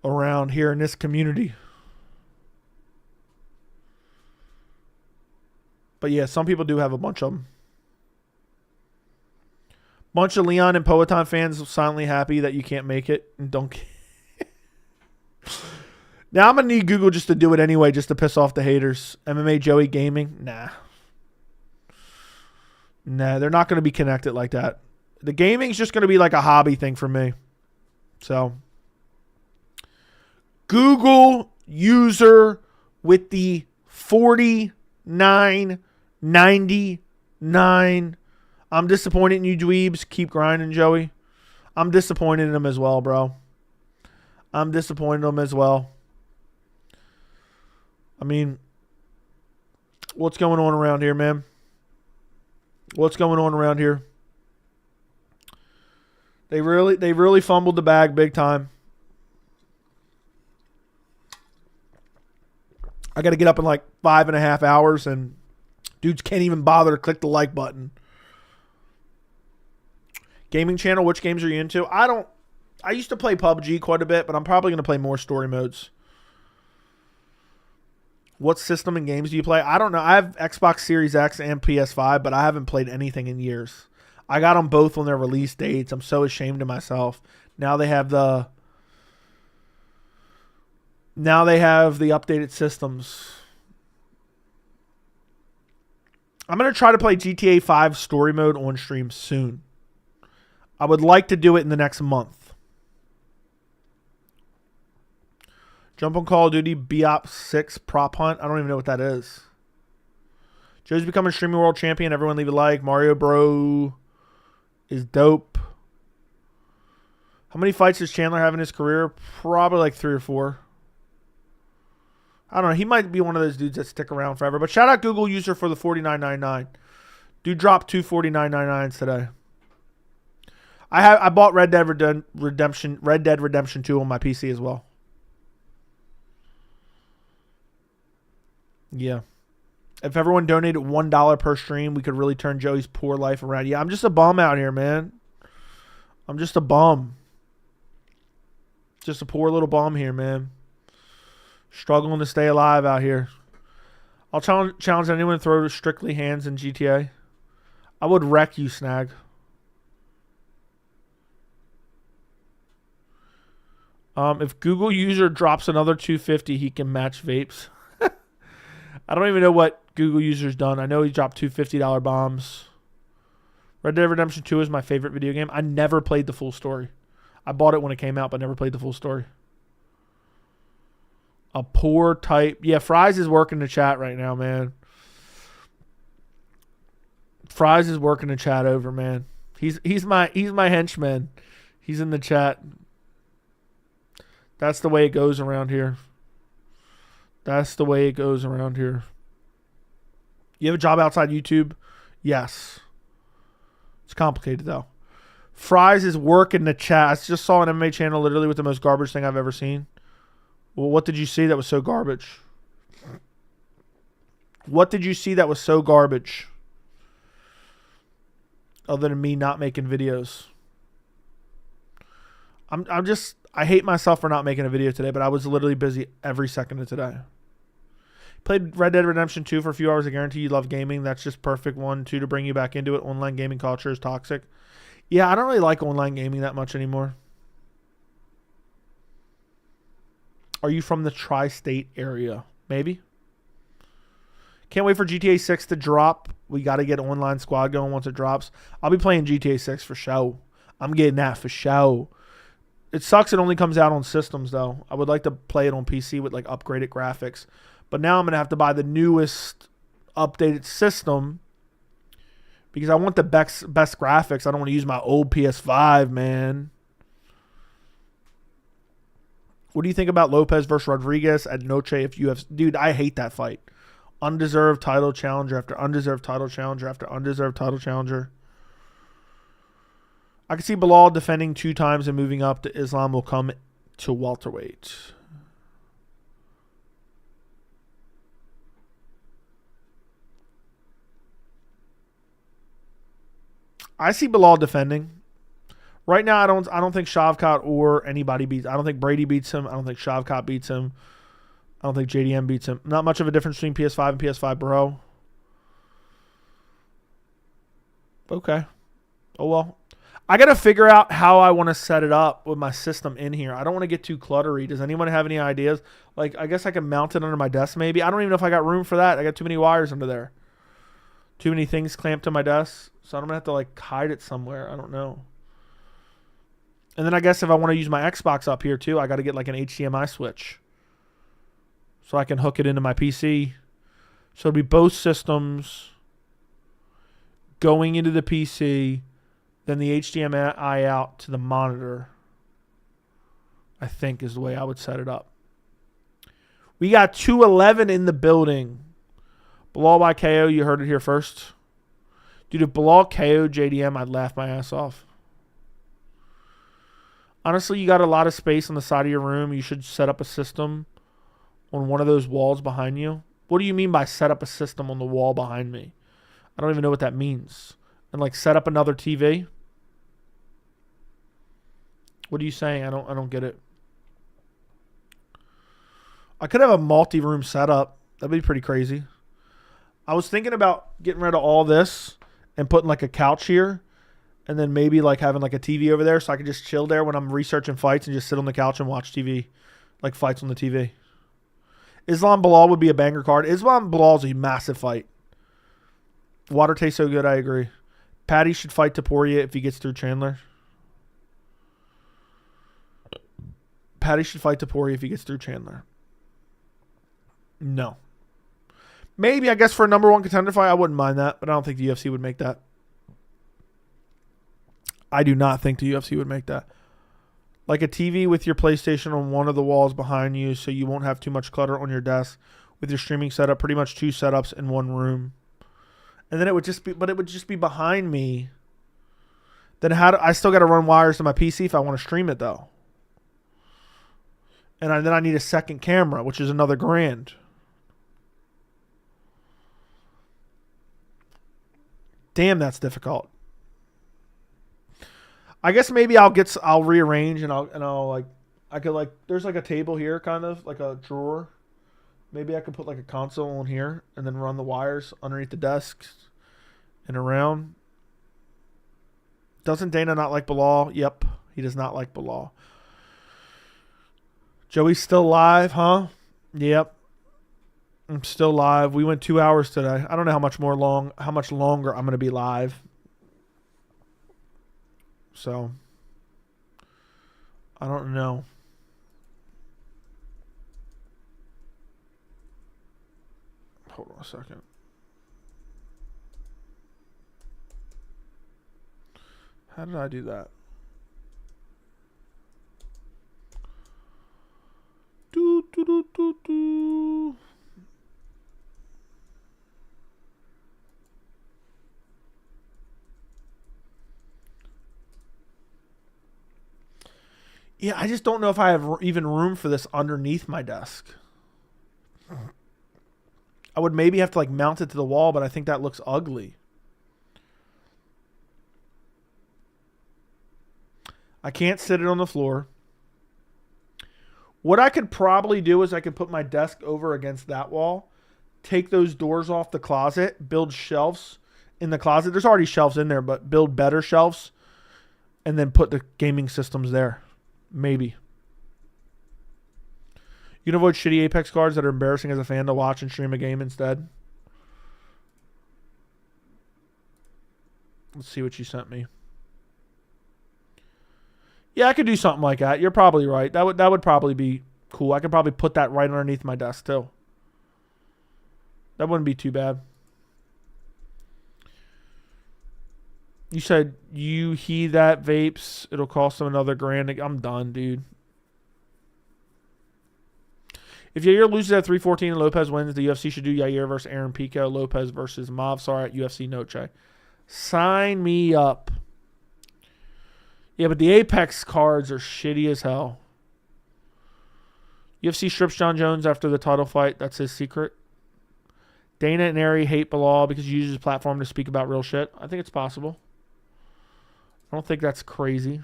around here in this community. But yeah, some people do have a bunch of them. Bunch of Leon and Poeton fans silently happy that you can't make it and don't. Now I'm going to need Google just to do it anyway, just to piss off the haters. MMA Joey Gaming? Nah. Nah, they're not going to be connected like that. The gaming's just going to be like a hobby thing for me. So, Google user with the 49.99. I'm disappointed in you dweebs. Keep grinding, Joey. I'm disappointed in them as well, bro. I'm disappointed in them as well. I mean, what's going on around here, man? What's going on around here? They really fumbled the bag big time. I got to get up in like 5.5 hours, and dudes can't even bother to click the like button. Gaming channel, which games are you into? I used to play PUBG quite a bit, but I'm probably going to play more story modes. What system and games do you play? I don't know. I have Xbox Series X and PS5, but I haven't played anything in years. I got them both on their release dates. I'm so ashamed of myself. Now they have the updated systems. I'm going to try to play GTA 5 story mode on stream soon. I would like to do it in the next month. Jump on Call of Duty, BOP 6 prop hunt. I don't even know what that is. Joe's becoming streaming world champion. Everyone leave a like. Mario Bro is dope. How many fights does Chandler have in his career? Probably like 3 or 4. I don't know. He might be one of those dudes that stick around forever. But shout out Google user for the 49.99. Dude dropped 2 49.99s today. I bought Red Dead Redemption 2 on my PC as well. Yeah. If everyone donated $1 per stream, we could really turn Joey's poor life around. Yeah, I'm just a bum out here, man. I'm just a bum. Just a poor little bum here, man. Struggling to stay alive out here. I'll challenge anyone to throw strictly hands in GTA. I would wreck you, Snag. If Google user drops another 250, he can match vapes. I don't even know what Google user's done. I know he dropped two $50 bombs. Red Dead Redemption 2 is my favorite video game. I never played the full story. I bought it when it came out, but never played the full story. A poor type. Yeah, Fries is working the chat right now, man. Fries is working the chat over, man. He's my henchman. He's in the chat. That's the way it goes around here. That's the way it goes around here. You have a job outside YouTube? Yes. It's complicated, though. Fries is working the chat. I just saw an MMA channel literally with the most garbage thing I've ever seen. Well, what did you see that was so garbage? What did you see that was so garbage? Other than me not making videos. I hate myself for not making a video today, but I was literally busy every second of today. Played Red Dead Redemption 2 for a few hours. I guarantee you love gaming. That's just perfect. 1, 2, to bring you back into it. Online gaming culture is toxic. Yeah, I don't really like online gaming that much anymore. Are you from the tri-state area? Maybe. Can't wait for GTA 6 to drop. We got to get online squad going once it drops. I'll be playing GTA 6 for show. I'm getting that for show. It sucks it only comes out on systems, though. I would like to play it on PC with like upgraded graphics. But now I'm going to have to buy the newest updated system because I want the best graphics. I don't want to use my old PS5, man. What do you think about Lopez versus Rodriguez at Noche if UFC? Dude, I hate that fight. Undeserved title challenger after undeserved title challenger after undeserved title challenger. I can see Bilal defending 2 times and moving up to Islam will come to welterweight. I see Bilal defending. Right now, I don't think Shavkat or anybody beats. I don't think Brady beats him. I don't think Shavkat beats him. I don't think JDM beats him. Not much of a difference between PS5 and PS5 Pro. Okay. Oh, well. I got to figure out how I want to set it up with my system in here. I don't want to get too cluttery. Does anyone have any ideas? Like, I guess I can mount it under my desk maybe. I don't even know if I got room for that. I got too many wires under there. Too many things clamped to my desk. So I'm going to have to, like, hide it somewhere. I don't know. And then I guess if I want to use my Xbox up here too, I got to get like an HDMI switch. So I can hook it into my PC. So it'll be both systems going into the PC, then the HDMI out to the monitor, I think is the way I would set it up. We got 211 in the building. Bilal by KO, you heard it here first. Dude, if Bilal KO JDM, I'd laugh my ass off. Honestly, you got a lot of space on the side of your room. You should set up a system on one of those walls behind you. What do you mean by set up a system on the wall behind me? I don't even know what that means. And like set up another TV? What are you saying? I don't get it. I could have a multi-room setup. That'd be pretty crazy. I was thinking about getting rid of all this and putting like a couch here. And then maybe like having like a TV over there so I can just chill there when I'm researching fights and just sit on the couch and watch TV. Like fights on the TV. Islam Bilal would be a banger card. Islam Bilal is a massive fight. Water tastes so good, I agree. Paddy should fight Taporia if he gets through Chandler. Paddy should fight Taporia if he gets through Chandler. No. Maybe, I guess, for a number 1 contender fight, I wouldn't mind that. But I don't think the UFC would make that. I do not think the UFC would make that. Like a TV with your PlayStation on one of the walls behind you so you won't have too much clutter on your desk with your streaming setup. Pretty much 2 setups in one room. And then it would just be behind me. Then I still got to run wires to my PC if I want to stream it though. And then I need a second camera, which is another $1,000. Damn, that's difficult. I guess maybe I'll rearrange and I'll like I could like there's like a table here kind of like a drawer. Maybe I could put like a console on here and then run the wires underneath the desks and around. Doesn't Dana not like Bilal? Yep, he does not like Bilal. Joey's still live, huh? Yep. I'm still live. We went 2 hours today. I don't know how much longer I'm going to be live. So, I don't know. Hold on a second. How did I do that? Do. Yeah, I just don't know if I have even room for this underneath my desk. I would maybe have to like mount it to the wall, but I think that looks ugly. I can't sit it on the floor. What I could probably do is I could put my desk over against that wall take those doors off the closet, build shelves in the closet. There's already shelves in there, but build better shelves and then put the gaming systems there. Maybe. You can avoid shitty Apex cards that are embarrassing as a fan to watch and stream a game instead. Let's see what you sent me. Yeah, I could do something like that. You're probably right. That would probably be cool. I could probably put that right underneath my desk too. That wouldn't be too bad. You said he that vapes, it'll cost him another grand. I'm done, dude. If Yair loses at 314 and Lopez wins, the UFC should do Yair versus Aaron Pico, Lopez versus Movsar at UFC Noche. Sign me up. Yeah, but the Apex cards are shitty as hell. UFC strips John Jones after the title fight. That's his secret. Dana and Ari hate Bilal because he uses his platform to speak about real shit. I think it's possible. I don't think that's crazy.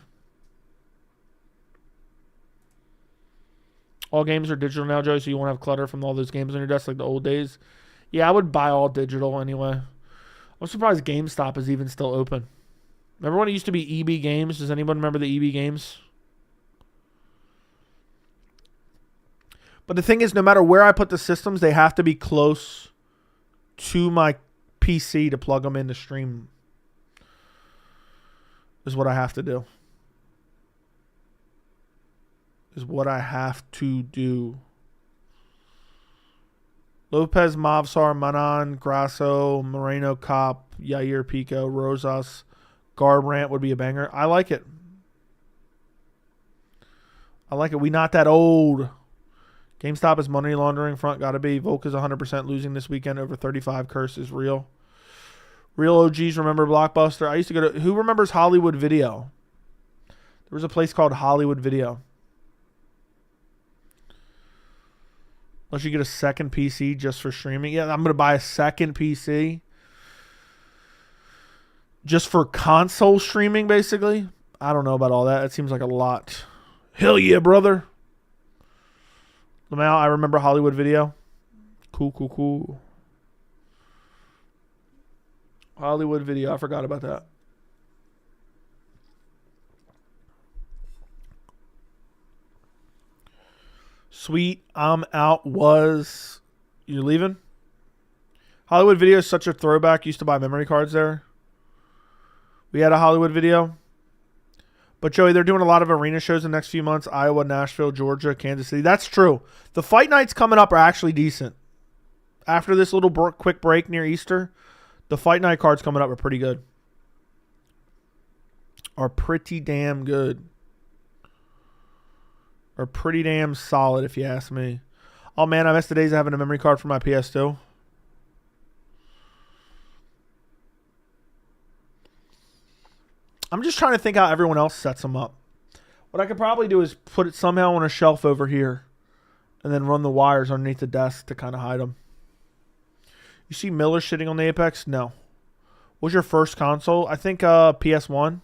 All games are digital now, Joe, so you won't have clutter from all those games on your desk like the old days. Yeah, I would buy all digital anyway. I'm surprised GameStop is even still open. Remember when it used to be EB Games? Does anyone remember the EB Games? But the thing is, no matter where I put the systems, they have to be close to my PC to plug them in to stream. Is what I have to do. Lopez, Movsar, Manon, Grasso, Moreno, Cop, Yair Pico, Rosas, Garbrandt would be a banger. I like it. We not that old. GameStop is money laundering front. Got to be. Volk is 100% losing this weekend. Over 35. Curse is real. Real OGs remember Blockbuster. I used to go to... Who remembers Hollywood Video? There was a place called Hollywood Video. Unless you get a second PC just for streaming. Yeah, I'm going to buy a second PC. Just for console streaming, basically. I don't know about all that. It seems like a lot. Hell yeah, brother. Lamau, I remember Hollywood Video. Cool. Hollywood Video. I forgot about that. Sweet. I'm out. You leaving? Hollywood Video is such a throwback. Used to buy memory cards there. We had a Hollywood Video. But, Joey, they're doing a lot of arena shows in the next few months. Iowa, Nashville, Georgia, Kansas City. That's true. The fight nights coming up are actually decent. After this little quick break near Easter, the fight night cards coming up are pretty good. Are pretty damn good. Are pretty damn solid, if you ask me. Oh, man, I missed the days of having a memory card for my PS2. I'm just trying to think how everyone else sets them up. What I could probably do is put it somehow on a shelf over here and then run the wires underneath the desk to kind of hide them. You see Miller shitting on the Apex? No. What was your first console? I think PS1.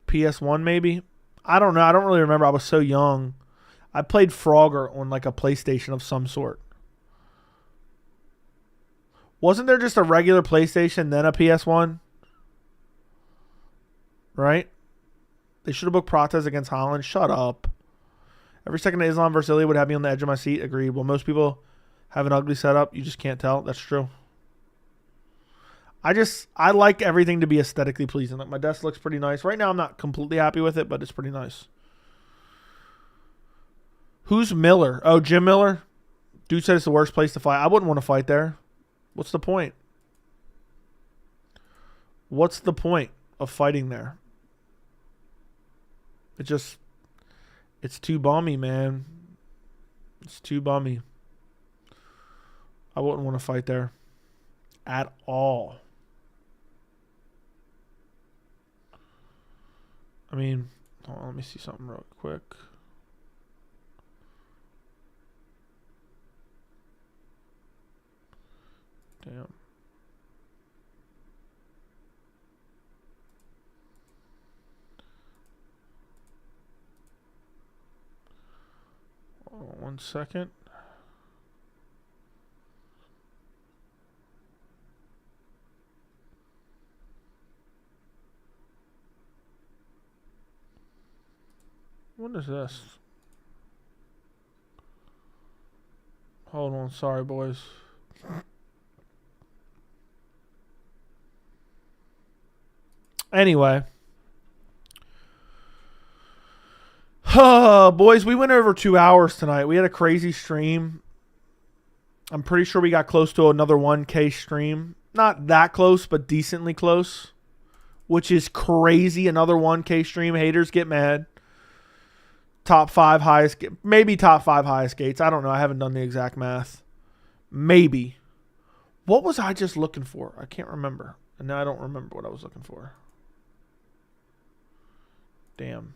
PS1 maybe? I don't know. I don't really remember. I was so young. I played Frogger on like a PlayStation of some sort. Wasn't there just a regular PlayStation then a PS1? Right? They should have booked Prates against Holland. Shut up. Every second Islam versus Ilya would have me on the edge of my seat. Agreed. Well, most people have an ugly setup. You just can't tell. That's true. I like everything to be aesthetically pleasing. Like my desk looks pretty nice. Right now I'm not completely happy with it, but it's pretty nice. Who's Miller? Oh, Jim Miller? Dude said it's the worst place to fight. I wouldn't want to fight there. What's the point? What's the point of fighting there? It's too bummy, man. It's too bummy. I wouldn't want to fight there at all. I mean, hold on, let me see something real quick. Damn. Hold on 1 second. What is this? Hold on. Sorry, boys. Anyway. Boys, we went over 2 hours tonight. We had a crazy stream. I'm pretty sure we got close to another 1K stream. Not that close, but decently close. Which is crazy. Another 1K stream. Haters get mad. Top 5 highest. Maybe top 5 highest gates. I don't know. I haven't done the exact math. Maybe. What was I just looking for? I can't remember. And now I don't remember what I was looking for. Damn.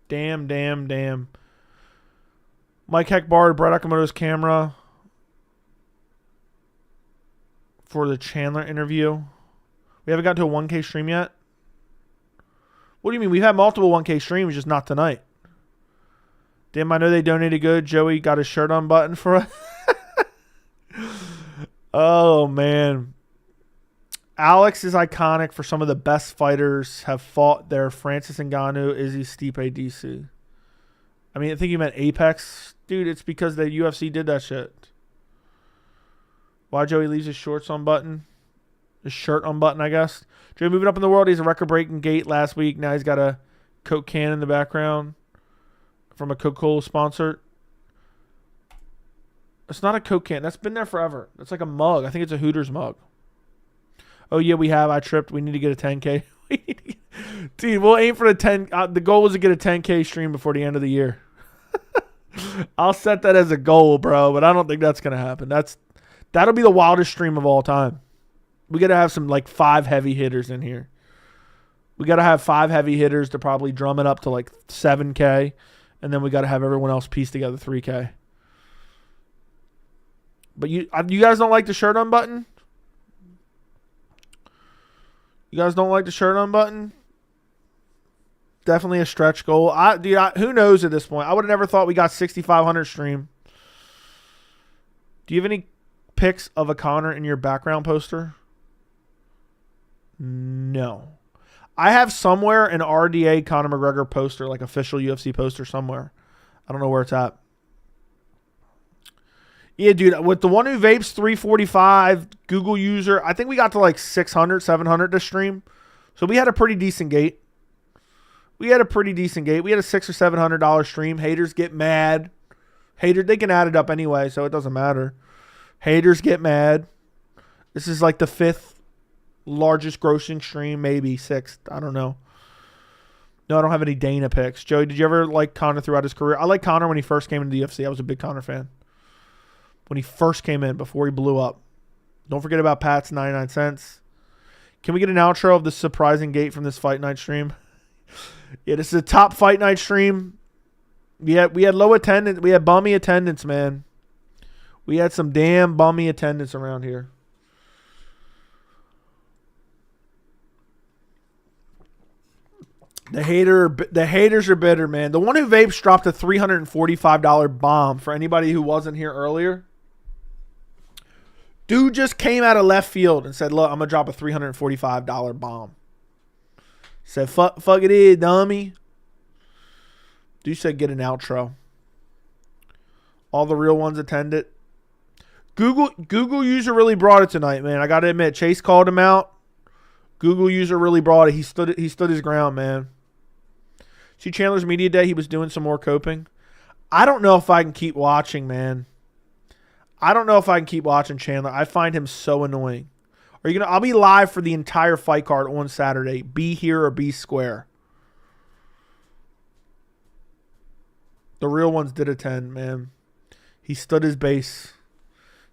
Damn. Mike Heck borrowed Brett Okamoto's camera for the Chandler interview. We haven't got to a 1K stream yet. What do you mean? We've had multiple 1K streams, just not tonight. Damn, I know they donated good. Joey got his shirt unbuttoned for us. Oh, man. Alex is iconic for some of the best fighters have fought there. Francis Ngannou, Izzy, Stipe, DC. I mean, I think you meant Apex. Dude, it's because the UFC did that shit. Why Joey leaves his shorts unbuttoned? His shirt unbuttoned, I guess. Joey moving up in the world. He's a record-breaking gate last week. Now he's got a Coke can in the background from a Coca-Cola sponsor. It's not a Coke can. That's been there forever. It's like a mug. I think it's a Hooters mug. Oh, yeah, we have. I tripped. We need to get a 10K. Dude, we'll aim for the 10. The goal is to get a 10K stream before the end of the year. I'll set that as a goal, bro, but I don't think that's going to happen. That'll be the wildest stream of all time. We got to have some, like, 5 heavy hitters in here. We got to have 5 heavy hitters to probably drum it up to, like, 7K, and then we got to have everyone else piece together 3K. But you guys don't like the shirt unbuttoned? You guys don't like the shirt unbuttoned? Definitely a stretch goal. Who knows at this point? I would have never thought we got 6,500 stream. Do you have any pics of a Conor in your background poster? No. I have somewhere an RDA Conor McGregor poster, like official UFC poster somewhere. I don't know where it's at. Yeah, dude, with the one who vapes 345 Google user, I think we got to like 600, 700 to stream. So we had a pretty decent gate. We had a $600 or $700 stream. Haters get mad. They can add it up anyway, so it doesn't matter. Haters get mad. This is like the 5th largest grossing stream, maybe 6th. I don't know. No, I don't have any Dana picks. Joey, did you ever like Conor throughout his career? I liked Conor when he first came into the UFC. I was a big Conor fan. When he first came in, before he blew up. Don't forget about Pat's 99 cents. Can we get an outro of the surprising gate from this fight night stream? Yeah, this is a top fight night stream. We had low attendance. We had bummy attendance, man. We had some damn bummy attendance around here. The haters are bitter, man. The one who vapes dropped a $345 bomb for anybody who wasn't here earlier. Dude just came out of left field and said, look, I'm going to drop a $345 bomb. Said, fuck it is, dummy. Dude said, get an outro. All the real ones attended. Google user really brought it tonight, man. I got to admit, Chase called him out. Google user really brought it. He stood his ground, man. See Chandler's media day, he was doing some more coping. I don't know if I can keep watching, man. I don't know if I can keep watching Chandler. I find him so annoying. I'll be live for the entire fight card on Saturday. Be here or be square. The real ones did attend, man. He stood his base.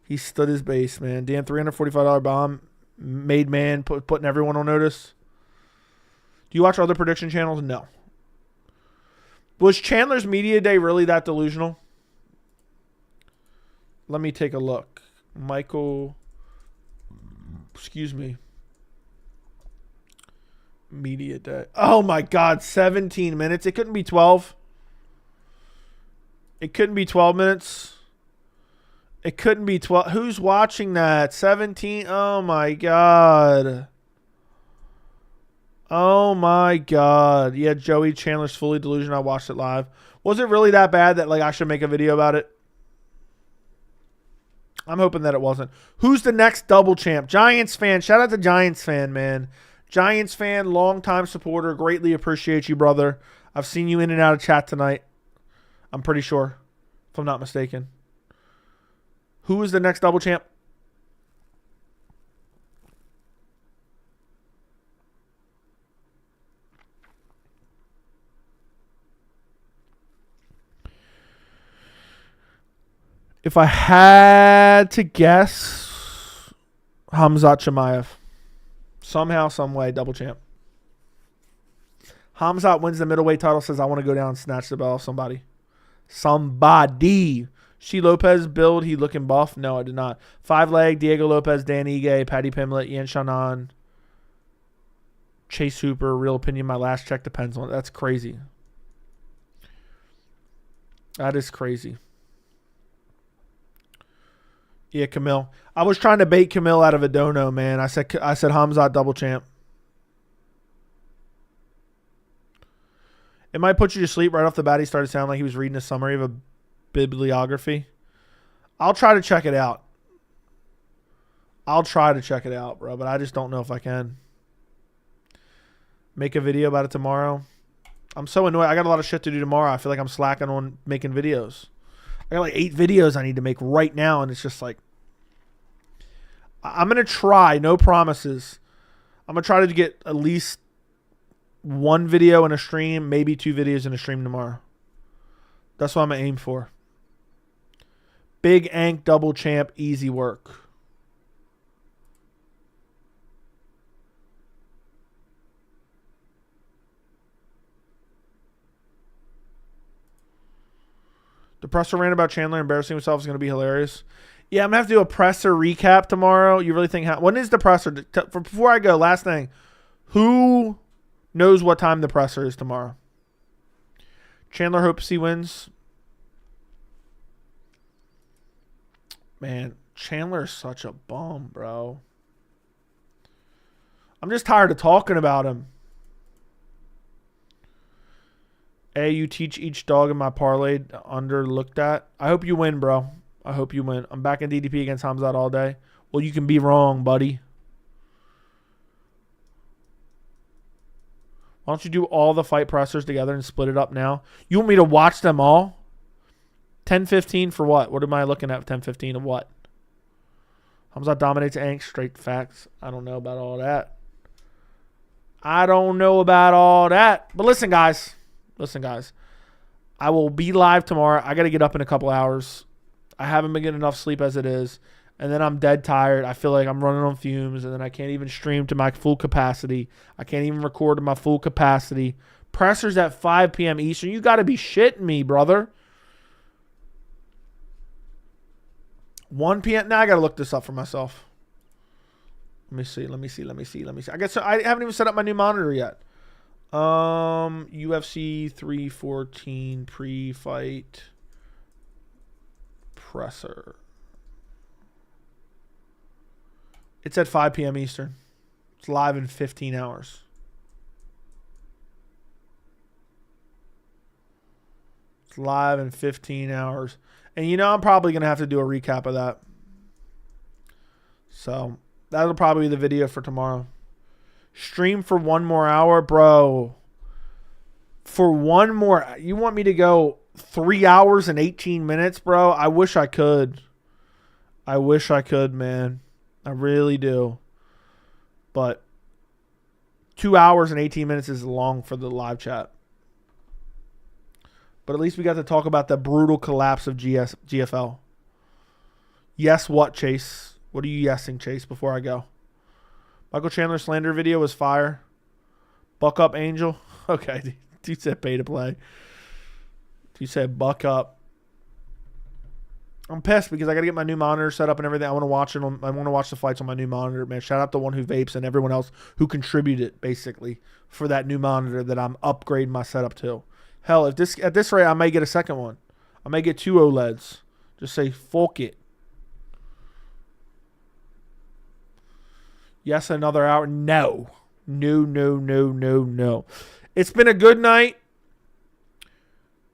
Man. Damn, $345 bomb. Made man, putting everyone on notice. Do you watch other prediction channels? No. Was Chandler's media day really that delusional? Let me take a look. Michael, excuse me. Media day. Oh my God, 17 minutes. It couldn't be 12. It couldn't be 12 minutes. It couldn't be 12. Who's watching that? 17. Oh, my God. Oh, my God. Yeah, Joey Chandler's fully delusional. I watched it live. Was it really that bad that, like, I should make a video about it? I'm hoping that it wasn't. Who's the next double champ? Giants fan. Shout out to Giants fan, man. Giants fan, longtime supporter. Greatly appreciate you, brother. I've seen you in and out of chat tonight. I'm pretty sure, if I'm not mistaken. Who is the next double champ? If I had to guess, Khamzat Chimaev. Somehow, some way, double champ. Khamzat wins the middleweight title, says, I want to go down and snatch the belt off somebody. Somebody. She Lopez build, he looking buff? No, I did not. 5-leg, Diego Lopez, Dan Ige, Paddy Pimblett, Yan Shannon, Chase Hooper. Real opinion, my last check depends on it. That's crazy. That is crazy. Yeah, Camille. I was trying to bait Camille out of a dono, man. I said Khamzat double champ. It might put you to sleep right off the bat. He started sounding like he was reading a summary of a bibliography. I'll try to check it out. I'll try to check it out, bro, but I just don't know if I can. Make a video about it tomorrow. I'm so annoyed. I got a lot of shit to do tomorrow. I feel like I'm slacking on making videos. I got like 8 videos I need to make right now, and it's just like, I'm going to try, no promises. I'm going to try to get at least 1 video in a stream, maybe 2 videos in a stream tomorrow. That's what I'm going to aim for. Big Ank double champ, easy work. The presser ran about Chandler embarrassing himself is going to be hilarious. Yeah, I'm going to have to do a presser recap tomorrow. You really think... when is the presser? Before I go, last thing. Who knows what time the presser is tomorrow? Chandler hopes he wins. Man, Chandler is such a bum, bro. I'm just tired of talking about him. A, you teach each dog in my parlay under looked at. I hope you win, bro. I hope you win. I'm back in DDP against Khamzat all day. Well, you can be wrong, buddy. Why don't you do all the fight pressers together and split it up now? You want me to watch them all? 10-15 for what? What am I looking at? 10-15 of what? Khamzat dominates Ank. Straight facts. I don't know about all that. I don't know about all that. But listen, guys. Listen, guys. I will be live tomorrow. I got to get up in a couple hours. I haven't been getting enough sleep as it is. And then I'm dead tired. I feel like I'm running on fumes. And then I can't even stream to my full capacity. I can't even record to my full capacity. Presser's at 5 p.m. Eastern. You got to be shitting me, brother. 1 p.m. Now I got to look this up for myself. Let me see. I guess I haven't even set up my new monitor yet. UFC 314 pre-fight presser. It's at 5 p.m. Eastern. It's live in 15 hours. It's live in 15 hours. And you know I'm probably going to have to do a recap of that. So that'll probably be the video for tomorrow. Stream for 1 more hour, bro. For 1 more, you want me to go 3 hours and 18 minutes, bro? I wish I could. I wish I could, man. I really do. But 2 hours and 18 minutes is long for the live chat. But at least we got to talk about the brutal collapse of GFL. Yes, what, Chase? What are you yesing, Chase, before I go? Michael Chandler slander video was fire. Buck up, Angel. Okay, dude said pay to play. Dude said buck up. I'm pissed because I got to get my new monitor set up and everything. I want to watch it. I want to watch the fights on my new monitor, man. Shout out to One Who Vapes and everyone else who contributed basically for that new monitor that I'm upgrading my setup to. Hell, if this at this rate, I may get a second one. I may get 2 OLEDs. Just say fuck it. Yes, another hour. No. No. It's been a good night.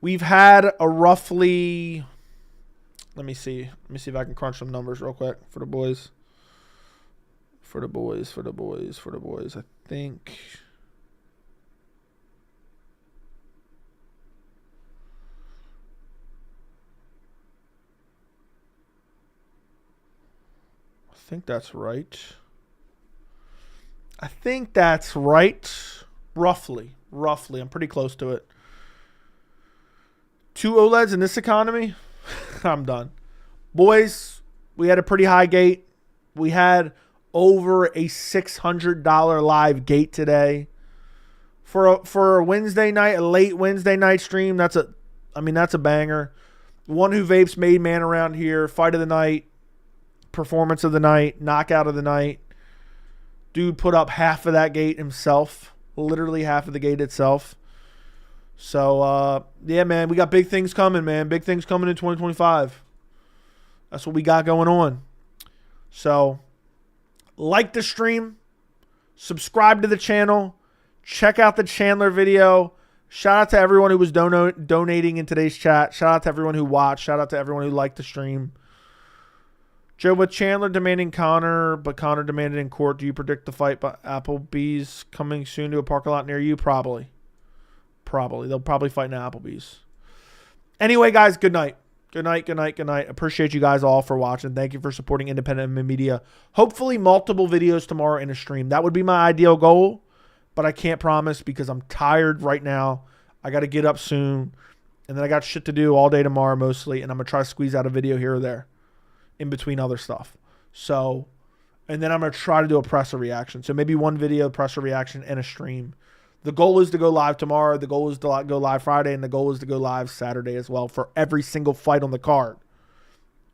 We've had a roughly... Let me see. Let me see if I can crunch some numbers real quick for the boys. For the boys. I think... I think that's right. Roughly. I'm pretty close to it. 2 OLEDs in this economy? I'm done. Boys, we had a pretty high gate. We had over a $600 live gate today. For a Wednesday night, a late Wednesday night stream, that's a banger. One Who Vapes made man around here. Fight of the night. Performance of the night, knockout of the night. Dude put up half of that gate himself. Literally half of the gate itself. So, yeah, man, we got big things coming, man. Big things coming in 2025. That's what we got going on. So, like the stream. Subscribe to the channel. Check out the Chandler video. Shout out to everyone who was donating in today's chat. Shout out to everyone who watched. Shout out to everyone who liked the stream. Joe, with Chandler demanding Conor, but Conor demanded in court, do you predict the fight by Applebee's coming soon to a parking lot near you? Probably. They'll probably fight in Applebee's. Anyway, guys, good night. Good night. Appreciate you guys all for watching. Thank you for supporting independent media. Hopefully multiple videos tomorrow in a stream. That would be my ideal goal, but I can't promise because I'm tired right now. I got to get up soon, and then I got shit to do all day tomorrow mostly, and I'm going to try to squeeze out a video here or there in between other stuff. So, and then I'm going to try to do a presser reaction. So maybe one video, presser reaction, and a stream. The goal is to go live tomorrow. The goal is to go live Friday, and the goal is to go live Saturday as well for every single fight on the card.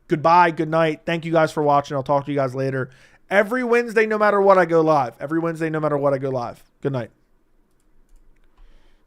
Goodbye. Good night. Thank you guys for watching. I'll talk to you guys later. Every Wednesday, no matter what, I go live. Good night.